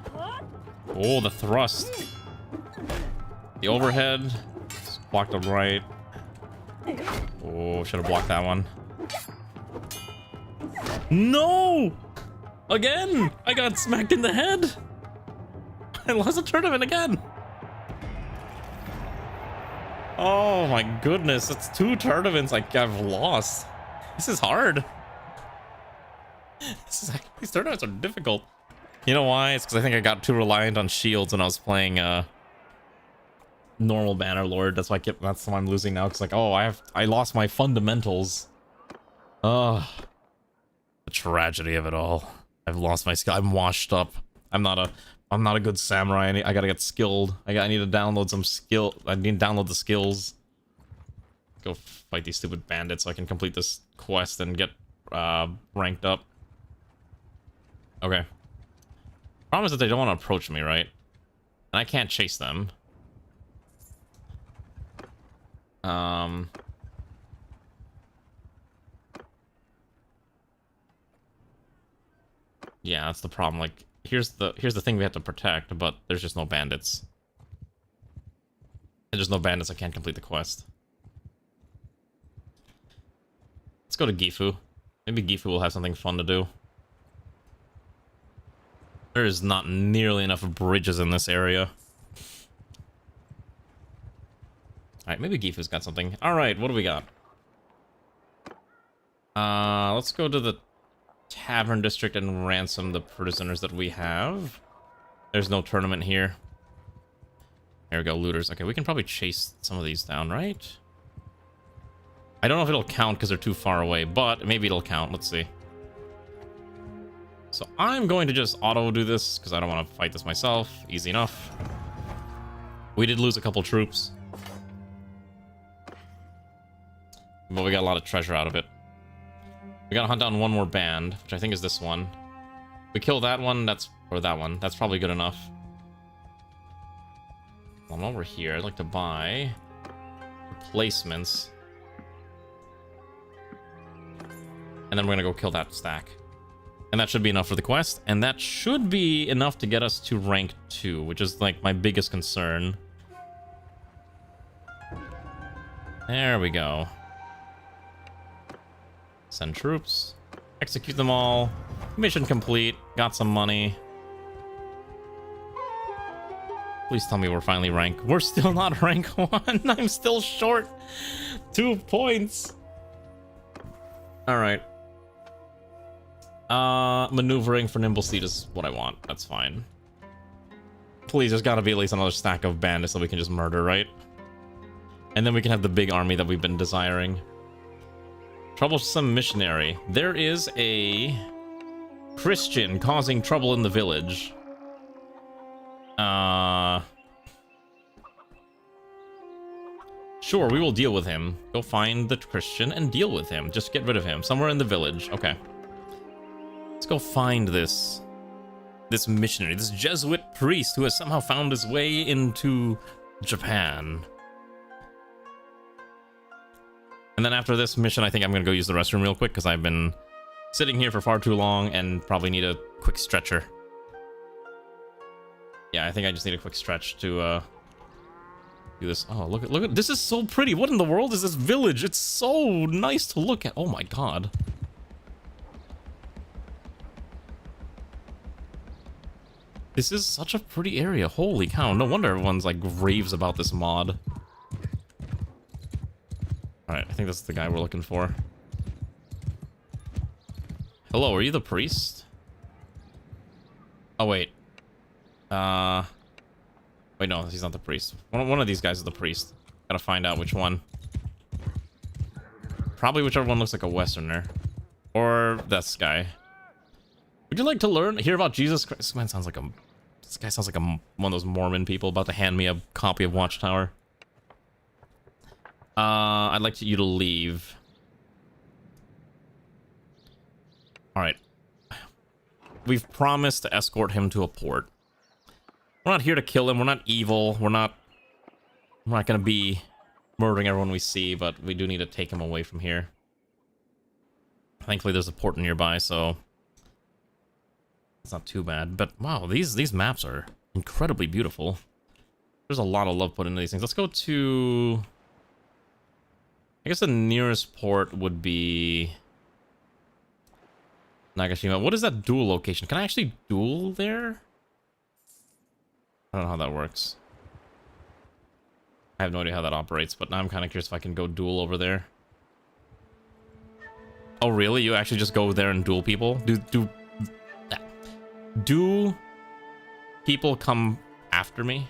Oh, the thrust. The overhead. Blocked the right. Oh, should have blocked that one. No! Again! I got smacked in the head! I lost a tournament again! Oh my goodness, that's 2 tournaments I've lost. This is hard. These tournaments are difficult. You know why? It's because I think I got too reliant on shields when I was playing normal Bannerlord. That's why that's why I'm losing now. Because I lost my fundamentals. Oh, the tragedy of it all. I've lost my skill. I'm washed up. I'm not a I'm not a good samurai. I gotta get skilled. I need to download some skill. I need to download the skills. Go fight these stupid bandits so I can complete this quest and get ranked up. Okay. Problem is that they don't want to approach me, right? And I can't chase them. Yeah, that's the problem. Like, here's the thing we have to protect, but there's just no bandits. There's just no bandits. I can't complete the quest. Let's go to Gifu. Maybe Gifu will have something fun to do. There is not nearly enough bridges in this area. Alright, maybe Gifu's got something. Alright, what do we got? Let's go to the Tavern District and ransom the prisoners that we have. There's no tournament here. There we go, looters. Okay, we can probably chase some of these down, right? I don't know if it'll count because they're too far away, but maybe it'll count. Let's see. So I'm going to just auto do this because I don't want to fight this myself. Easy enough. We did lose a couple troops, but we got a lot of treasure out of it. We gotta hunt down one more band, which I think is this one. We kill that one, or that one. That's probably good enough. Well, while we're here, I'd like to buy replacements. And then we're gonna go kill that stack. And that should be enough for the quest. And that should be enough to get us to rank 2, which is like my biggest concern. There we go. Send troops. Execute them all. Mission complete. Got some money. Please tell me we're finally rank. We're still not rank 1. I'm still short 2 points. Alright. Maneuvering for nimble seat is what I want. That's fine. Please, there's gotta be at least another stack of bandits that we can just murder, right? And then we can have the big army that we've been desiring. Troublesome missionary. There is a Christian causing trouble in the village. Sure, we will deal with him. Go find the Christian and deal with him. Just get rid of him. Somewhere in the village. Okay. Let's go find this missionary, this Jesuit priest who has somehow found his way into Japan. And then after this mission, I think I'm going to go use the restroom real quick because I've been sitting here for far too long and probably need a quick stretcher. Yeah, I think I just need a quick stretch to do this. Oh, look at this is so pretty. What in the world is this village? It's so nice to look at. Oh my god. This is such a pretty area. Holy cow. No wonder everyone's like raves about this mod. Alright, I think that's the guy we're looking for. Hello, are you the priest? Oh, wait. Wait, no, he's not the priest. One of these guys is the priest. Gotta find out which one. Probably whichever one looks like a Westerner. Or this guy. Would you like to hear about Jesus Christ? This guy sounds like one of those Mormon people about to hand me a copy of Watchtower. I'd like you to leave. Alright. We've promised to escort him to a port. We're not here to kill him. We're not evil. We're not gonna be murdering everyone we see, but we do need to take him away from here. Thankfully, there's a port nearby, so it's not too bad. But wow, these maps are incredibly beautiful. There's a lot of love put into these things. Let's go to... I guess the nearest port would be Nagashima. What is that duel location? Can I actually duel there? I don't know how that works. I have no idea how that operates, but now I'm kind of curious if I can go duel over there. Oh, really? You actually just go there and duel people? Do people come after me?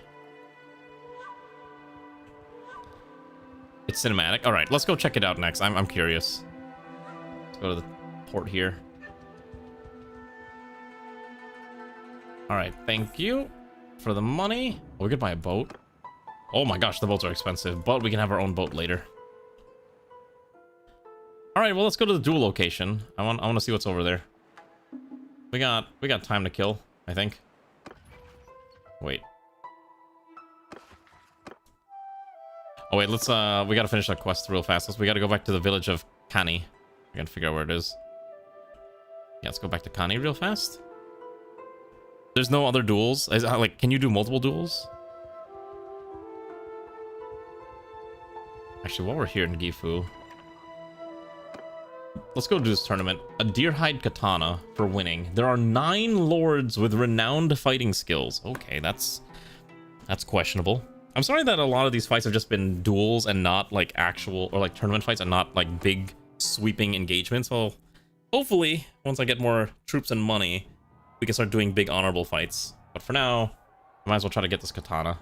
It's cinematic. All right, let's go check it out next. I'm curious. Let's go to the port here. All right, thank you. for the money. Oh, we could buy a boat. Oh my gosh, the boats are expensive, but we can have our own boat later. All right, well, let's go to the duel location. I want to see what's over there. We got time to kill, I think. Wait. Oh wait, let's we gotta finish that quest real fast. We gotta go back to the village of Kani. I gotta figure out where it is. Yeah, let's go back to Kani real fast. There's no other duels. Like, can you do multiple duels? Actually, while we're here in Gifu, let's go do this tournament. A deerhide katana for winning. There are 9 lords with renowned fighting skills. Okay, that's questionable. I'm sorry that a lot of these fights have just been duels and not like actual or like tournament fights and not like big sweeping engagements. Well, hopefully once I get more troops and money, we can start doing big honorable fights. But for now, I might as well try to get this katana.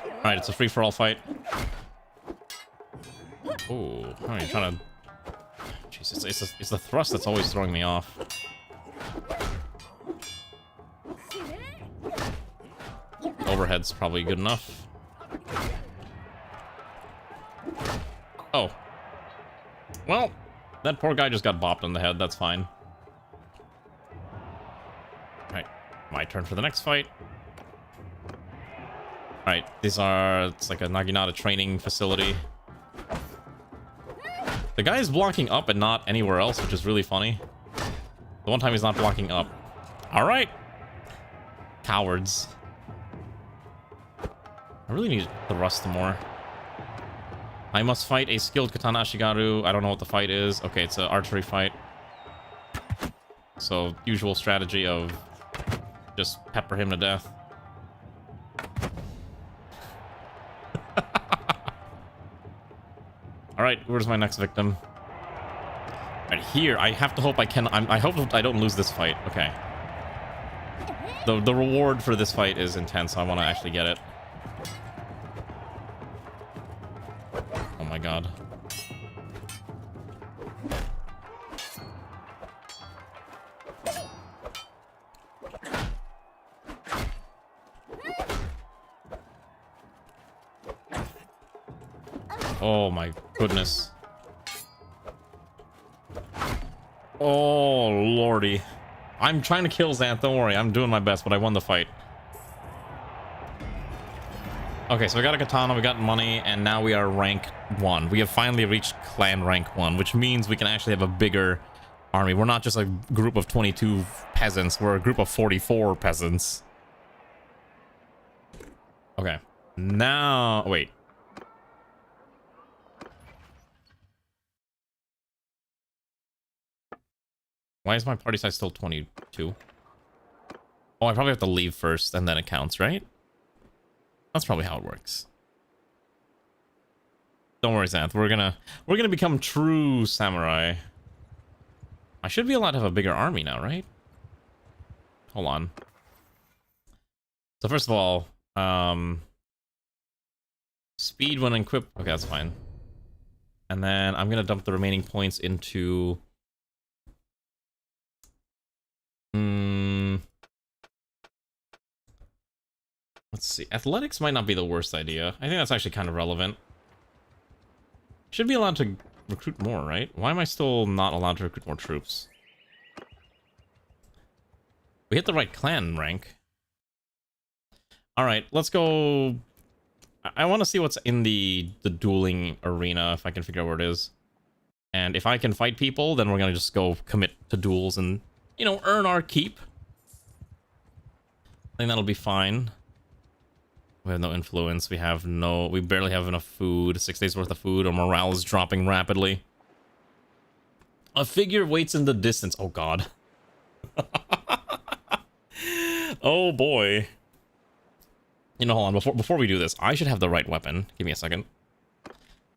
All right, it's a free-for-all fight. Oh, how are you trying to... Jesus, it's the thrust that's always throwing me off. Overhead's probably good enough. Oh. Well, that poor guy just got bopped on the head. That's fine. Alright, my turn for the next fight. Alright, these are... It's like a Naginata training facility. The guy is blocking up and not anywhere else, which is really funny. The one time he's not blocking up. Alright. Cowards. I really need to thrust more. I must fight a skilled katana ashigaru. I don't know what the fight is. Okay, it's an archery fight. So, usual strategy of just pepper him to death. Alright, where's my next victim? Right here, I have to hope I can... I hope I don't lose this fight. Okay. The reward for this fight is intense, so I want to actually get it. Oh my god. Oh my goodness. Oh lordy. I'm trying to kill Xanth, don't worry. I'm doing my best, but I won the fight. Okay, so we got a katana, we got money, and now we are rank 1. We have finally reached clan rank 1, which means we can actually have a bigger army. We're not just a group of 22 peasants, we're a group of 44 peasants. Okay. Now... Wait. Why is my party size still 22? Oh, I probably have to leave first, and then it counts, right? That's probably how it works. Don't worry, Xanth. We're gonna become true samurai. I should be allowed to have a bigger army now, right? Hold on. So first of all, speed when equipped. Okay, that's fine. And then I'm gonna dump the remaining points into. Let's see. Athletics might not be the worst idea. I think that's actually kind of relevant. Should be allowed to recruit more, right? Why am I still not allowed to recruit more troops? We hit the right clan rank. Alright, let's go... I want to see what's in the dueling arena, if I can figure out where it is. And if I can fight people, then we're gonna just go commit to duels and, you know, earn our keep. I think that'll be fine. We have no influence. We barely have enough food. 6 days worth of food. Our morale is dropping rapidly. A figure waits in the distance. Oh god. Oh boy. You know, hold on. Before we do this, I should have the right weapon. Give me a second.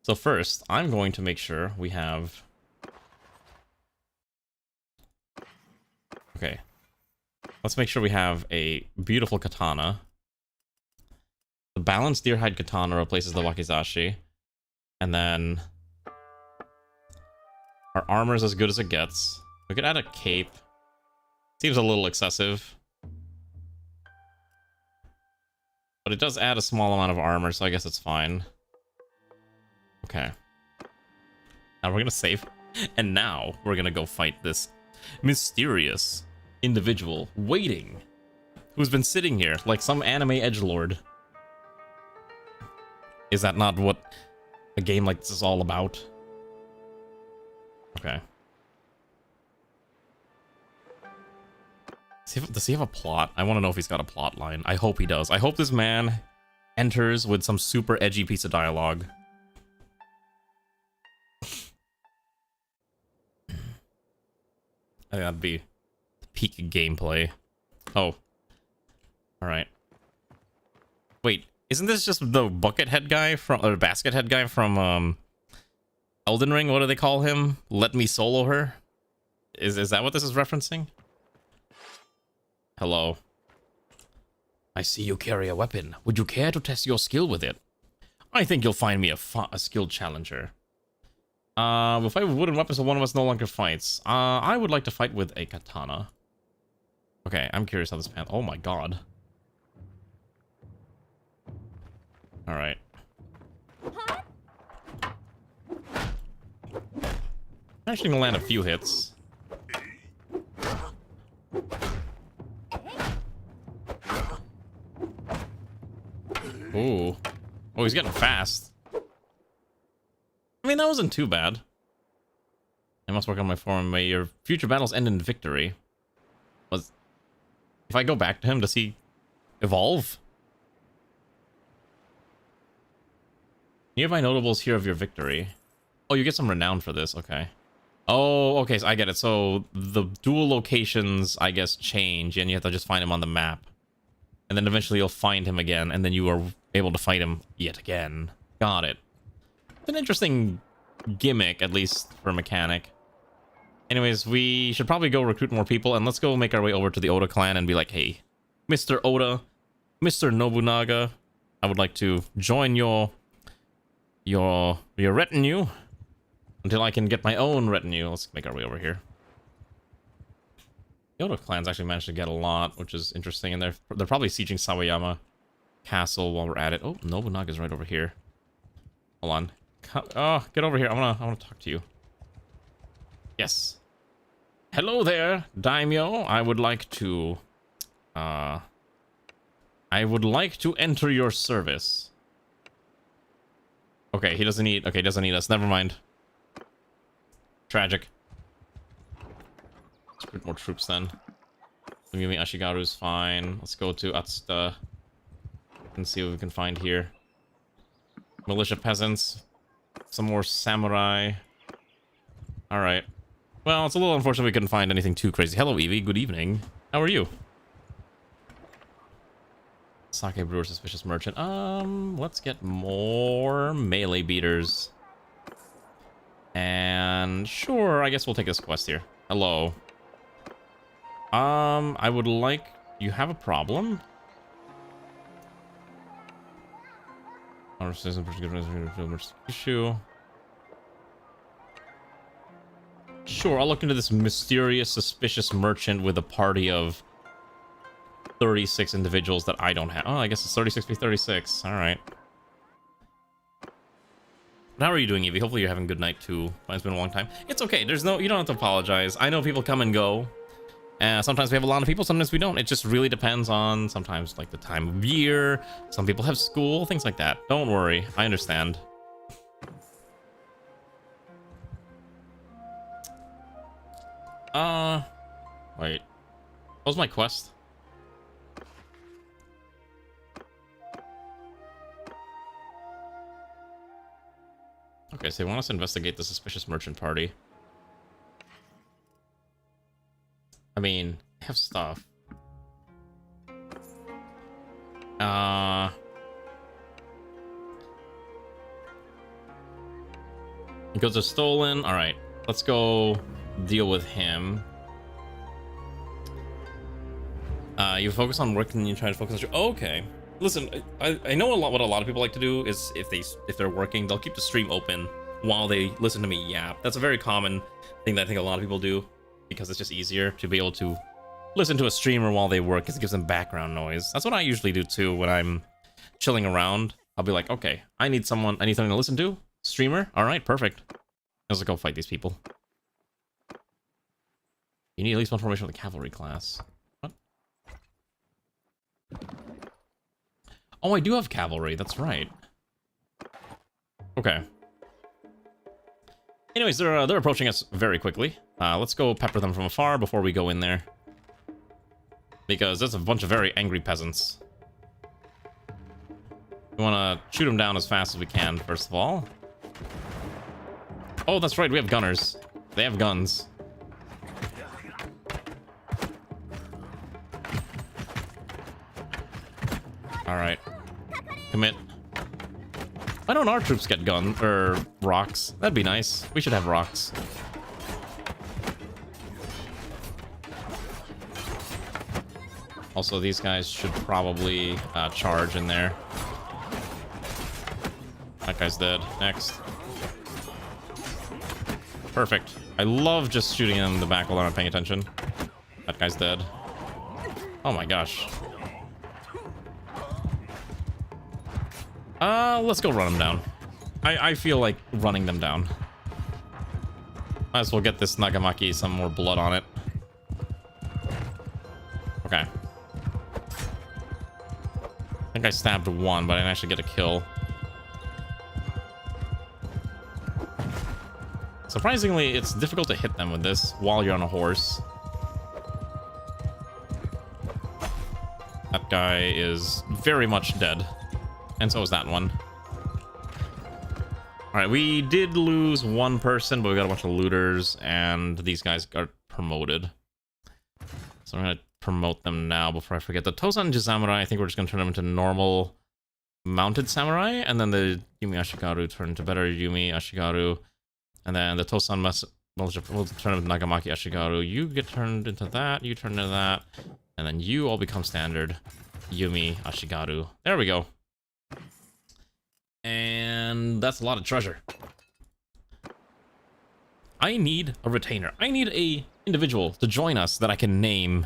So first, I'm going to make sure we have... Okay. Let's make sure we have a beautiful katana. The balanced deerhide katana replaces the wakizashi. And then... our armor is as good as it gets. We could add a cape. Seems a little excessive. But it does add a small amount of armor, so I guess it's fine. Okay. Now we're gonna save. And now we're gonna go fight this mysterious individual waiting, who's been sitting here like some anime edgelord. Is that not what a game like this is all about? Okay. Does he have a plot? I want to know if he's got a plot line. I hope he does. I hope this man enters with some super edgy piece of dialogue. I think that'd be the peak gameplay. Oh. Alright. Wait, isn't this just the bucket head guy from, or basket head guy from, Elden Ring? What do they call him? Let me solo her? Is that what this is referencing? Hello. I see you carry a weapon. Would you care to test your skill with it? I think you'll find me a skilled challenger. We'll fight with wooden weapons so one of us no longer fights. I would like to fight with a katana. Okay, I'm curious how this pan. Oh my god. Alright. I'm actually gonna land a few hits. Ooh. Oh, he's getting fast. I mean, that wasn't too bad. I must work on my form. May your future battles end in victory. If I go back to him, does he evolve? Nearby notables hear of your victory. Oh, you get some renown for this. Okay. Oh, okay, so I get it. So the dual locations, I guess, change, and you have to just find him on the map. And then eventually you'll find him again, and then you are able to fight him yet again. Got it. It's an interesting gimmick, at least for a mechanic. Anyways, we should probably go recruit more people, and let's go make our way over to the Oda clan and be like, hey, Mr. Oda, Mr. Nobunaga, I would like to join your retinue until I can get my own retinue. Let's make our way over here. The Oda clans actually managed to get a lot, which is interesting, and they're probably sieging Sawayama Castle while we're at it. Oh, Nobunaga's right over here. Hold on. Oh, get over here. I wanna talk to you. Yes. Hello there, Daimyo. I would like to enter your service. Okay, he doesn't need us. Never mind. Tragic. Let's put more troops then. Maybe Ashigaru's fine. Let's go to Atsuta and see what we can find here. Militia peasants. Some more samurai. Alright. Well, it's a little unfortunate we couldn't find anything too crazy. Hello, Evie. Good evening. How are you? Sake brewer, suspicious merchant. Let's get more melee beaters. And sure, I guess we'll take this quest here. Hello. I would like... You have a problem? Issue. Sure, I'll look into this mysterious, suspicious merchant with a party of 36 individuals that I don't have. Oh, I guess it's 36 v 36. All right. How are you doing, Evie? Hopefully you're having a good night too. It's been a long time. It's okay. You don't have to apologize. I know people come and go. Sometimes we have a lot of people, sometimes we don't. It just really depends on sometimes like the time of year. Some people have school, things like that. Don't worry. I understand. Wait. What was my quest? Okay, so they want us to investigate the suspicious merchant party. I mean, I have stuff. Goods are stolen. All right, let's go deal with him. You focus on work and you try to focus on your... Oh, okay. Listen, I know what a lot of people like to do is if they're working, they'll keep the stream open while they listen to me yap. That's a very common thing that I think a lot of people do because it's just easier to be able to listen to a streamer while they work because it gives them background noise. That's what I usually do too when I'm chilling around, I'll be like, okay, I need something to listen to. Streamer? Alright, perfect. Let's go fight these people. You need at least one formation of the cavalry class. What? Oh, I do have cavalry, that's right. Okay. Anyways, they're approaching us very quickly. Let's go pepper them from afar before we go in there. Because there's a bunch of very angry peasants. We want to shoot them down as fast as we can, first of all. Oh, that's right, we have gunners. They have guns. Alright. Commit. Why don't our troops get rocks? That'd be nice. We should have rocks. Also, these guys should probably charge in there. That guy's dead. Next. Perfect. I love just shooting them in the back while they're not paying attention. That guy's dead. Oh my gosh. Let's go run them down. I feel like running them down. Might as well get this Nagamaki some more blood on it. Okay. I think I stabbed one, but I didn't actually get a kill. Surprisingly, it's difficult to hit them with this while you're on a horse. That guy is very much dead. And so is that one. Alright, we did lose one person, but we got a bunch of looters, and these guys got promoted. So I'm going to promote them now before I forget. The Tosan Samurai, I think we're just going to turn them into normal mounted samurai, and then the Yumi Ashigaru turn into better Yumi Ashigaru. And then the Tosan we'll turn into Nagamaki Ashigaru. You get turned into that, you turn into that, and then you all become standard Yumi Ashigaru. There we go. And that's a lot of treasure. I need a retainer. I need a individual to join us that I can name.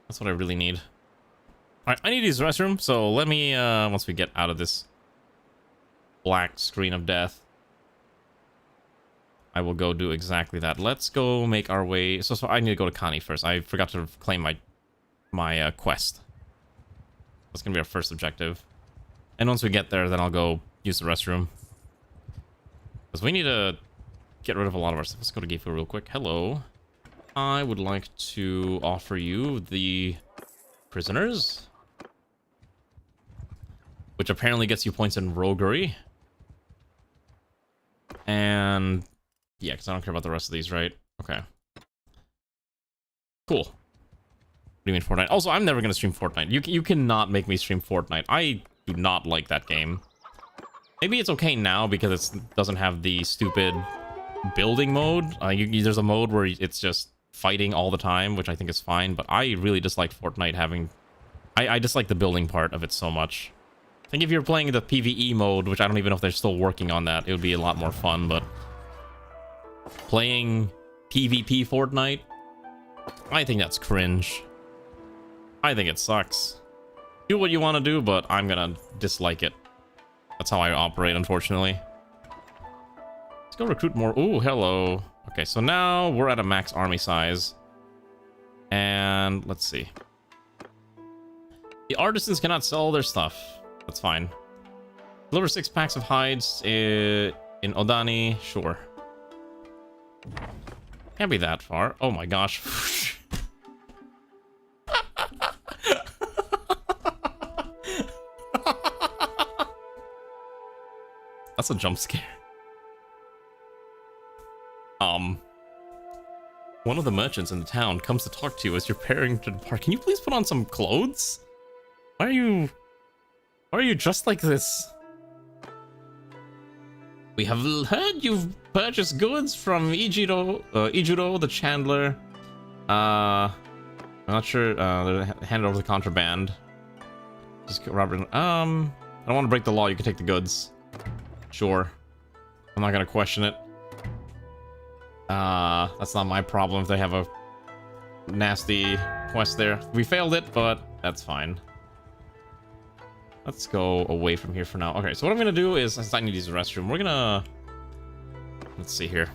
That's what I really need. Alright, I need to use the restroom, so let me, once we get out of this black screen of death, I will go do exactly that. Let's go make our way... So I need to go to Kani first. I forgot to claim my quest. That's gonna be our first objective. And once we get there, then I'll go use the restroom. Because we need to get rid of a lot of our stuff. Let's go to Gifu real quick. Hello. I would like to offer you the prisoners. Which apparently gets you points in roguery. And... yeah, because I don't care about the rest of these, right? Okay. Cool. What do you mean Fortnite? Also, I'm never going to stream Fortnite. You cannot make me stream Fortnite. I do not like that game. Maybe it's okay now because it doesn't have the stupid building mode. There's a mode where it's just fighting all the time, which I think is fine. But I really dislike Fortnite having... I dislike the building part of it so much. I think if you're playing the PvE mode, which I don't even know if they're still working on that, it would be a lot more fun. But playing PvP Fortnite, I think that's cringe. I think it sucks. Do what you want to do, but I'm gonna dislike it. That's how I operate, unfortunately. Let's go recruit more. Ooh, hello. Okay, so now we're at a max army size. And let's see. The artisans cannot sell their stuff. That's fine. Deliver 6 packs of hides in Odani. Sure. Can't be that far. Oh my gosh. That's a jump scare. One of the merchants in the town comes to talk to you as you're preparing to depart. Can you please put on some clothes? Why are you dressed like this? We have heard you've purchased goods from Ijiro the Chandler. I'm not sure. Hand over the contraband. Just Robert. I don't want to break the law. You can take the goods. Sure. I'm not gonna question it. That's not my problem if they have a nasty quest there. We failed it, but that's fine. Let's go away from here for now. Okay, so what I'm gonna do is, since I need to use the restroom, we're gonna... Let's see here.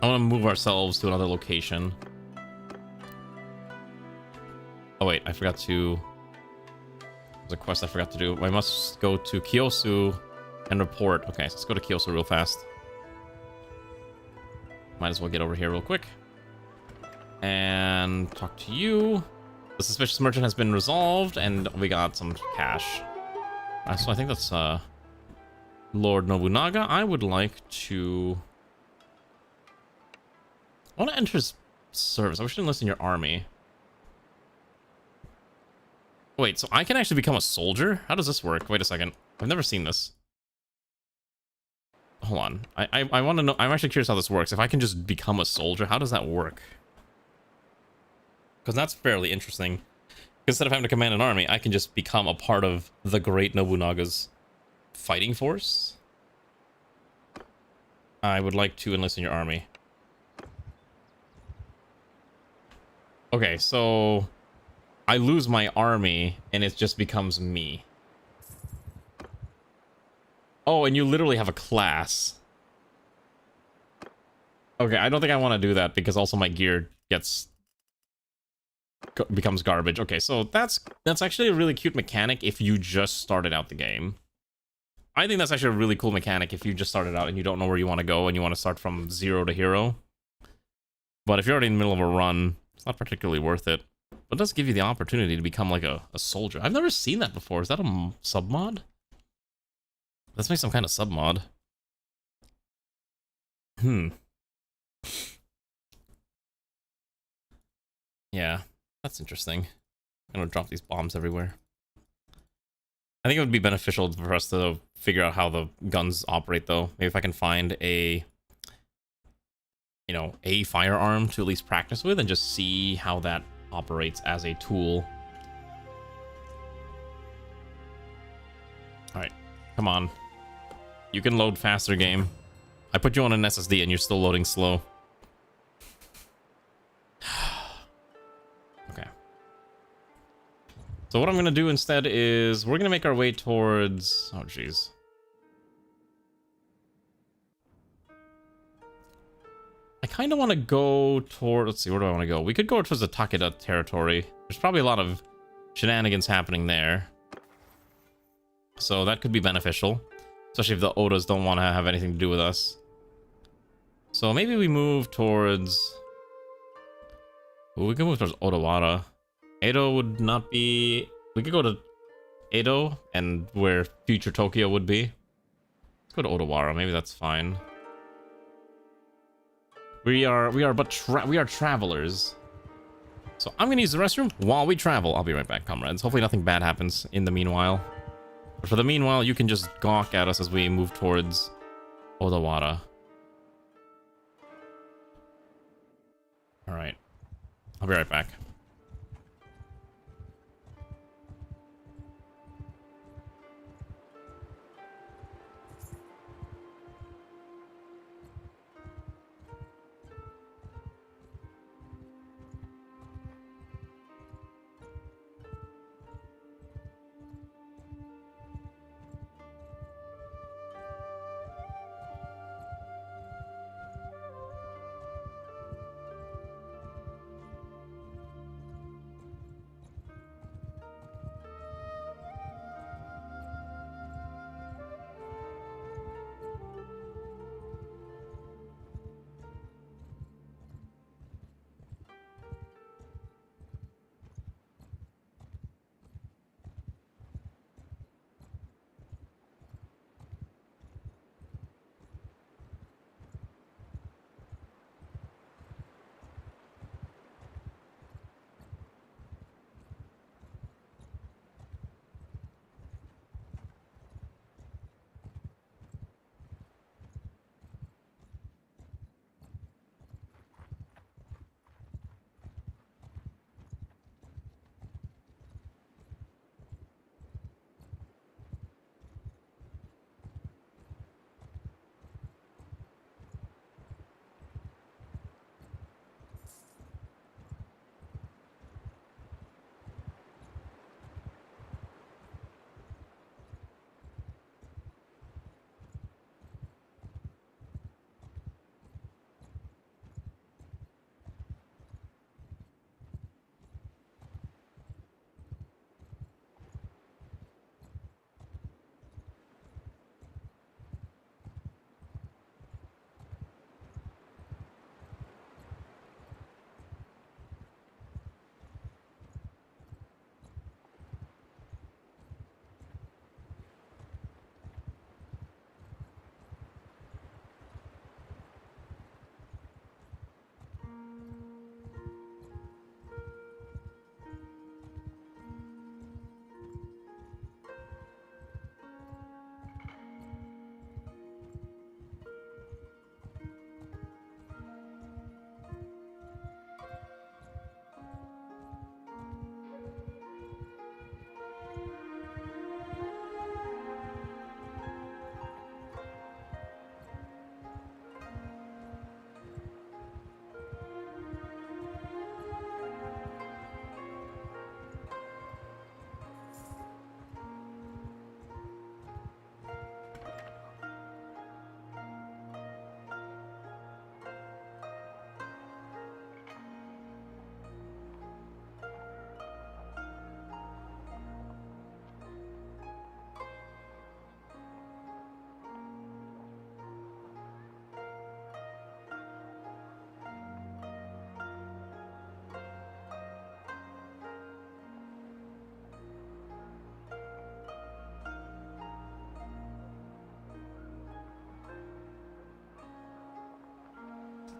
I want to move ourselves to another location. Oh wait, I forgot to... There's a quest I forgot to do. I must go to Kyosu and report. Okay, so let's go to Kyosu real fast. Might as well get over here real quick. And talk to you. The suspicious merchant has been resolved, and we got some cash. So I think that's Lord Nobunaga. I would like to... I want to enter his service. I wish to enlist in your army. Wait, so I can actually become a soldier? How does this work? Wait a second. I've never seen this. Hold on. I want to know. I'm actually curious how this works. If I can just become a soldier, how does that work? Because that's fairly interesting. Instead of having to command an army, I can just become a part of the great Nobunaga's fighting force. I would like to enlist in your army. Okay, so I lose my army and it just becomes me. Oh, and you literally have a class. Okay, I don't think I want to do that because also my gear becomes garbage. Okay, so that's actually a really cute mechanic if you just started out the game. I think that's actually a really cool mechanic if you just started out and you don't know where you want to go and you want to start from 0 to hero. But if you're already in the middle of a run, it's not particularly worth it. But it does give you the opportunity to become like a soldier. I've never seen that before. Is that a sub mod? Let's make some kind of sub mod. Yeah, that's interesting. I'm gonna drop these bombs everywhere. I think it would be beneficial for us to figure out how the guns operate, though. Maybe if I can find a, you know, a firearm to at least practice with and just see how that operates as a tool. All right, come on. You can load faster, game. I put you on an SSD and you're still loading slow. Okay. So what I'm going to do instead is we're going to make our way towards... Oh, jeez. I kind of want to go toward... Let's see, where do I want to go? We could go towards the Takeda territory. There's probably a lot of shenanigans happening there. So that could be beneficial. Especially if the Odas don't want to have anything to do with us. So maybe we move towards... Ooh, we can move towards Odawara. Edo would not be... We could go to Edo and where future Tokyo would be. Let's go to Odawara. Maybe that's fine. We are travelers. So I'm gonna use the restroom while we travel. I'll be right back, comrades. Hopefully nothing bad happens in the meanwhile. But for the meanwhile, you can just gawk at us as we move towards Odawara. All right. I'll be right back.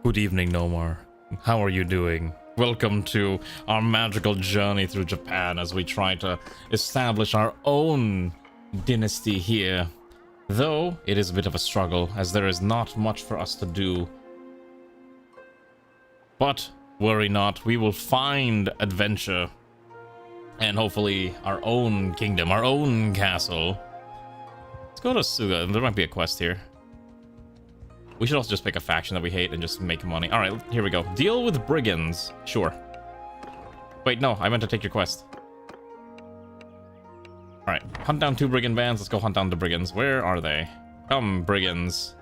Good evening, Nomar. How are you doing? Welcome to our magical journey through Japan as we try to establish our own dynasty here. Though it is a bit of a struggle, as there is not much for us to do. But worry not, we will find adventure. And hopefully our own kingdom, our own castle. Let's go to Suga. There might be a quest here. We should also just pick a faction that we hate and just make money. Alright, here we go. Deal with brigands. Sure. Wait, no, I meant to take your quest. Alright, hunt down 2 brigand bands. Let's go hunt down the brigands. Where are they? Come, brigands.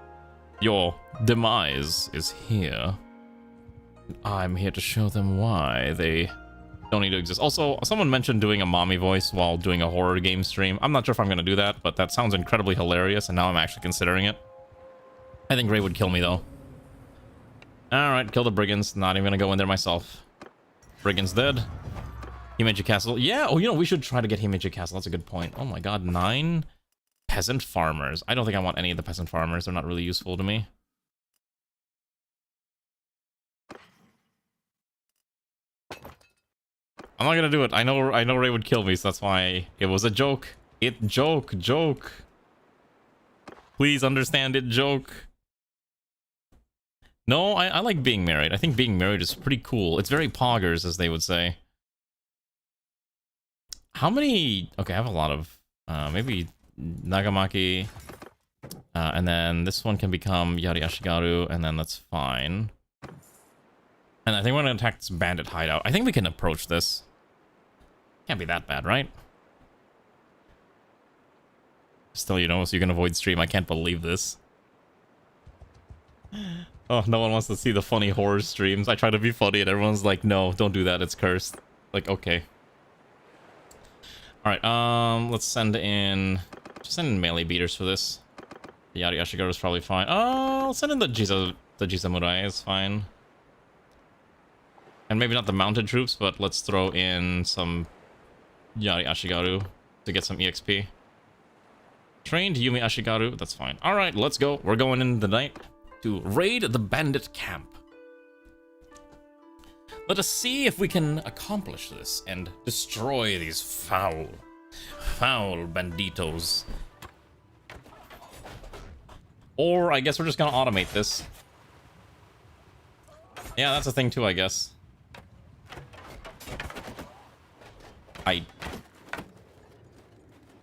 Your demise is here. I'm here to show them why they don't need to exist. Also, someone mentioned doing a mommy voice while doing a horror game stream. I'm not sure if I'm going to do that, but that sounds incredibly hilarious, and now I'm actually considering it. I think Ray would kill me, though. Alright, kill the brigands. Not even gonna go in there myself. Brigands dead. Himeji Castle. Yeah, oh, you know, we should try to get Himeji Castle. That's a good point. Oh my god, 9 peasant farmers. I don't think I want any of the peasant farmers. They're not really useful to me. I'm not gonna do it. I know Ray would kill me, so that's why it was a joke. Joke. Please understand it, joke. No, I like being married. I think being married is pretty cool. It's very poggers, as they would say. How many... Okay, I have a lot of... maybe Nagamaki. And then this one can become Yari Ashigaru, and then that's fine. And I think we're going to attack this bandit hideout. I think we can approach this. Can't be that bad, right? Still, you know, so you can avoid stream. I can't believe this. Oh, no one wants to see the funny horror streams. I try to be funny and everyone's like, no, don't do that. It's cursed. Like, okay. Alright, let's send in... Just send in melee beaters for this. The Yari Ashigaru is probably fine. Oh, I'll send in the Jizamurai is fine. And maybe not the mounted troops, but let's throw in some Yari Ashigaru to get some EXP. Trained Yumi Ashigaru, that's fine. Alright, let's go. We're going in the night to raid the bandit camp. Let us see if we can accomplish this and destroy these foul banditos. Or I guess we're just gonna automate this. Yeah, that's a thing too, I guess.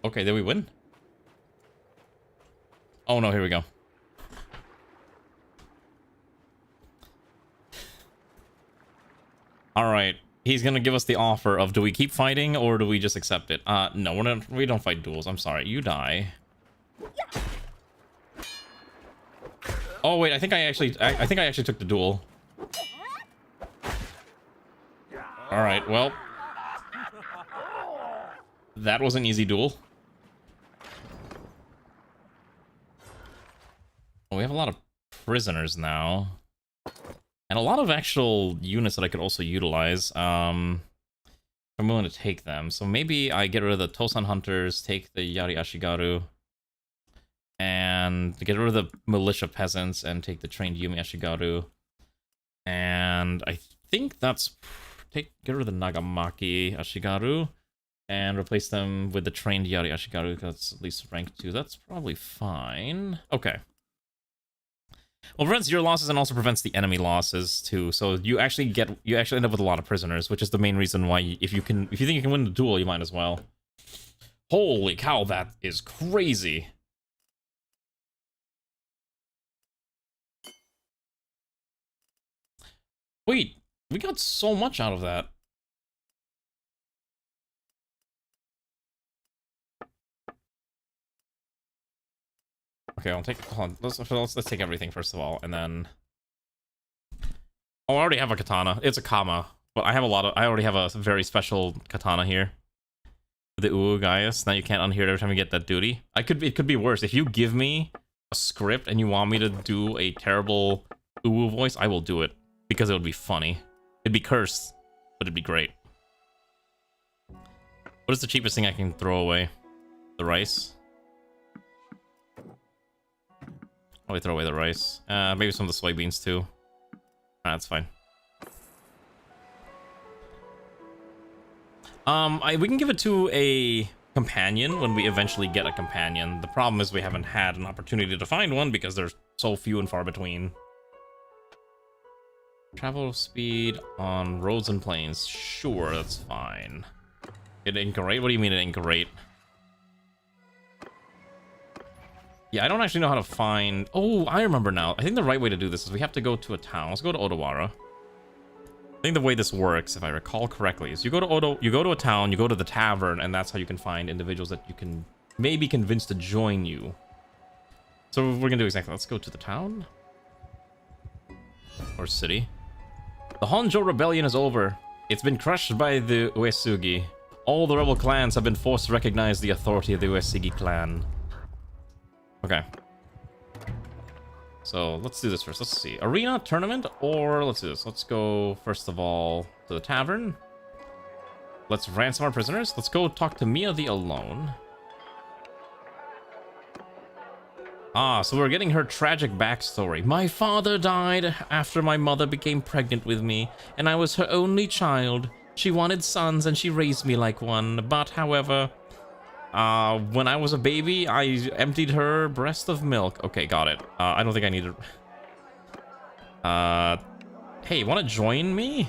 Okay, did we win? Oh no, here we go. Alright, he's gonna give us the offer of do we keep fighting or do we just accept it? No, we don't fight duels. I'm sorry, you die. Oh wait, I think I actually took the duel. Alright, well. That was an easy duel. Oh, we have a lot of prisoners now. And a lot of actual units that I could also utilize. I'm willing to take them. So maybe I get rid of the Tosan Hunters, take the Yari Ashigaru, and get rid of the Militia Peasants, and take the trained Yumi Ashigaru. And I think that's... get rid of the Nagamaki Ashigaru, and replace them with the trained Yari Ashigaru, because that's at least rank 2. That's probably fine. Okay. Well, prevents your losses and also prevents the enemy losses too. So you actually end up with a lot of prisoners, which is the main reason why if you think you can win the duel, you might as well. Holy cow, that is crazy. Wait, we got so much out of that. Okay, I'll take. Hold on. Let's take everything first of all, and then. Oh, I already have a katana. It's a kama, but I already have a very special katana here. The Uwu Gaius. Now you can't unhear it every time you get that duty. It could be worse. If you give me a script and you want me to do a terrible Uwu voice, I will do it because it would be funny. It'd be cursed, but it'd be great. What is the cheapest thing I can throw away? The rice. Probably throw away the rice. Maybe some of the soybeans too. That's fine. We can give it to a companion when we eventually get a companion. The problem is we haven't had an opportunity to find one because there's so few and far between. Travel speed on roads and plains. Sure, that's fine. It ain't great? What do you mean it ain't great? Yeah, I don't actually know how to find... Oh, I remember now. I think the right way to do this is we have to go to a town. Let's go to Odawara. I think the way this works, if I recall correctly, is you go to a town, you go to the tavern, and that's how you can find individuals that you can maybe convince to join you. So we're gonna do exactly. Let's go to the town. Or city. The Honjo rebellion is over. It's been crushed by the Uesugi. All the rebel clans have been forced to recognize the authority of the Uesugi clan. Okay. So let's do this first. Let's see. Arena, tournament, or let's do this. Let's go, first of all, to the tavern. Let's ransom our prisoners. Let's go talk to Mia the Alone. Ah, so we're getting her tragic backstory. My father died after my mother became pregnant with me, and I was her only child. She wanted sons, and she raised me like one. But, however, when I was a baby, I emptied her breast of milk. Okay, got it. I don't think I need to... Hey, wanna join me?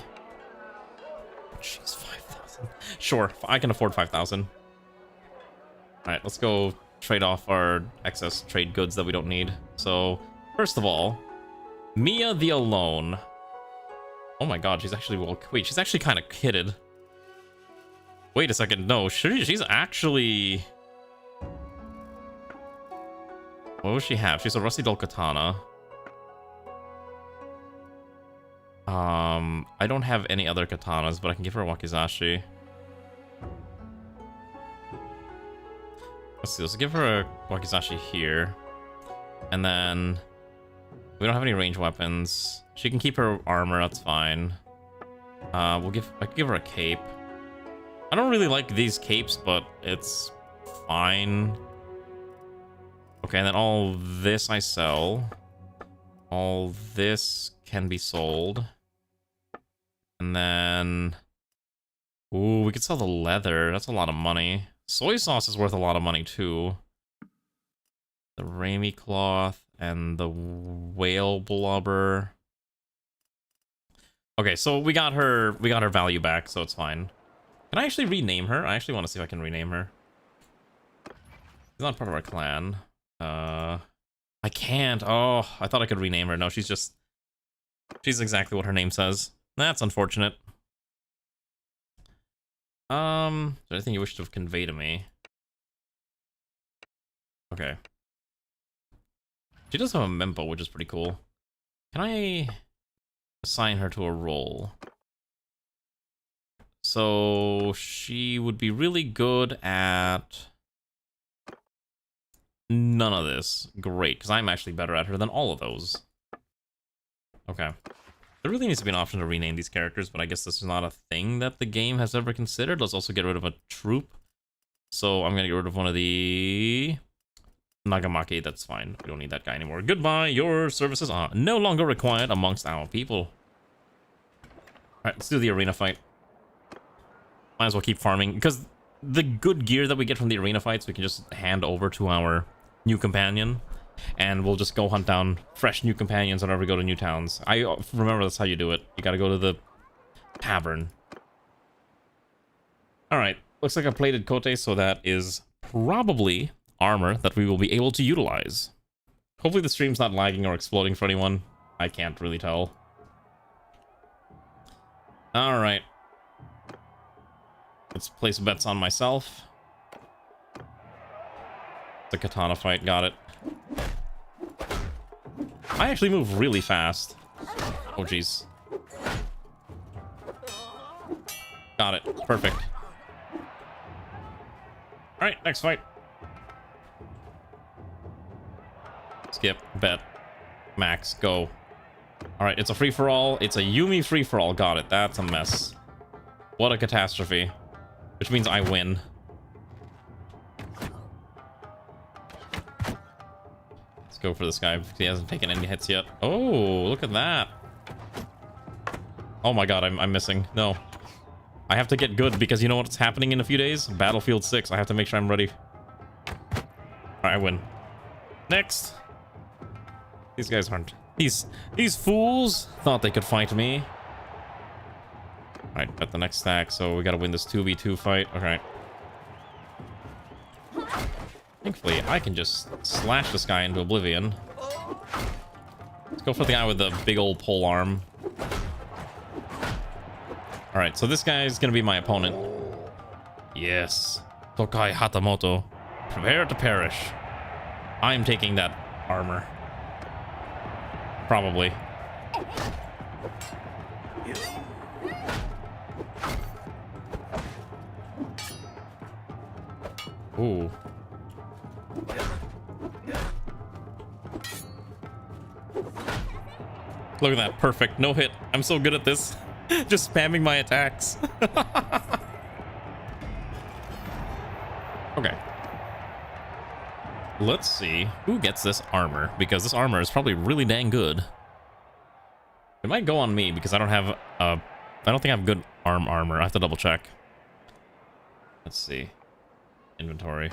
Jeez, 5,000. Sure, I can afford 5,000. Alright, let's go trade off our excess trade goods that we don't need. So, first of all, Mia the Alone. Oh my god, she's actually... Well, wait, she's actually kind of kitted. Wait a second, no, she's actually... What does she have? She has a rusty dull katana. I don't have any other katanas, but I can give her a wakizashi. Let's see, let's give her a wakizashi here. And then... We don't have any range weapons. She can keep her armor, that's fine. I can give her a cape. I don't really like these capes, but it's fine. Okay, and then all this I sell. All this can be sold. And then... Ooh, we could sell the leather. That's a lot of money. Soy sauce is worth a lot of money, too. The Rami cloth and the whale blubber. Okay, so we got her value back, so it's fine. Can I actually rename her? I actually want to see if I can rename her. She's not part of our clan. I can't. Oh, I thought I could rename her. No, she's exactly what her name says. That's unfortunate. Is there anything you wish to convey to me? Okay. She does have a mempo, which is pretty cool. Can I assign her to a role? So she would be really good at none of this. Great, because I'm actually better at her than all of those. Okay. There really needs to be an option to rename these characters, but I guess this is not a thing that the game has ever considered. Let's also get rid of a troop. So I'm going to get rid of one of the... Nagamaki, that's fine. We don't need that guy anymore. Goodbye, your services are no longer required amongst our people. Alright, let's do the arena fight. Might as well keep farming, because the good gear that we get from the arena fights, we can just hand over to our new companion, and we'll just go hunt down fresh new companions whenever we go to new towns. I remember that's how you do it. You gotta go to the tavern. Alright, looks like a plated kote, so that is probably armor that we will be able to utilize. Hopefully the stream's not lagging or exploding for anyone. I can't really tell. Alright. Let's place bets on myself. The katana fight, got it. I actually move really fast. Oh, jeez. Got it. Perfect. Alright, next fight. Skip, bet, max, go. Alright, it's a free-for-all. It's a Yumi free-for-all. Got it. That's a mess. What a catastrophe. Which means I win. Let's go for this guy. He hasn't taken any hits yet. Oh, look at that. Oh my god, I'm missing. No. I have to get good because you know what's happening in a few days? Battlefield 6. I have to make sure I'm ready. Alright, I win. Next. These guys aren't. These fools thought they could fight me. Alright, at the next stack, so we gotta win this 2v2 fight. Alright. Thankfully, I can just slash this guy into oblivion. Let's go for the guy with the big old pole arm. Alright, so this guy is gonna be my opponent. Yes. Tokai Hatamoto. Prepare to perish. I'm taking that armor. Probably. Ooh. Look at that. Perfect. No hit. I'm so good at this. Just spamming my attacks. Okay. Let's see who gets this armor, because this armor is probably really dang good. It might go on me because I don't have I don't think I have good armor. I have to double check. Let's see. Inventory.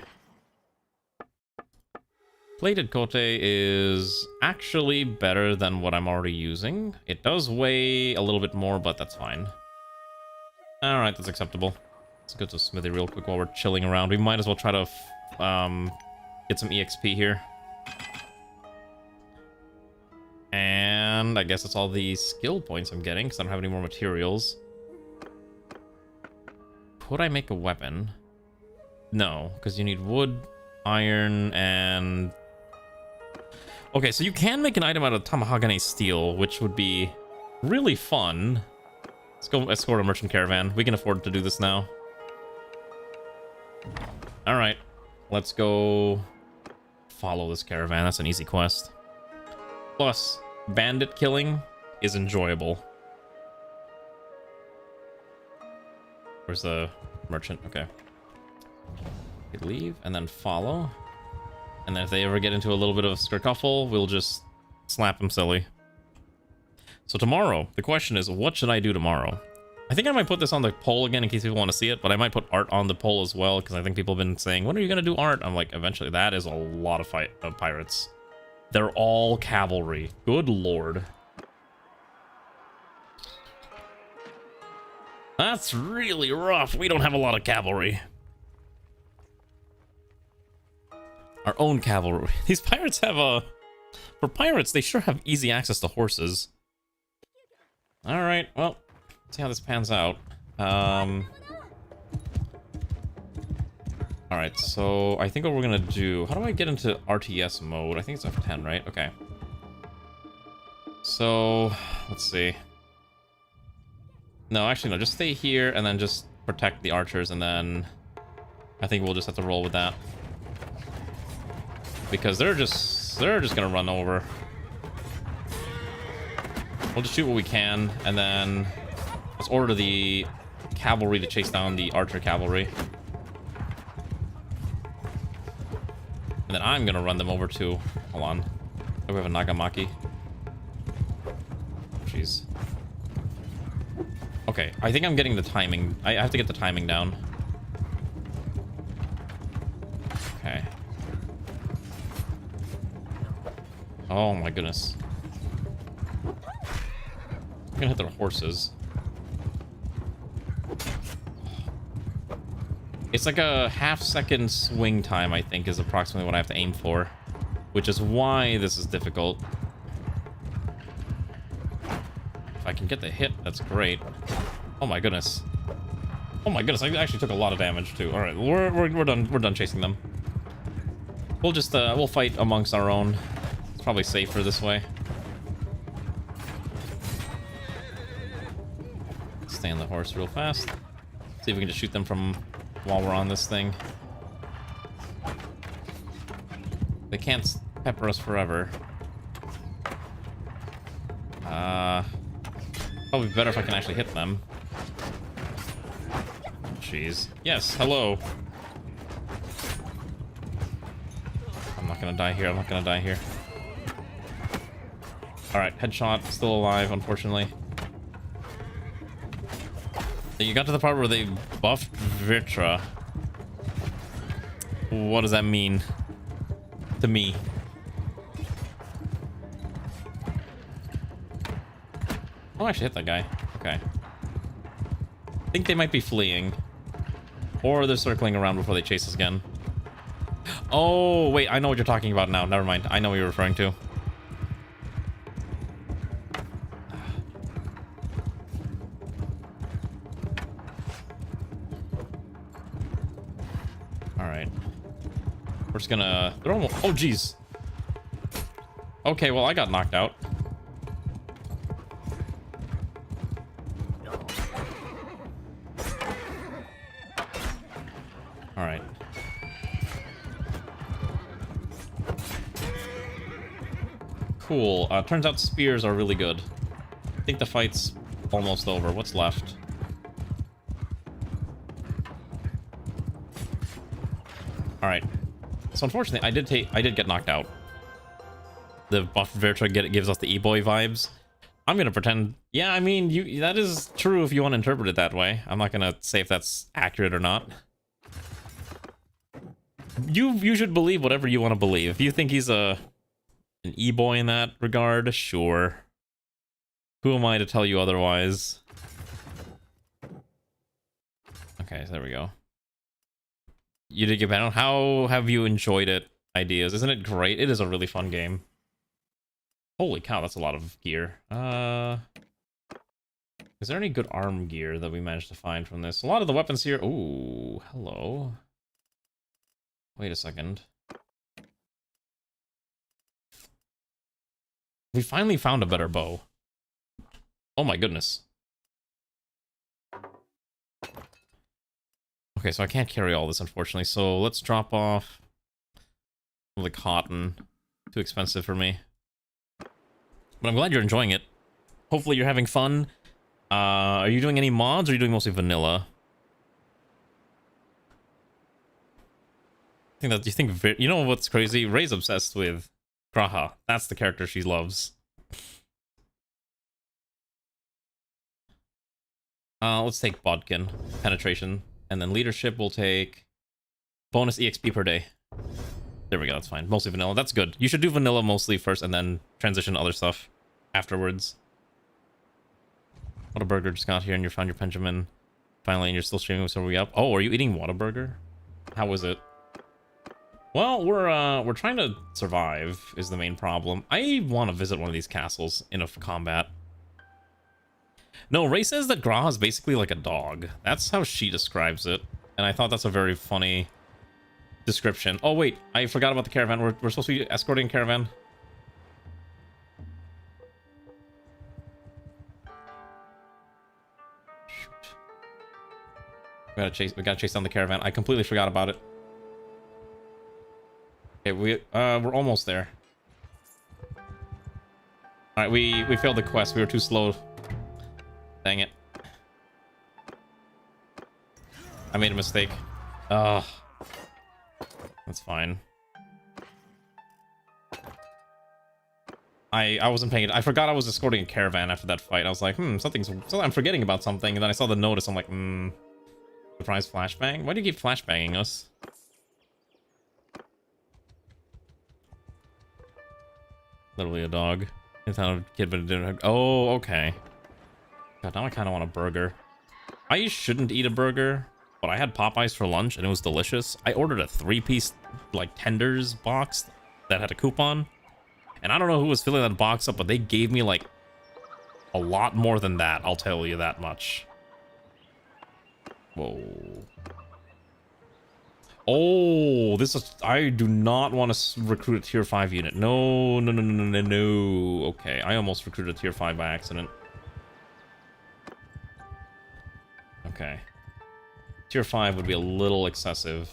Plated cote is actually better than what I'm already using. It does weigh a little bit more, but that's fine. Alright, that's acceptable. Let's go to Smithy real quick while we're chilling around. We might as well try to get some EXP here. And I guess that's all the skill points I'm getting, because I don't have any more materials. Could I make a weapon? No, because you need wood, iron, and... Okay, so you can make an item out of Tamahagane steel, which would be really fun. Let's go escort a merchant caravan. We can afford to do this now. Alright, let's go follow this caravan. That's an easy quest. Plus, bandit killing is enjoyable. Where's the merchant? Okay. We leave and then follow. And then if they ever get into a little bit of a skerfuffle, we'll just slap them silly. So tomorrow, the question is, what should I do tomorrow? I think I might put this on the poll again in case people want to see it, but I might put art on the poll as well, because I think people have been saying, when are you going to do art? I'm like, eventually. That is a lot of pirates. They're all cavalry. Good lord. That's really rough. We don't have a lot of cavalry. Our own cavalry. These pirates have a... For pirates, they sure have easy access to horses. Alright, well, let's see how this pans out. Alright, so I think what we're gonna do... How do I get into RTS mode? I think it's F10, right? Okay. So, let's see. No, actually, no. Just stay here and then just protect the archers, and then I think we'll just have to roll with that. Because they're just gonna run over. We'll just shoot what we can, and then let's order the cavalry to chase down the archer cavalry. And then I'm gonna run them over to... Hold on. Oh, we have a Nagamaki. Jeez. Okay, I think I'm getting the timing. I have to get the timing down. Okay. Oh my goodness. I'm gonna hit their horses. It's like a half-second swing time, I think, is approximately what I have to aim for. Which is why this is difficult. If I can get the hit, that's great. Oh my goodness. Oh my goodness, I actually took a lot of damage too. Alright, we're done chasing them. We'll just we'll fight amongst our own. It's probably safer this way. Stay on the horse real fast. See if we can just shoot them from while we're on this thing. They can't pepper us forever. Probably better if I can actually hit them. Jeez. Yes, hello. I'm not gonna die here, I'm not gonna die here. Alright, headshot, still alive, unfortunately. You got to the part where they buffed Vitra. What does that mean to me? Oh, I should hit that guy. Okay. I think they might be fleeing. Or they're circling around before they chase us again. Oh, wait, I know what you're talking about now. Never mind. I know what you're referring to. Alright. We're just gonna... They're almost... Oh, jeez. Okay, well, I got knocked out. Alright. Cool. Turns out spears are really good. I think the fight's almost over. What's left? Alright. So unfortunately, I did get knocked out. The buff Vertra gives us the E-boy vibes. I'm gonna pretend... Yeah, I mean, that is true if you want to interpret it that way. I'm not gonna say if that's accurate or not. You should believe whatever you want to believe. If you think he's an E-boy in that regard, sure. Who am I to tell you otherwise? Okay, so there we go. You did get better. How have you enjoyed it? Ideas. Isn't it great? It is a really fun game. Holy cow, that's a lot of gear. Is there any good arm gear that we managed to find from this? A lot of the weapons here... Ooh, hello. Wait a second. We finally found a better bow. Oh my goodness. Okay, so I can't carry all this, unfortunately. So let's drop off the cotton. Too expensive for me. But I'm glad you're enjoying it. Hopefully you're having fun. Are you doing any mods, or are you doing mostly vanilla? I think that you know what's crazy? Ray's obsessed with Graha. That's the character she loves. Let's take Bodkin. Penetration. And then leadership will take bonus EXP per day. There we go, that's fine. Mostly vanilla. That's good. You should do vanilla mostly first and then transition to other stuff afterwards. Whataburger just got here and you found your Benjamin. Finally, and you're still streaming, so are we up? Oh, are you eating Whataburger? How was it? Well, we're trying to survive is the main problem. I want to visit one of these castles in a combat. No, Ray says that Graha is basically like a dog. That's how she describes it. And I thought that's a very funny description. Oh, wait. I forgot about the caravan. We're supposed to be escorting a caravan. Shoot. We gotta chase down the caravan. I completely forgot about it. Okay, we're almost there. Alright, we failed the quest. We were too slow. Dang it. I made a mistake. Ugh. That's fine. I wasn't paying it. I forgot I was escorting a caravan after that fight. I was like, I'm forgetting about something. And then I saw the notice. I'm like, surprise flashbang? Why do you keep flashbanging us? Literally a dog. It's not a kid, but it didn't. Oh, okay. God, now I kind of want a burger. I shouldn't eat a burger, but I had Popeyes for lunch and it was delicious. I ordered a 3-piece, like, tenders box that had a coupon. And I don't know who was filling that box up, but they gave me, like, a lot more than that. I'll tell you that much. Whoa. Oh, this is... I do not want to recruit a tier 5 unit. No, no, no, no, no, no. Okay, I almost recruited a tier 5 by accident. Okay. Tier 5 would be a little excessive.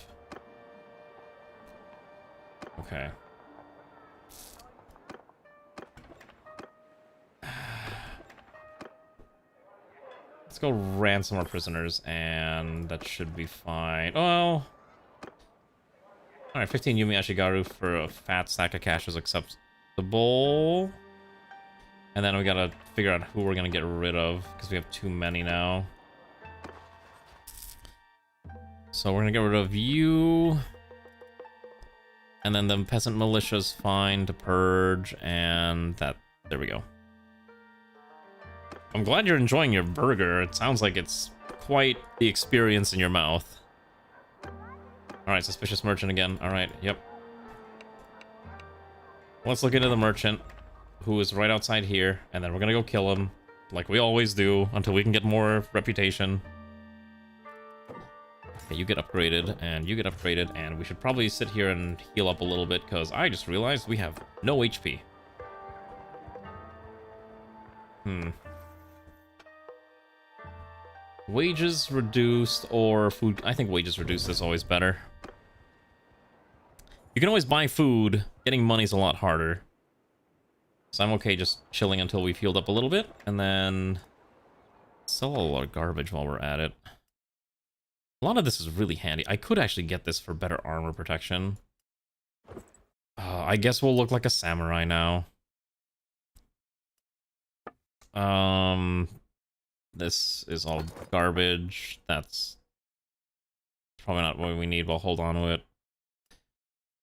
Okay. Let's go ransom our prisoners, and that should be fine. Well... Alright, 15 Yumi Ashigaru for a fat stack of cash is acceptable. And then we gotta figure out who we're gonna get rid of, because we have too many now. So we're gonna get rid of you. And then the peasant militia's fine to purge, and that, there we go. I'm glad you're enjoying your burger. It sounds like it's quite the experience in your mouth. Alright, suspicious merchant again. Alright, yep. Let's look into the merchant, who is right outside here, and then we're gonna go kill him, like we always do, until we can get more reputation. Okay, you get upgraded, and you get upgraded, and we should probably sit here and heal up a little bit, because I just realized we have no HP. Wages reduced, or food... I think wages reduced is always better. You can always buy food. Getting money's a lot harder. So I'm okay just chilling until we've healed up a little bit, and then sell a lot of garbage while we're at it. A lot of this is really handy. I could actually get this for better armor protection. I guess we'll look like a samurai now. This is all garbage. That's probably not what we need. We'll hold on to it.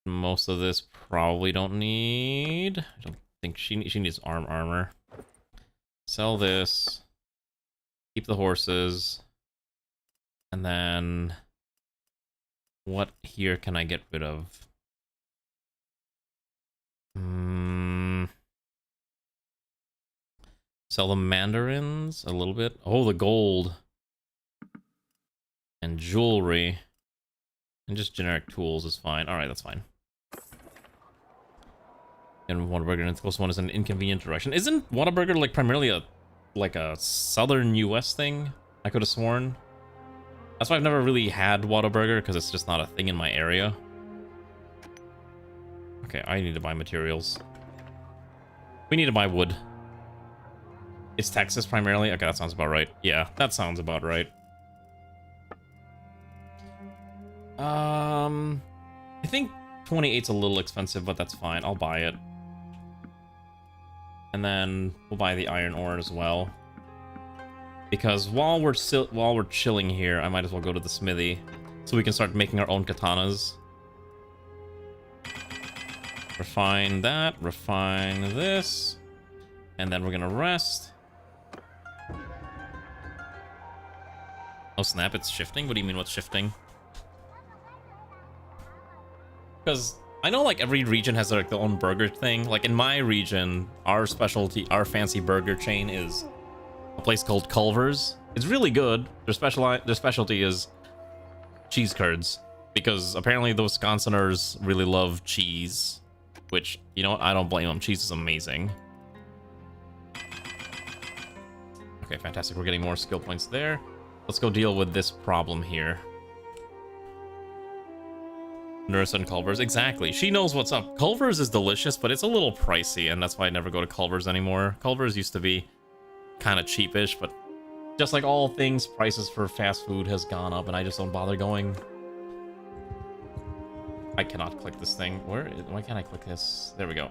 Most of this probably don't need. I don't think she needs armor. Sell this. Keep the horses. And then what here can I get rid of? Sell the mandarins a little bit. Oh, the gold. And jewelry. And just generic tools is fine. Alright, that's fine. And Whataburger, and this one is an inconvenient direction. Isn't Whataburger like primarily a southern US thing? I could have sworn. That's why I've never really had Whataburger, because it's just not a thing in my area. Okay, I need to buy materials. We need to buy wood. It's Texas primarily? Okay, that sounds about right. Yeah, that sounds about right. I think 28's a little expensive, but that's fine. I'll buy it. And then we'll buy the iron ore as well. Because while we're chilling here, I might as well go to the smithy so we can start making our own katanas. Refine that, refine this, and then we're gonna rest. Oh snap, it's shifting? What do you mean what's shifting? Because I know like every region has like their own burger thing. Like in my region, our specialty, our fancy burger chain is a place called Culver's. It's really good. Their specialty is cheese curds, because apparently the Wisconsiners really love cheese. Which, you know what? I don't blame them. Cheese is amazing. Okay, fantastic. We're getting more skill points there. Let's go deal with this problem here. Nurse and Culver's. Exactly. She knows what's up. Culver's is delicious, but it's a little pricey, and that's why I never go to Culver's anymore. Culver's used to be kind of cheapish, but just like all things, prices for fast food has gone up, and I just don't bother going. I cannot click this thing. Why can't I click this? There we go.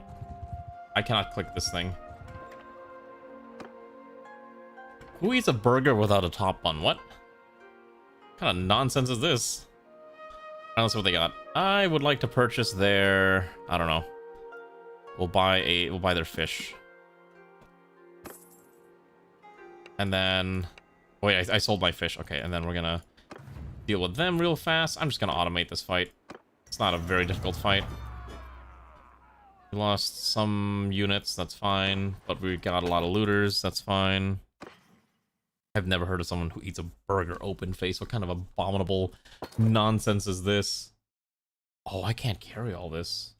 I cannot click this thing. Who eats a burger without a top bun? What kind of nonsense is this? I don't know what they got. I would like to purchase their... I don't know. We'll buy their fish. And then... Wait, I sold my fish. Okay, and then we're gonna deal with them real fast. I'm just gonna automate this fight. It's not a very difficult fight. We lost some units, that's fine. But we got a lot of looters, that's fine. I've never heard of someone who eats a burger open face. What kind of abominable nonsense is this? Oh, I can't carry all this.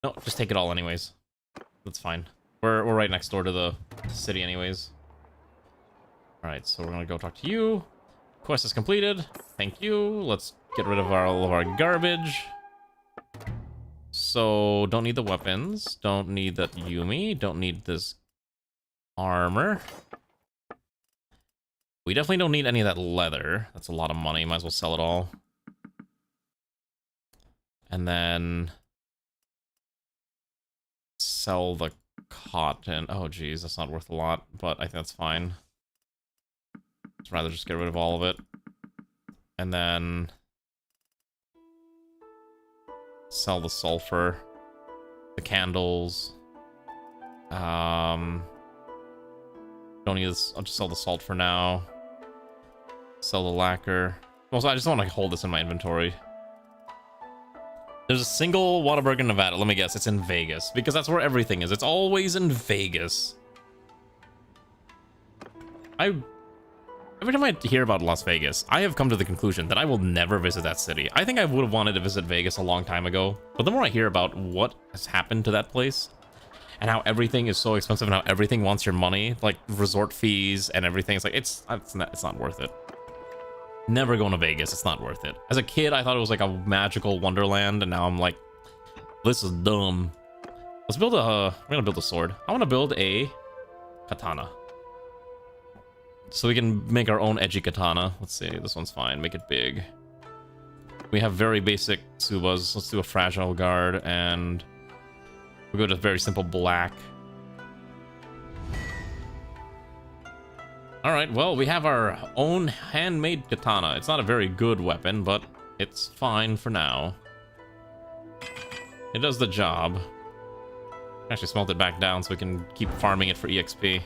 No, just take it all anyways. That's fine. We're right next door to the city anyways. Alright, so we're gonna go talk to you. Quest is completed. Thank you. Let's get rid of all of our garbage. So, don't need the weapons. Don't need that Yumi. Don't need this armor. We definitely don't need any of that leather. That's a lot of money. Might as well sell it all. And then... sell the cotton. Oh, geez. That's not worth a lot, but I think that's fine. I'd rather just get rid of all of it. And then sell the sulfur, the candles. Don't need this. I'll just sell the salt for now. Sell the lacquer. Also, I just want to hold this in my inventory. There's a single Whataburger in Nevada. Let me guess, it's in Vegas. Because that's where everything is. It's always in Vegas. Every time I hear about Las Vegas, I have come to the conclusion that I will never visit that city. I think I would have wanted to visit Vegas a long time ago. But the more I hear about what has happened to that place, and how everything is so expensive, and how everything wants your money, like resort fees and everything, it's like, it's not worth it. Never going to Vegas, it's not worth it. As a kid, I thought it was like a magical wonderland, and now I'm like, this is dumb. Let's build we're gonna build a sword. I want to build a katana. So we can make our own edgy katana. Let's see, this one's fine, make it big. We have very basic tsubas. Let's do a fragile guard, and we'll go to very simple black. Alright, well, we have our own handmade katana. It's not a very good weapon, but it's fine for now. It does the job. Actually smelt it back down so we can keep farming it for EXP.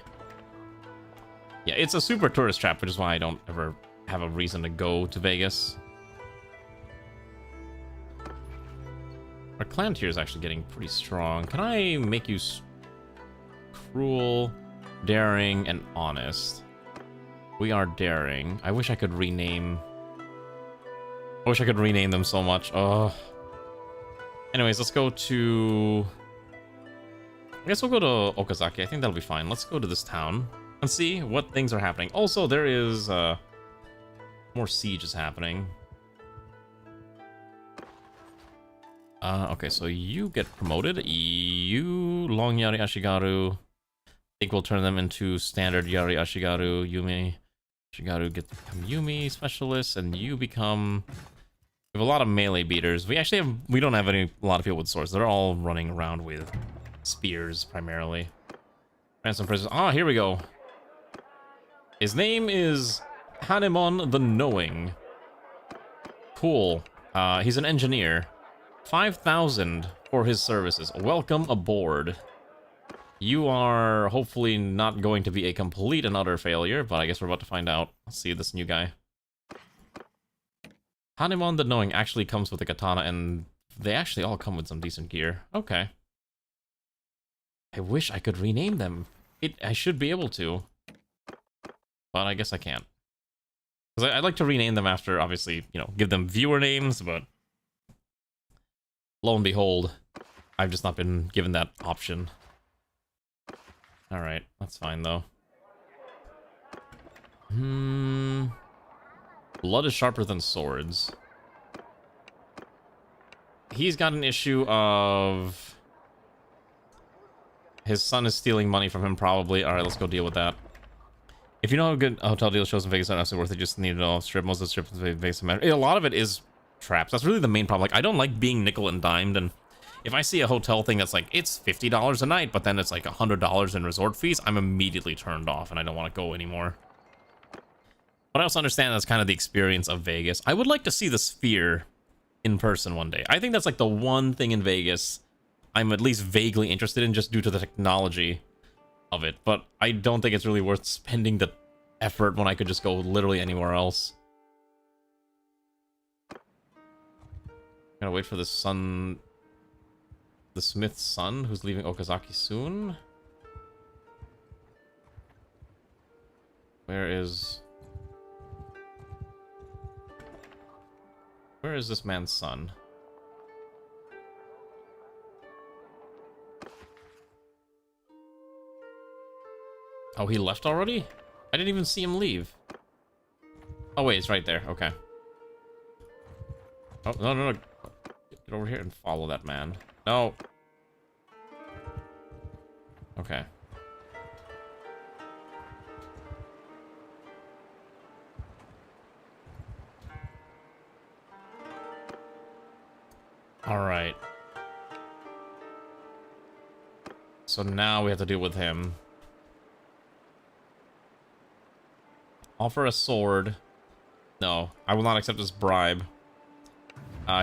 Yeah, it's a super tourist trap, which is why I don't ever have a reason to go to Vegas. Our clan tier is actually getting pretty strong. Can I make you cruel, daring, and honest? We are daring. I wish I could rename... I wish I could rename them so much. Oh. Anyways, let's go to... I guess we'll go to Okazaki. I think that'll be fine. Let's go to this town and see what things are happening. Also, there is more sieges happening. Okay, so you get promoted. You, Long Yari Ashigaru. I think we'll turn them into standard Yari Ashigaru. Yumi Ashigaru get to become Yumi specialist, and you become... We have a lot of melee beaters. We actually have... We don't have a lot of people with swords. They're all running around with spears, primarily. Ransom prisoners. Ah, here we go. His name is Hanemon the Knowing. Cool. He's an engineer. 5,000 for his services. Welcome aboard. You are hopefully not going to be a complete and utter failure, but I guess we're about to find out. Let's see this new guy. Hanemon the Knowing actually comes with a katana, and they actually all come with some decent gear. Okay. I wish I could rename them. I should be able to. But I guess I can't. Because I'd like to rename them after, obviously, you know, give them viewer names, but... Lo and behold, I've just not been given that option. Alright, that's fine, though. Blood is sharper than swords. He's got an issue of... His son is stealing money from him, probably. Alright, let's go deal with that. If you know how good hotel deal shows in Vegas aren't absolutely worth it, you just need to know strip. Most of the strips in Vegas matter. A lot of it is traps. That's really the main problem. Like, I don't like being nickel and dimed, and if I see a hotel thing that's like, it's $50 a night, but then it's like $100 in resort fees, I'm immediately turned off, and I don't want to go anymore. But I also understand that's kind of the experience of Vegas. I would like to see the Sphere in person one day. I think that's like the one thing in Vegas I'm at least vaguely interested in, just due to the technology of it. But I don't think it's really worth spending the effort when I could just go literally anywhere else. Gotta wait for the son... The Smith's son, who's leaving Okazaki soon. Where is this man's son? Oh, he left already? I didn't even see him leave. Oh, wait, it's right there. Okay. Oh, no, no, no. Get over here and follow that man. No. Okay. Alright. So now we have to deal with him. Offer a sword. No, I will not accept this bribe.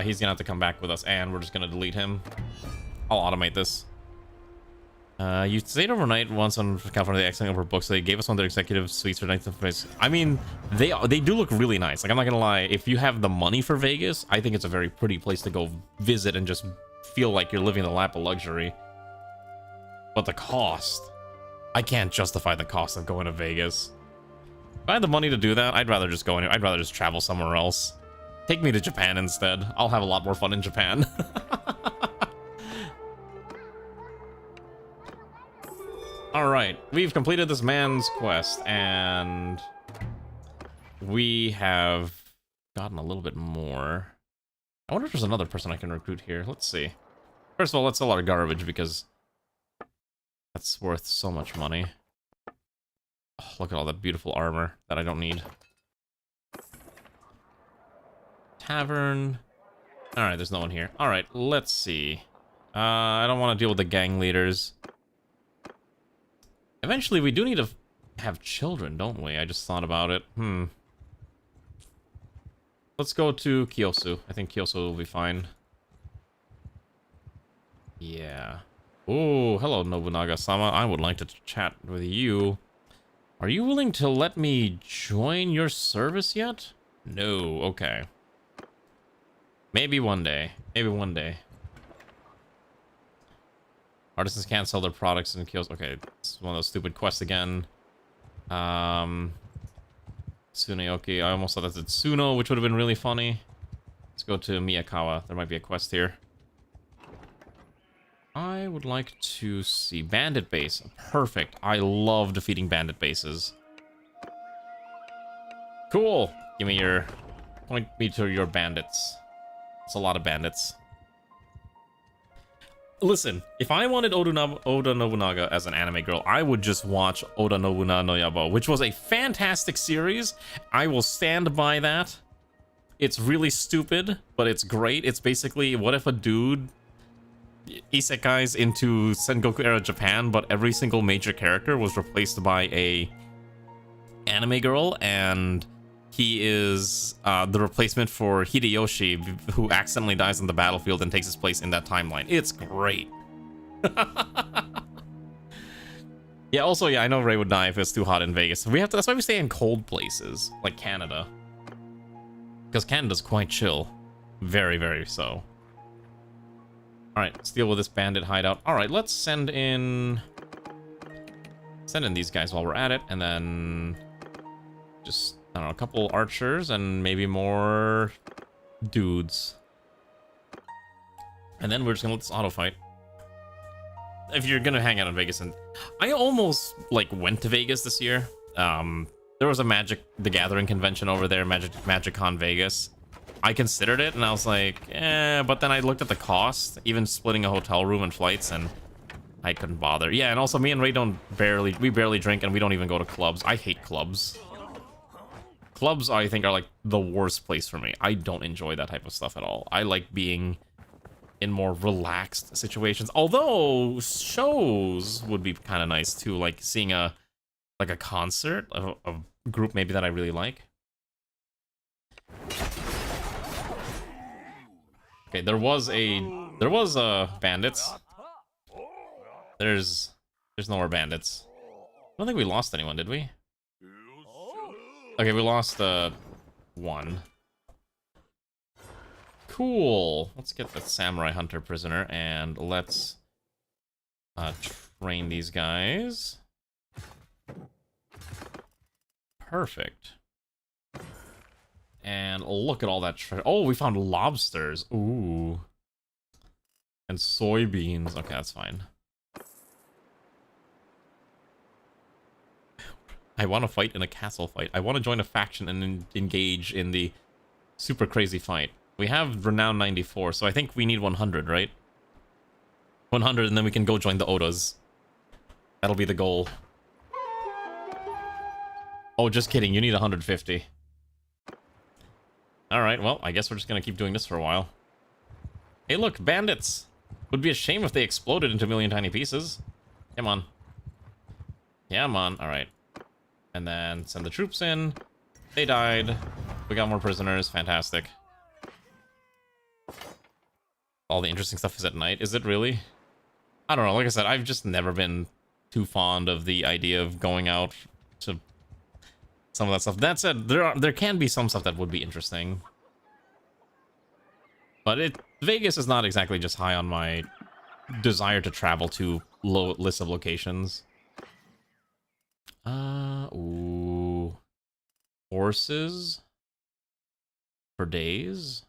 He's gonna have to come back with us, and we're just gonna delete him. I'll automate this. You stayed overnight once on California, excellent over books. So they gave us one of their executive suites for nights of place. I mean, they do look really nice. Like, I'm not gonna lie. If you have the money for Vegas, I think it's a very pretty place to go visit and just feel like you're living in the lap of luxury. But the cost, I can't justify the cost of going to Vegas. If I had the money to do that, I'd rather just go I'd rather just travel somewhere else. Take me to Japan instead. I'll have a lot more fun in Japan. Alright, we've completed this man's quest, and we have gotten a little bit more. I wonder if there's another person I can recruit here. Let's see. First of all, let's sell our garbage, because that's worth so much money. Oh, look at all that beautiful armor that I don't need. Tavern. Alright, there's no one here. Alright, let's see. I don't want to deal with the gang leaders. Eventually, we do need to have children, don't we? I just thought about it. Let's go to Kyosu. I think Kyosu will be fine. Yeah. Oh, hello, Nobunaga-sama. I would like to chat with you. Are you willing to let me join your service yet? No, okay. Maybe one day. Maybe one day. Artisans can't sell their products in Kyoto. Okay, it's one of those stupid quests again. Tsuneyoki. I almost thought that's Tsuno, which would have been really funny. Let's go to Miyakawa. There might be a quest here. I would like to see bandit base. Perfect. I love defeating bandit bases. Cool. Give me your... Point me to your bandits. It's a lot of bandits. Listen, if I wanted Oda Nobunaga as an anime girl, I would just watch Oda Nobunaga no Yabo, which was a fantastic series. I will stand by that. It's really stupid, but it's great. It's basically, what if a dude isekais into Sengoku era Japan, but every single major character was replaced by a anime girl, and he is the replacement for Hideyoshi, who accidentally dies on the battlefield and takes his place in that timeline. It's great. Yeah, also, yeah, I know Ray would die if it's too hot in Vegas. That's why we stay in cold places, like Canada. Because Canada's quite chill. Very, very so. Alright, let's deal with this bandit hideout. Alright, let's send in these guys while we're at it, and then just, I don't know, a couple archers and maybe more dudes. And then we're just gonna let this auto fight. If you're gonna hang out in Vegas, and I almost like went to Vegas this year. There was a Magic the Gathering convention over there, MagicCon Vegas. I considered it, and I was like, but then I looked at the cost, even splitting a hotel room and flights, and I couldn't bother. Yeah, and also me and Ray we barely drink, and we don't even go to clubs. I hate clubs. Clubs, I think, are like the worst place for me. I don't enjoy that type of stuff at all. I like being in more relaxed situations. Although shows would be kind of nice too, like seeing a concert of a group maybe that I really like. Okay, there was bandits. There's no more bandits. I don't think we lost anyone, did we? Okay, we lost one. Cool. Let's get the samurai hunter prisoner, and let's train these guys. Perfect. And look at all that treasure. Oh, we found lobsters. Ooh. And soybeans. Okay, that's fine. I want to fight in a castle fight. I want to join a faction and engage in the super crazy fight. We have renown 94, so I think we need 100, right? 100, and then we can go join the Odas. That'll be the goal. Oh, just kidding. You need 150. Alright, well, I guess we're just gonna keep doing this for a while. Hey, look, bandits! Would be a shame if they exploded into a million tiny pieces. Come on. Come on. Alright. And then send the troops in. They died. We got more prisoners. Fantastic. All the interesting stuff is at night. Is it really? I don't know. Like I said, I've just never been too fond of the idea of going out to some of that stuff. That said, there can be some stuff that would be interesting. But Vegas is not exactly just high on my desire to travel to low list of locations. Ooh. Horses? For days?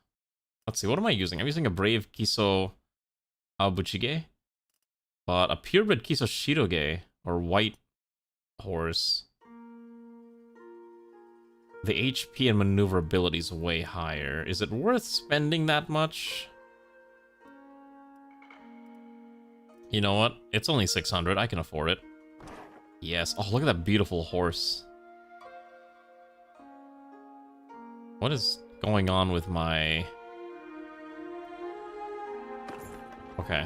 Let's see, what am I using? I'm using a Brave Kiso Aobuchige, but a purebred Kiso Shiroge, or white horse. The HP and maneuverability is way higher. Is it worth spending that much? You know what? It's only 600. I can afford it. Yes. Oh, look at that beautiful horse. What is going on with my... Okay.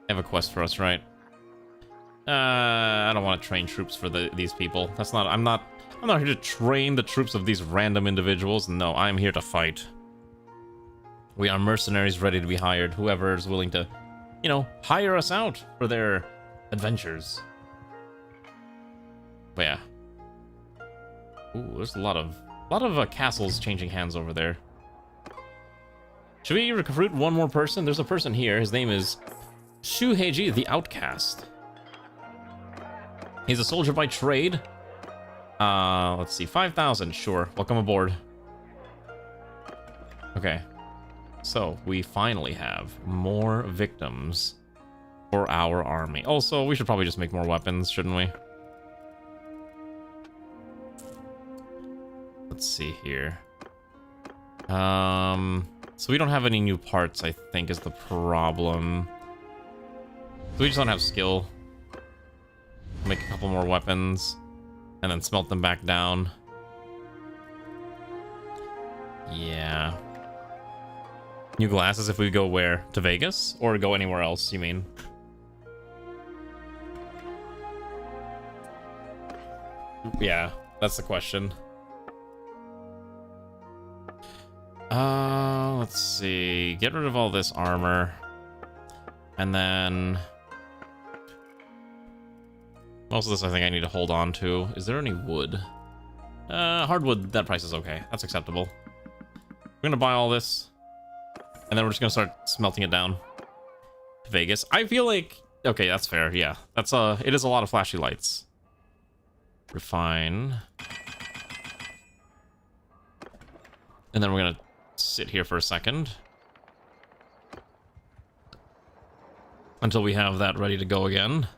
They have a quest for us, right? I don't want to train troops for these people. That's not... I'm not here to train the troops of these random individuals. No, I'm here to fight. We are mercenaries ready to be hired. Whoever is willing to, you know, hire us out for their adventures. But yeah. Ooh, there's a lot of castles changing hands over there. Should we recruit one more person? There's a person here. His name is Shuheiji the Outcast. He's a soldier by trade. Let's see, 5,000. Sure, welcome aboard. Okay. So, we finally have more victims for our army. Also, we should probably just make more weapons, shouldn't we? Let's see here. So we don't have any new parts, I think, is the problem. So we just don't have skill. Make a couple more weapons, and then smelt them back down. Yeah. New glasses if we go where? To Vegas? Or go anywhere else, you mean? Yeah, that's the question. Let's see. Get rid of all this armor. And then... most of this I think I need to hold on to. Is there any wood? Hardwood, that price is okay. That's acceptable. We're gonna buy all this. And then we're just gonna start smelting it down. To Vegas. I feel like... okay, that's fair, yeah. That's it is a lot of flashy lights. Refine. And then we're gonna sit here for a second. Until we have that ready to go again.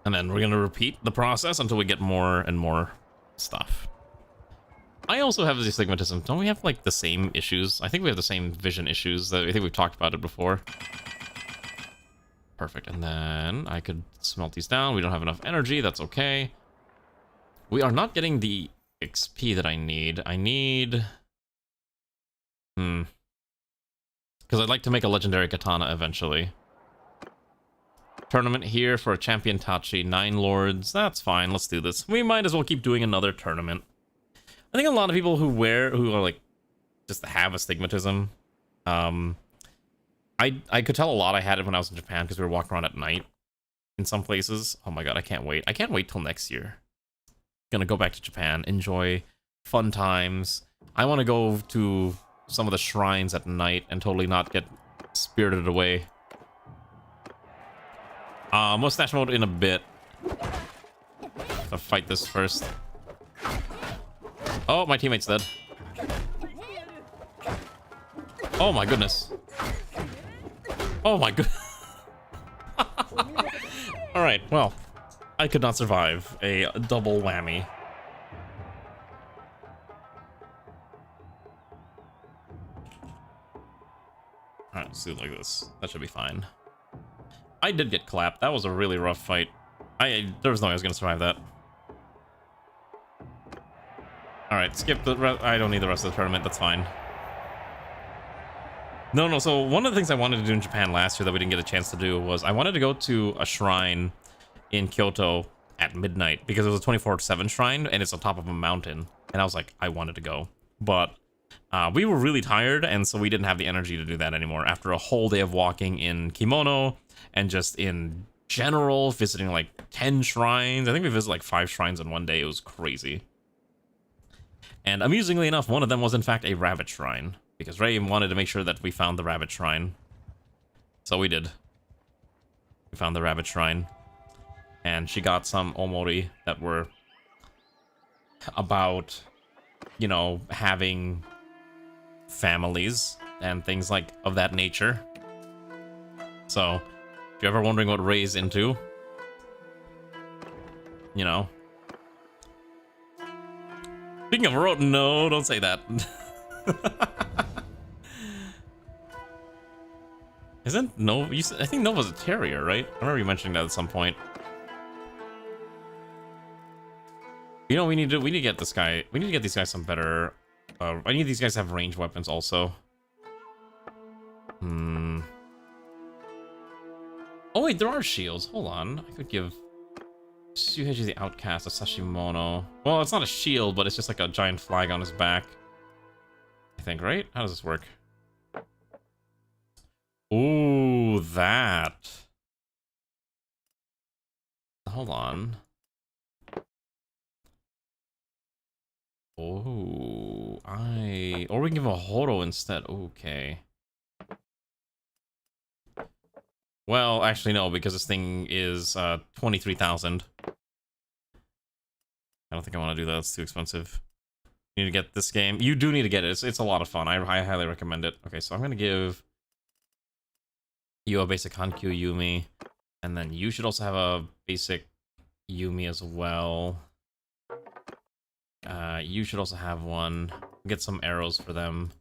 And then we're gonna repeat the process until we get more and more stuff. I also have astigmatism. Don't we have, like, the same issues? I think we have the same vision issues. I think we've talked about it before. Perfect. And then I could smelt these down. We don't have enough energy. That's okay. We are not getting the XP that I need. I need... because I'd like to make a legendary katana eventually. Tournament here for a champion Tachi. 9 lords. That's fine. Let's do this. We might as well keep doing another tournament. I think a lot of people who are like, just have astigmatism. I could tell a lot I had it when I was in Japan because we were walking around at night in some places. Oh my god, I can't wait. I can't wait till next year. Gonna go back to Japan, enjoy fun times. I want to go to some of the shrines at night and totally not get spirited away. Mustache mode in a bit. I'll fight this first. Oh, my teammate's dead. Oh my goodness. Oh my good. Alright, well. I could not survive a double whammy. Alright, let's do it like this. That should be fine. I did get clapped. That was a really rough fight. There was no way I was gonna survive that. Alright, skip the rest. I don't need the rest of the tournament. That's fine. No, so one of the things I wanted to do in Japan last year that we didn't get a chance to do was I wanted to go to a shrine in Kyoto at midnight because it was a 24/7 shrine and it's on top of a mountain. And I was like, I wanted to go. But we were really tired, and so we didn't have the energy to do that anymore after a whole day of walking in kimono and just in general visiting like 10 shrines. I think we visited like 5 shrines in one day. It was crazy. And amusingly enough, one of them was in fact a rabbit shrine, because Ray wanted to make sure that we found the rabbit shrine. So we did. We found the rabbit shrine. And she got some omori that were about, you know, having families and things like of that nature. So, if you're ever wondering what Ray's into, you know. Speaking of road, no, don't say that. Isn't Nova? I think Nova's a terrier, right? I remember you mentioning that at some point. You know, we need to get this guy. We need to get these guys some better. I need these guys to have ranged weapons also. Oh wait, there are shields. Hold on, I could give Suheiji the Outcast a Sashimono. Well, it's not a shield, but it's just like a giant flag on his back. I think, right? How does this work? Ooh, that. Hold on. Oh, or we can give him a Horo instead. Okay. Well, actually no, because this thing is 23,000. I don't think I want to do that. It's too expensive. You need to get this game. You do need to get it. It's a lot of fun. I highly recommend it. Okay, so I'm gonna give you a basic Hankyu Yumi, and then you should also have a basic Yumi as well. You should also have one. Get some arrows for them.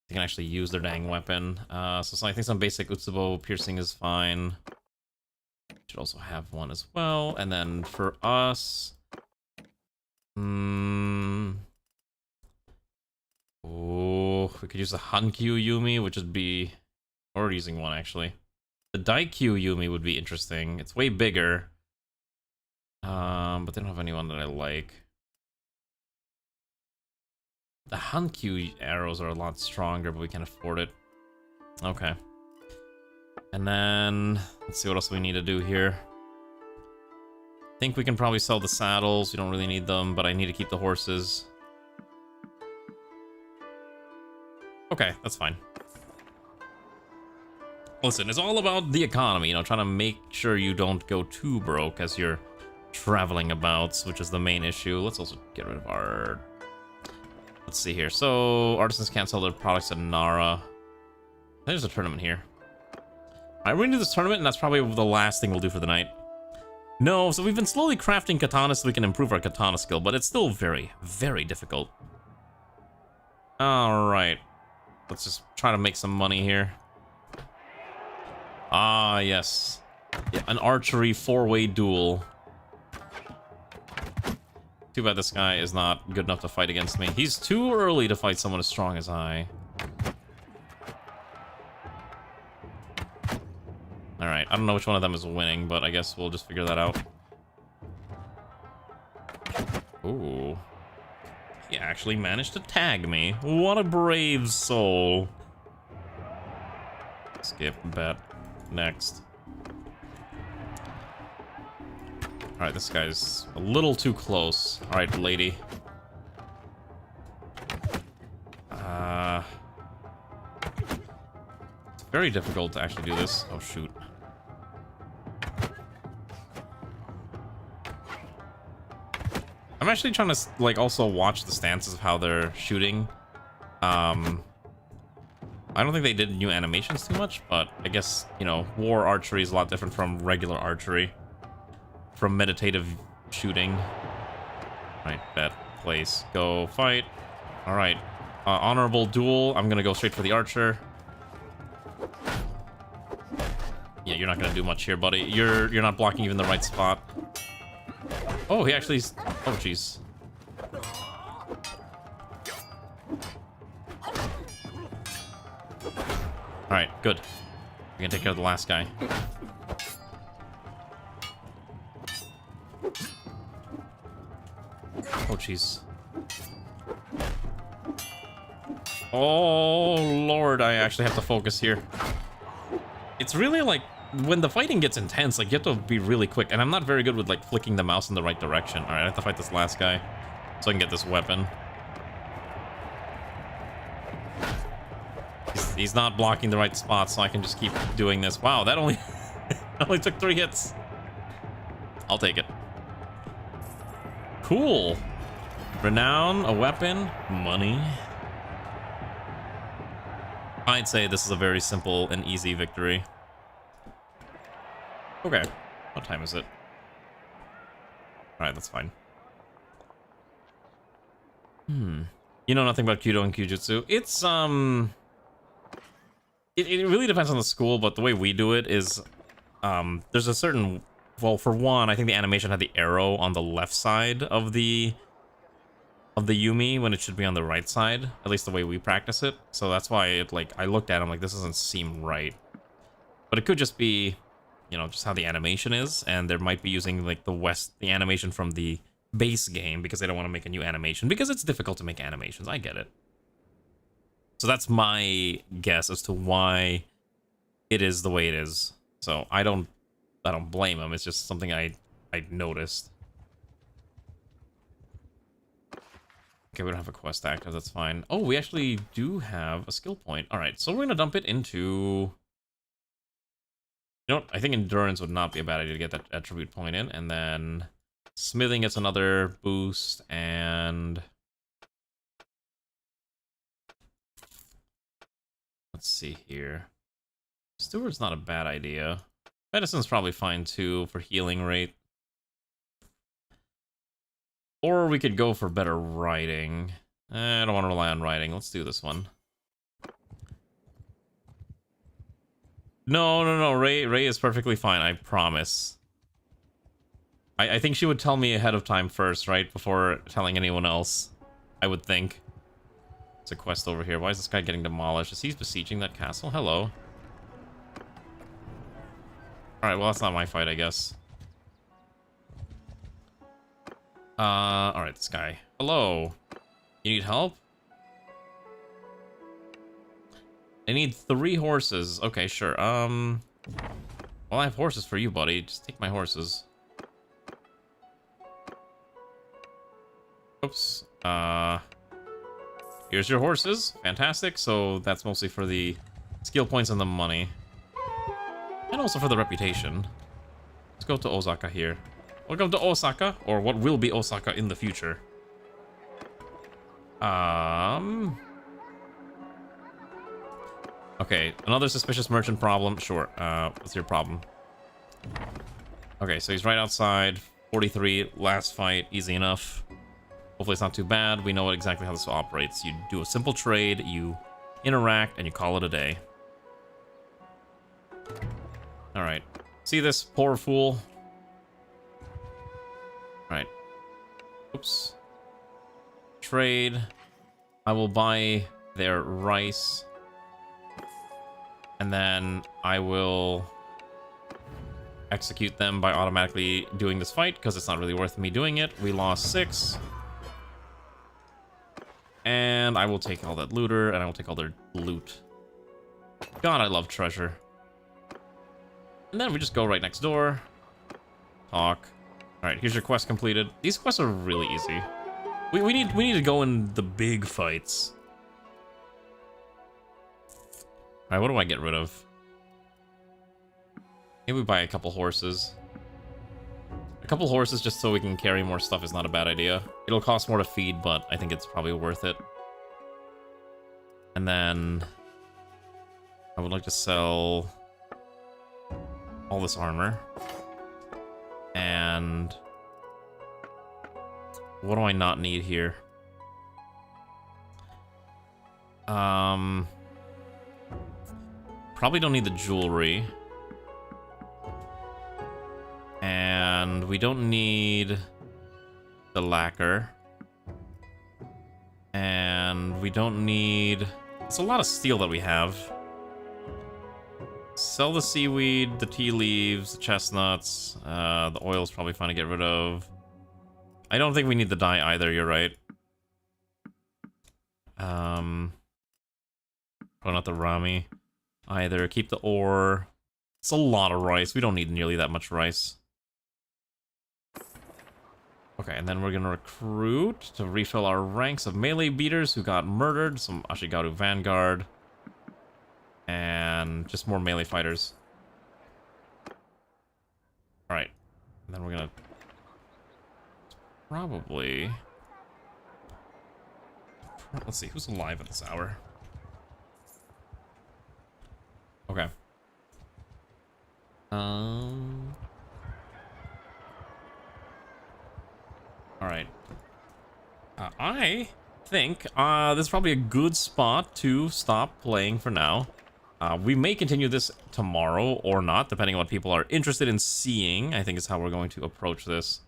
They can actually use their dang weapon. So I think some basic Utsubo piercing is fine. Should also have one as well. And then for us... oh, we could use the Hankyu Yumi, which would be... We're using one, actually. The Daikyu Yumi would be interesting. It's way bigger. But they don't have anyone that I like. The Hankyu arrows are a lot stronger, but we can't afford it. Okay. And then, let's see what else we need to do here. I think we can probably sell the saddles. We don't really need them, but I need to keep the horses. Okay, that's fine. Listen, it's all about the economy, you know, trying to make sure you don't go too broke as you're traveling about, which is the main issue. Let's also get rid of our... Let's see here. So, artisans can't sell their products at Nara. There's a tournament here. Alright, we're gonna do this tournament, and that's probably the last thing we'll do for the night. No, so we've been slowly crafting katanas so we can improve our katana skill, but it's still very, very difficult. Alright. Let's just try to make some money here. Ah, yes. Yeah, an archery 4-way duel. Too bad this guy is not good enough to fight against me. He's too early to fight someone as strong as I. Alright, I don't know which one of them is winning, but I guess we'll just figure that out. Ooh. He actually managed to tag me. What a brave soul. Skip, bet. Next. Alright, this guy's a little too close. Alright, lady. It's very difficult to actually do this. Oh, shoot. I'm actually trying to, like, also watch the stances of how they're shooting. I don't think they did new animations too much, but I guess, you know, war archery is a lot different from regular archery. From meditative shooting. Right, bet, place, go, fight. Alright, honorable duel. I'm gonna go straight for the archer. Yeah, you're not gonna do much here, buddy. You're not blocking even the right spot. Oh, he actually... Oh, jeez. Alright, good. We can take care of the last guy. Oh, jeez. Oh, Lord, I actually have to focus here. It's really like, when the fighting gets intense, like, you have to be really quick. And I'm not very good with, like, flicking the mouse in the right direction. Alright, I have to fight this last guy so I can get this weapon. He's not blocking the right spot, so I can just keep doing this. Wow, that only, only took 3 hits. I'll take it. Cool. Renown, a weapon, money. I'd say this is a very simple and easy victory. Okay. What time is it? Alright, that's fine. You know nothing about Kyudo and Kyujutsu? It's, It really depends on the school, but the way we do it is, there's a certain... Well, for one, I think the animation had the arrow on the left side of the Yumi when it should be on the right side, at least the way we practice it. So that's why it, like, I looked at it, I'm like, this doesn't seem right. But it could just be, you know, just how the animation is, and they might be using, like, the animation from the base game because they don't want to make a new animation, because it's difficult to make animations. I get it. So that's my guess as to why it is the way it is. So I don't blame them. It's just something I noticed. Okay, we don't have a quest active, that's fine. Oh, we actually do have a skill point. Alright, so we're gonna dump it into... You know what? I think endurance would not be a bad idea to get that attribute point in. And then smithing gets another boost, and... Let's see here. Steward's not a bad idea. Medicine's probably fine too for healing rate. Or we could go for better writing. I don't want to rely on writing. Let's do this one. No. Ray is perfectly fine, I promise. I think she would tell me ahead of time first, right? Before telling anyone else, I would think. There's a quest over here. Why is this guy getting demolished? Is he besieging that castle? Hello. Alright, well, that's not my fight, I guess. Alright, this guy. Hello. You need help? I need 3 horses. Okay, sure. Well, I have horses for you, buddy. Just take my horses. Oops. Here's your horses. Fantastic. So that's mostly for the skill points and the money. And also for the reputation. Let's go to Osaka here. Welcome to Osaka, or what will be Osaka in the future. Okay, another suspicious merchant problem. Sure. What's your problem? Okay, so he's right outside. 43, last fight, easy enough. Hopefully it's not too bad. We know exactly how this operates. You do a simple trade, you interact, and you call it a day. Alright. See this poor fool? Alright. Oops. Trade. I will buy their rice. And then I will execute them by automatically doing this fight, because it's not really worth me doing it. We lost 6. And I will take all that looter, and I will take all their loot. God, I love treasure. And then we just go right next door. Talk. Alright, here's your quest completed. These quests are really easy. We need to go in the big fights. Alright, what do I get rid of? Maybe we buy a couple horses. A couple horses just so we can carry more stuff is not a bad idea. It'll cost more to feed, but I think it's probably worth it. And then I would like to sell all this armor. And what do I not need here? Probably don't need the jewelry. And we don't need the lacquer. And we don't need... It's a lot of steel that we have. Sell the seaweed, the tea leaves, the chestnuts. The oil's probably fine to get rid of. I don't think we need the dye either, you're right. Oh, not the Rami either. Keep the ore. It's a lot of rice. We don't need nearly that much rice. Okay, and then we're gonna recruit to refill our ranks of melee beaters who got murdered. Some Ashigaru Vanguard. And just more melee fighters. Alright. And then we're gonna... probably... let's see, who's alive at this hour? Okay. Alright. I think this is probably a good spot to stop playing for now. We may continue this tomorrow or not, depending on what people are interested in seeing, I think is how we're going to approach this.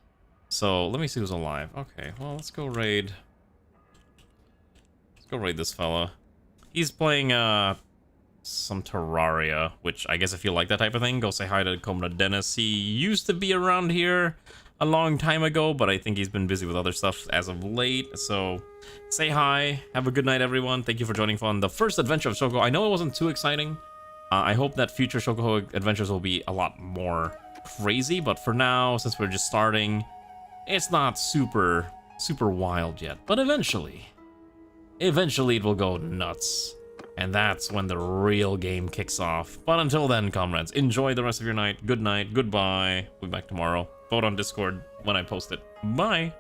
So, let me see who's alive. Okay, well, let's go raid. Let's go raid this fella. He's playing, some Terraria, which I guess if you like that type of thing, go say hi to Komna Dennis. He used to be around here a long time ago, but I think he's been busy with other stuff as of late. So say hi, have a good night, everyone. Thank you for joining on the first adventure of Shokuho. I know it wasn't too exciting. I hope that future Shokuho adventures will be a lot more crazy, but for now, since we're just starting, it's not super wild yet. But eventually it will go nuts. And that's when the real game kicks off. But until then, comrades, enjoy the rest of your night. Good night, goodbye. We'll be back tomorrow. Vote on Discord when I post it. Bye.